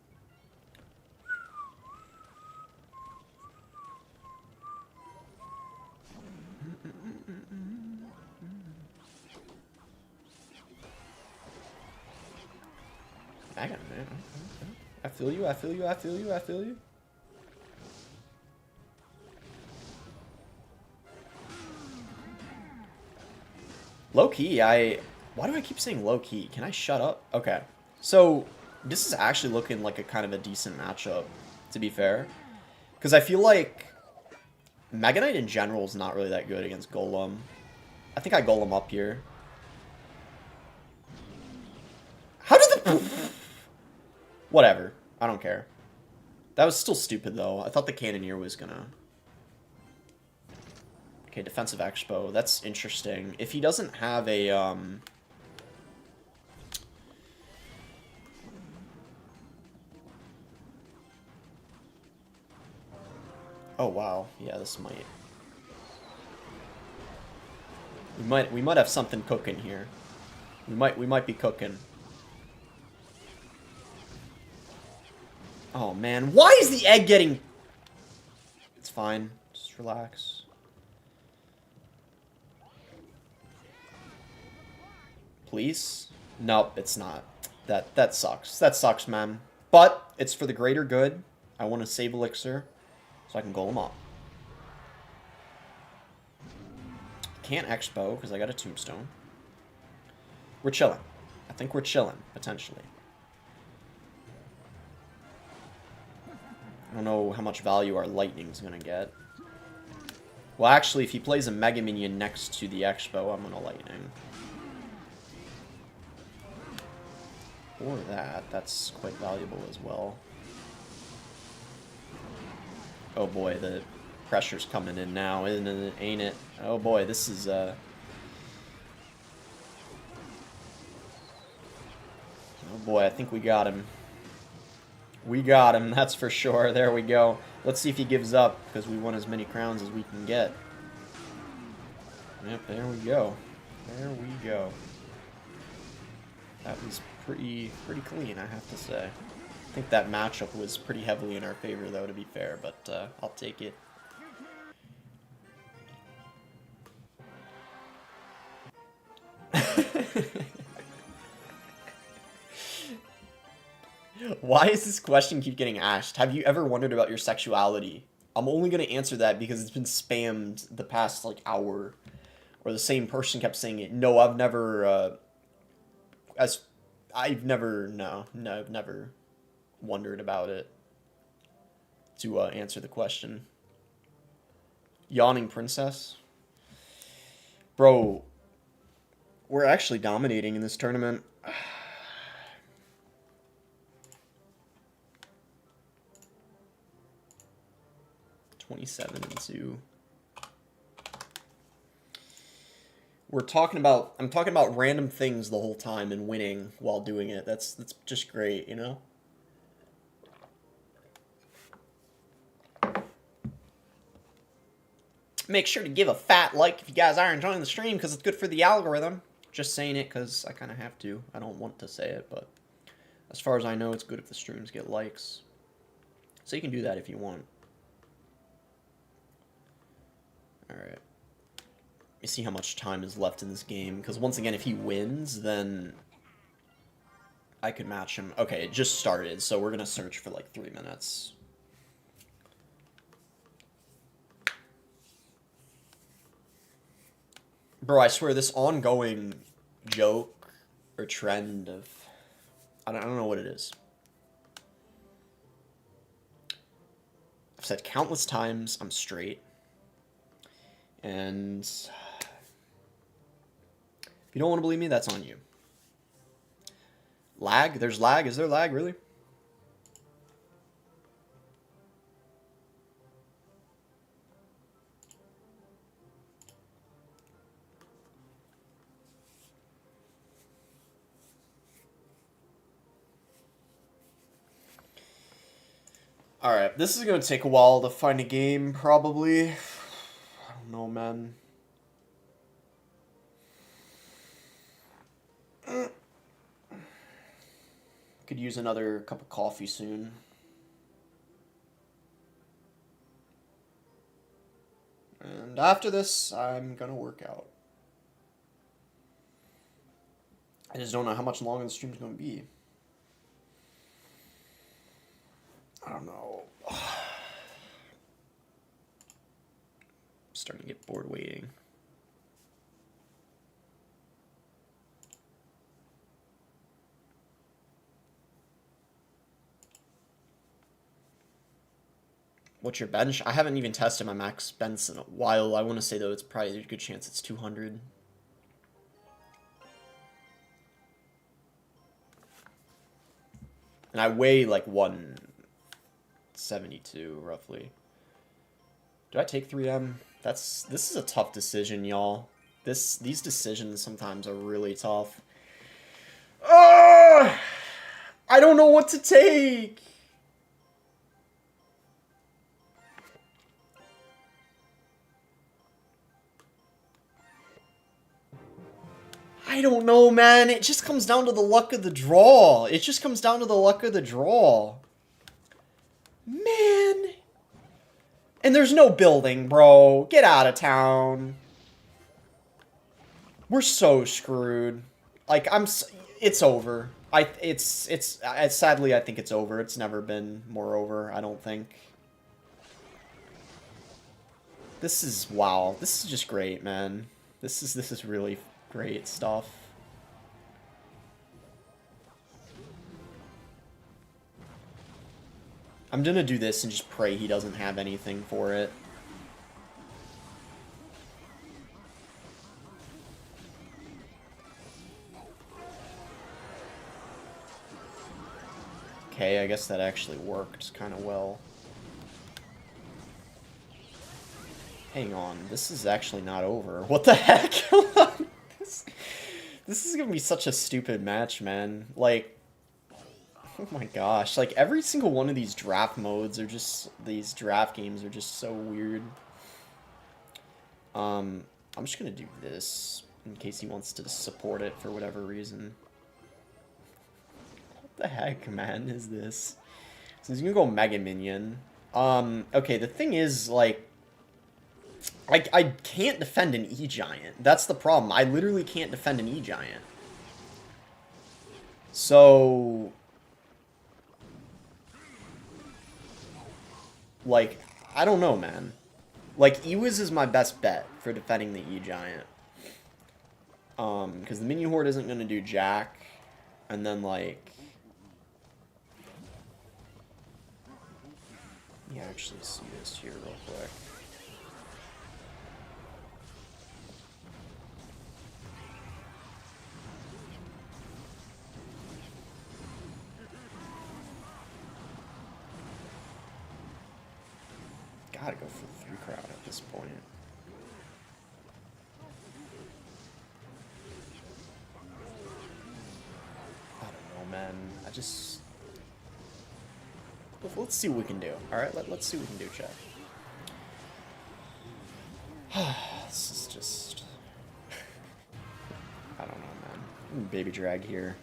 I got it, man. I feel you, I feel you, I feel you, I feel you. Low-key, why do I keep saying low-key? Can I shut up? Okay. So, this is actually looking like a kind of a decent matchup, to be fair. Because I feel like Mega Knight in general is not really that good against Golem. I think I Golem up here. How did the... Whatever. I don't care. That was still stupid, though. I thought the Cannoneer was gonna... Okay, defensive Expo. That's interesting. If he doesn't have a, Oh, wow. Yeah, this might... We might have something cooking here. We might be cooking. Oh, man. Why is the egg getting... It's fine. Just relax. Please? Nope, it's not. That sucks. That sucks, man. But it's for the greater good. I want to save Elixir so I can golem up. Can't Expo because I got a Tombstone. We're chilling. I think we're chilling, potentially. I don't know how much value our Lightning's going to get. Well, actually, if he plays a Mega Minion next to the Expo, I'm going to Lightning. Or that. That's quite valuable as well. Oh boy, the pressure's coming in now, isn't it? Ain't it? Oh boy, this is, Oh boy, I think we got him. We got him, that's for sure. There we go. Let's see if he gives up, because we want as many crowns as we can get. Yep, there we go. There we go. That was pretty clean, I have to say. I think that matchup was pretty heavily in our favor, though, to be fair, but I'll take it. Why does this question keep getting asked? Have you ever wondered about your sexuality? I'm only going to answer that because it's been spammed the past, like, hour. Or the same person kept saying it. No, I've never, I've never wondered about it. To answer the question. Yawning Princess? Bro, we're actually dominating in this tournament. 27-2. I'm talking about random things the whole time and winning while doing it. That's just great, you know? Make sure to give a fat like if you guys are enjoying the stream because it's good for the algorithm. Just saying it because I kind of have to. I don't want to say it, but as far as I know, it's good if the streams get likes. So you can do that if you want. Alright. Let me see how much time is left in this game. Because once again, if he wins, then I could match him. Okay, it just started, so we're going to search for like 3 minutes. Bro, I swear, this ongoing joke or trend of... I don't know what it is. I've said countless times I'm straight. And if you don't want to believe me, that's on you. Lag? There's lag? Is there lag, really? Alright, this is going to take a while to find a game, probably. I don't know, man. Could use another cup of coffee soon. And after this, I'm gonna work out. I just don't know how much longer the stream's gonna be. I don't know. I'm starting to get bored waiting. What's your bench? I haven't even tested my max bench in a while. I want to say, though, it's probably a good chance it's 200. And I weigh like 172, roughly. Do I take 3M? This is a tough decision, y'all. These decisions sometimes are really tough. I don't know what to take. I don't know, man. It just comes down to the luck of the draw. It just comes down to the luck of the draw. Man. And there's no building, bro. Get out of town. We're so screwed. Like, it's over. Sadly, I think it's over. It's never been more over, I don't think. This is, wow. This is just great, man. This is really great stuff. I'm gonna do this and just pray he doesn't have anything for it. Okay, I guess that actually worked kind of well. Hang on, this is actually not over. What the heck? This is gonna be such a stupid match, man. Like, oh my gosh. Like, every single one of these draft modes are just... These draft games are just so weird. I'm just gonna do this in case he wants to support it for whatever reason. What the heck, man, is this? So he's gonna go Mega Minion. Okay, the thing is, like... I can't defend an E-Giant. That's the problem. I literally can't defend an E-Giant. So... Like, I don't know, man. Like, Ewiz is my best bet for defending the E-Giant. Because the Minion Horde isn't going to do jack. And then, like... Let me actually see this here real quick. Gotta go for the 3 crowd at this point. I don't know, man. I just... Let's see what we can do. Alright, let's see what we can do, chat. This is just... I don't know, man. Baby drag here.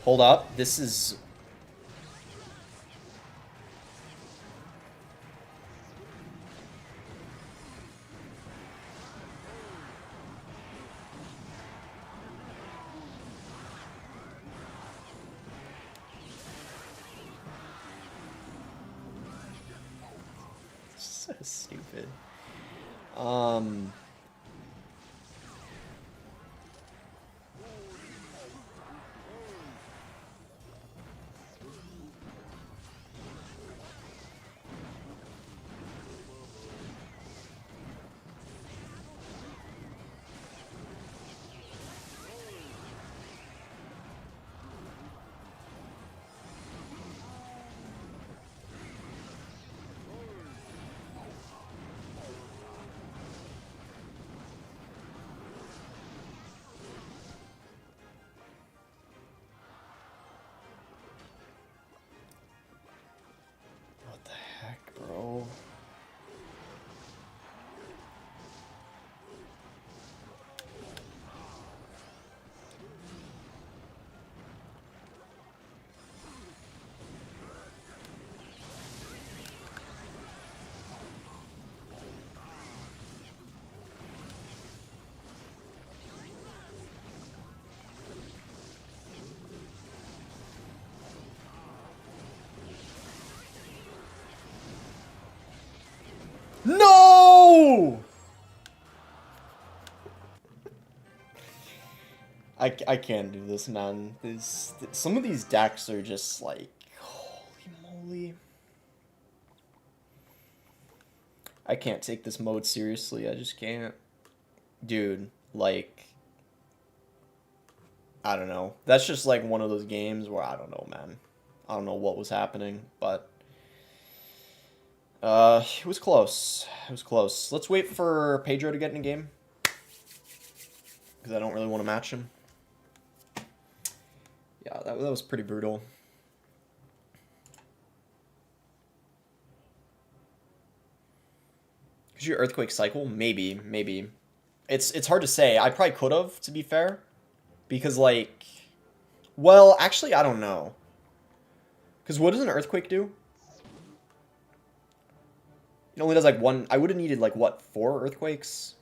Hold up. This is... so stupid. What the heck, bro? No! I can't do this, man. Some of these decks are just like, holy moly. I can't take this mode seriously. I just can't. Dude, like, I don't know. That's just like one of those games where I don't know, man. I don't know what was happening, but it was close. It was close. Let's wait for Pedro to get in a game, because I don't really want to match him. Yeah, that was pretty brutal. Is your Earthquake cycle? Maybe, maybe. It's hard to say. I probably could have, to be fair. Because, like... Well, actually, I don't know. Because what does an earthquake do? It only does, like, one... I would have needed, like, what, 4 earthquakes?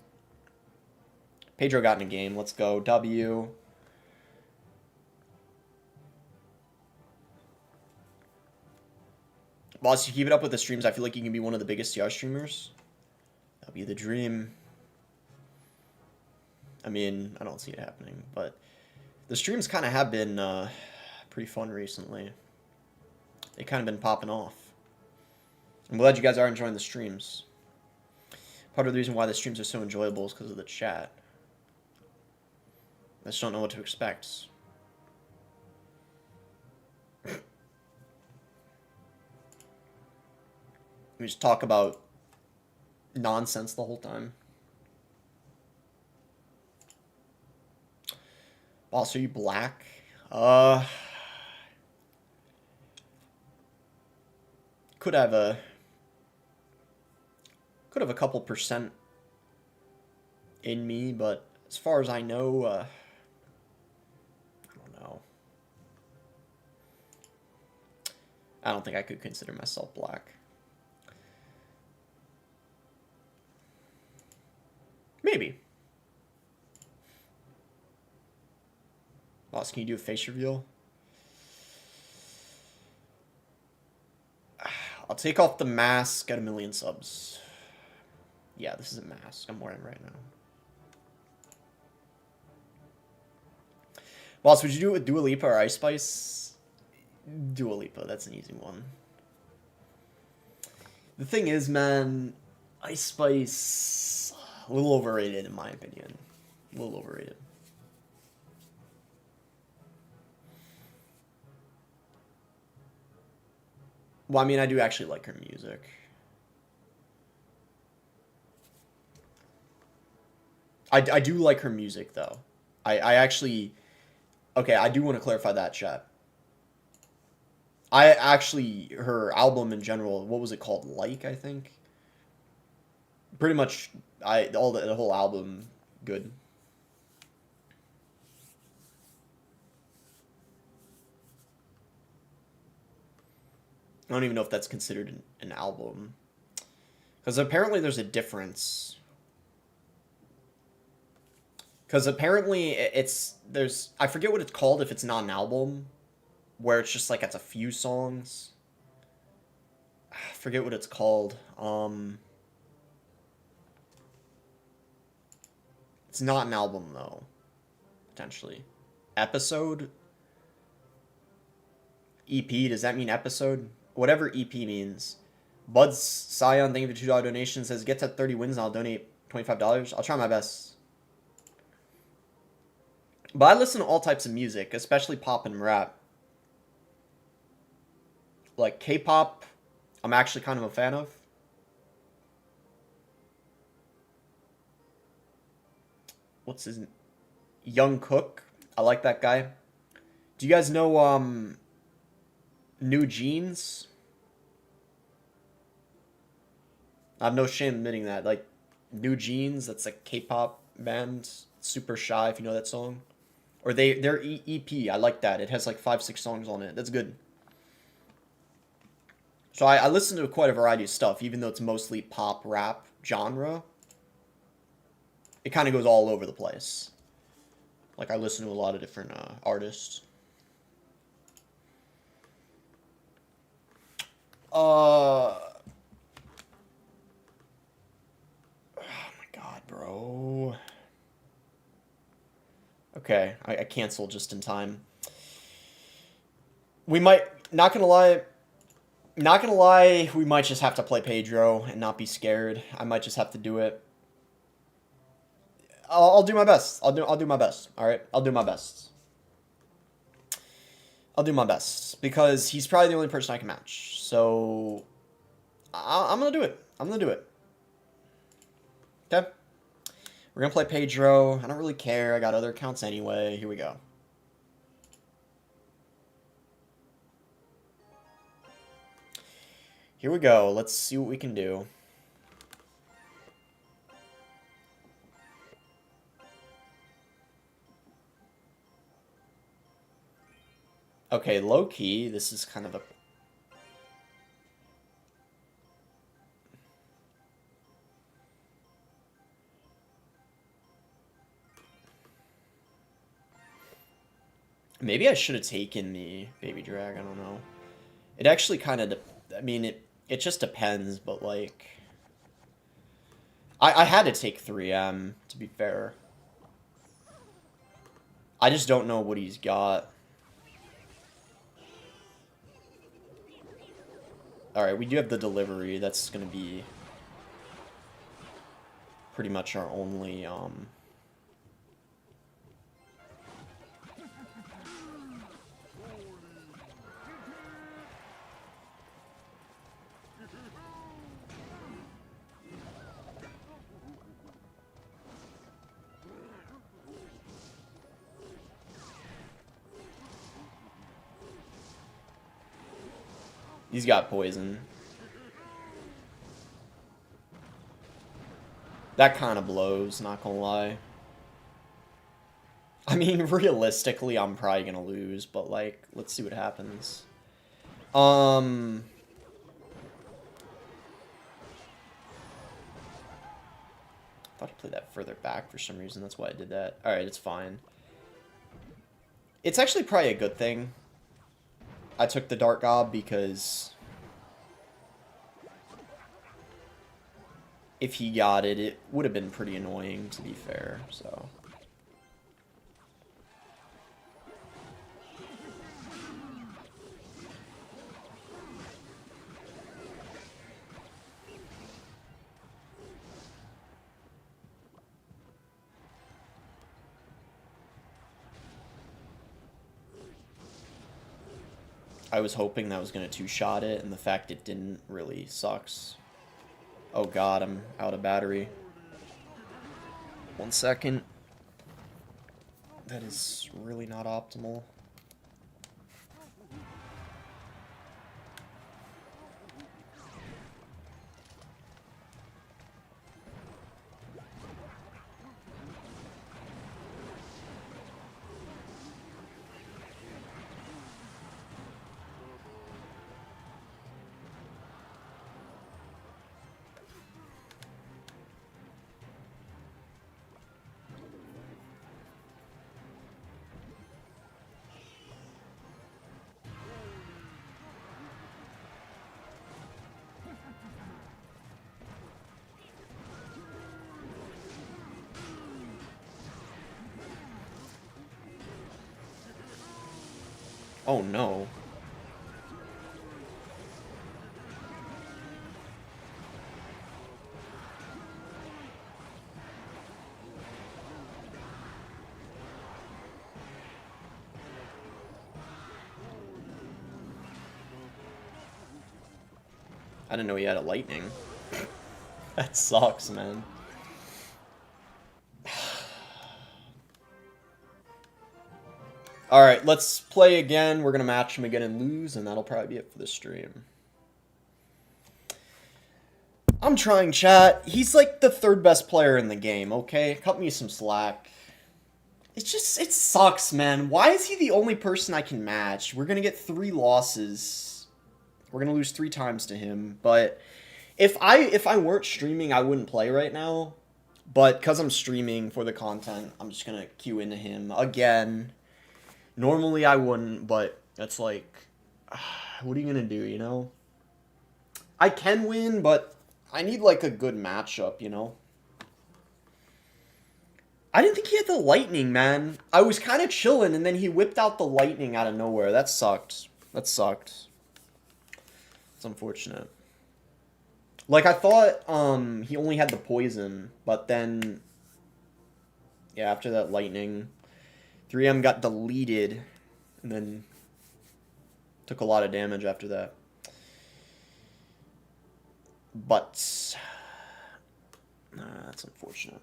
Pedro got in a game. Let's go. W. Boss, you keep it up with the streams, I feel like you can be one of the biggest CR streamers. That'll be the dream. I mean, I don't see it happening, but the streams kind of have been pretty fun recently. They kind of been popping off. I'm glad you guys are enjoying the streams. Part of the reason why the streams are so enjoyable is because of the chat. I just don't know what to expect. We just talk about nonsense the whole time. Boss, are you black? Could have a couple percent in me, but as far as I know, I don't know. I don't think I could consider myself black. Maybe. Boss, can you do a face reveal? I'll take off the mask, get 1,000,000 subs. Yeah, this is a mask I'm wearing right now. Boss, would you do it with Dua Lipa or Ice Spice? Dua Lipa, that's an easy one. The thing is, man, Ice Spice, a little overrated in my opinion. A little overrated. Well, I mean, I do actually like her music. I do like her music, though. I actually... Okay, I do want to clarify that, chat. I actually... Her album in general, what was it called? Like, I think? Pretty much, the whole album, good. I don't even know if that's considered an album. Because apparently there's a difference. Because apparently I forget what it's called if it's not an album. Where it's just like, it's a few songs. I forget what it's called. It's not an album, though. Potentially. Episode? EP, does that mean episode? Whatever EP means. Buds Scion, thank you for $2 donation, says, get to 30 wins and I'll donate $25. I'll try my best. But I listen to all types of music, especially pop and rap. Like K-pop, I'm actually kind of a fan of. What's his name? Young Cook. I like that guy. Do you guys know New Jeans? I have no shame admitting that. Like, New Jeans, that's a K-pop band. Super Shy, if you know that song. Or their EP, I like that. It has like 5-6 songs on it. That's good. So I listen to quite a variety of stuff, even though it's mostly pop, rap genre. It kind of goes all over the place. Like, I listen to a lot of different artists. Oh my god, bro. Okay, I canceled just in time. We might, not gonna lie, we might just have to play Pedro and not be scared. I might just have to do it. I'll do my best. I'll do my best. All right, I'll do my best. I'll do my best because he's probably the only person I can match. So I'm gonna do it. I'm gonna do it. Okay. We're gonna play Pedro. I don't really care. I got other accounts anyway. Here we go. Here we go. Let's see what we can do. Okay, low-key, this is kind of a... Maybe I should have taken the baby drag, I don't know. It actually kind of... I mean, it just depends, but, like... I had to take 3M, to be fair. I just don't know what he's got. Alright, we do have the delivery. That's going to be pretty much our only... He's got poison. That kind of blows, not gonna lie. I mean, realistically, I'm probably gonna lose, but, like, let's see what happens. Thought I played that further back for some reason. That's why I did that. Alright, it's fine. It's actually probably a good thing I took the Dark Gob, because if he got it, it would have been pretty annoying, to be fair, so... I was hoping that was going to two-shot it, and the fact it didn't really sucks. Oh god, I'm out of battery. 1 second. That is really not optimal. Oh no. I didn't know he had a lightning. That sucks, man. Alright, let's play again. We're going to match him again and lose, and that'll probably be it for the stream. I'm trying, chat. He's like the third best player in the game, okay? Cut me some slack. It sucks, man. Why is he the only person I can match? We're going to get 3 losses. We're going to lose 3 times to him, but if I weren't streaming, I wouldn't play right now. But because I'm streaming for the content, I'm just going to queue into him again. Normally I wouldn't, but that's like, what are you going to do, you know? I can win, but I need like a good matchup, you know? I didn't think he had the lightning, man. I was kind of chilling, and then he whipped out the lightning out of nowhere. That sucked. That sucked. It's unfortunate. Like, I thought he only had the poison, but then, yeah, after that lightning, 3M got deleted, and then took a lot of damage after that. But, that's unfortunate.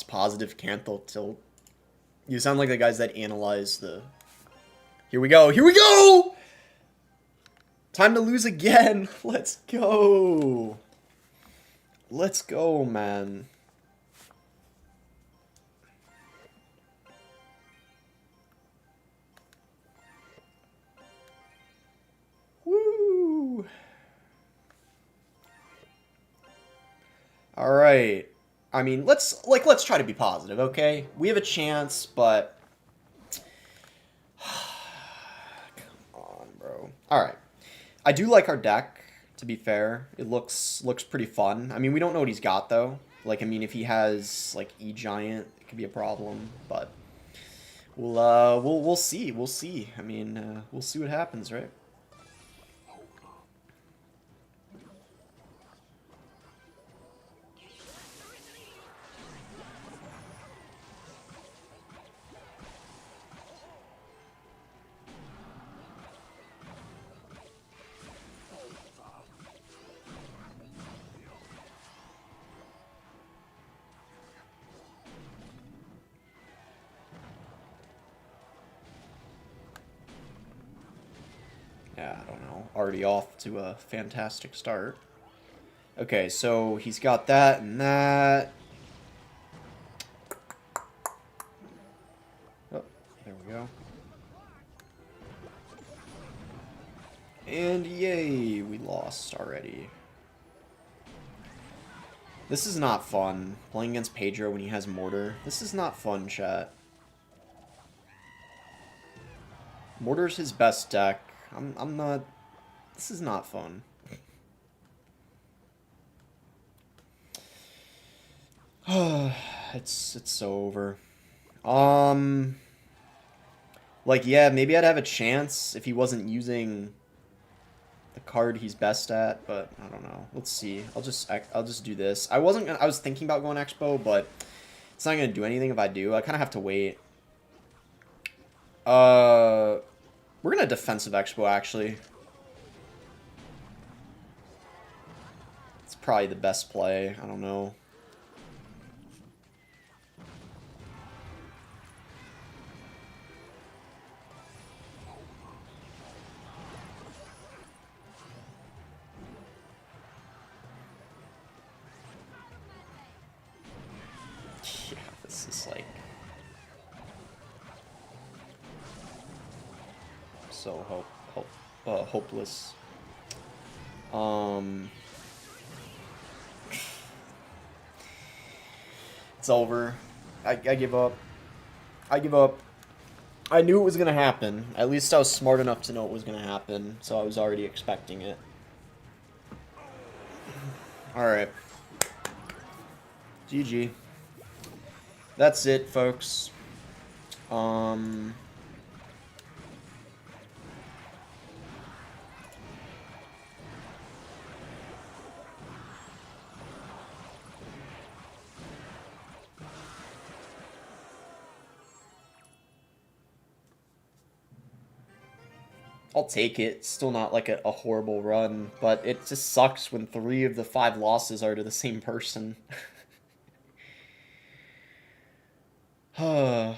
Positive Canthal tilt. You sound like the guys that analyze the... Here we go! Here we go! Time to lose again. Let's go. Let's go, man. Woo. All right. I mean, let's try to be positive, okay? We have a chance, but come on, bro. All right. I do like our deck, to be fair. It looks pretty fun. I mean, we don't know what he's got though. Like, I mean, if he has like E-Giant, it could be a problem, but we'll see. We'll see. I mean, we'll see what happens, right? Yeah, I don't know. Already off to a fantastic start. Okay, so he's got that and that. Oh, there we go. And yay, we lost already. This is not fun. Playing against Pedro when he has Mortar. This is not fun, chat. Mortar's his best deck. I'm not... This is not fun. It's so over. Like, yeah, maybe I'd have a chance if he wasn't using the card he's best at, but I don't know. Let's see. I'll just do this. I was thinking about going Expo, but it's not gonna do anything if I do. I kind of have to wait. We're gonna defensive Expo, actually. It's probably the best play. I don't know. Yeah, this is like so hopeless. It's over. I give up. I give up. I knew it was gonna happen. At least I was smart enough to know it was gonna happen, so I was already expecting it. Alright. GG. That's it, folks. I'll take it. Still not like a horrible run, but it just sucks when 3 of the 5 losses are to the same person. Alright.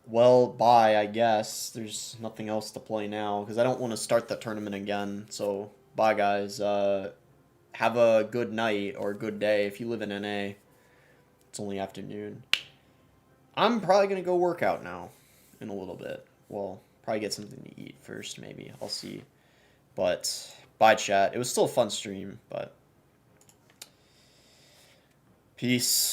Well, bye, I guess. There's nothing else to play now, because I don't want to start the tournament again. So, bye, guys. Have a good night, or a good day if you live in NA. It's only afternoon. I'm probably going to go work out now in a little bit. Well, probably get something to eat first, maybe. I'll see. But, bye, chat. It was still a fun stream, but... Peace.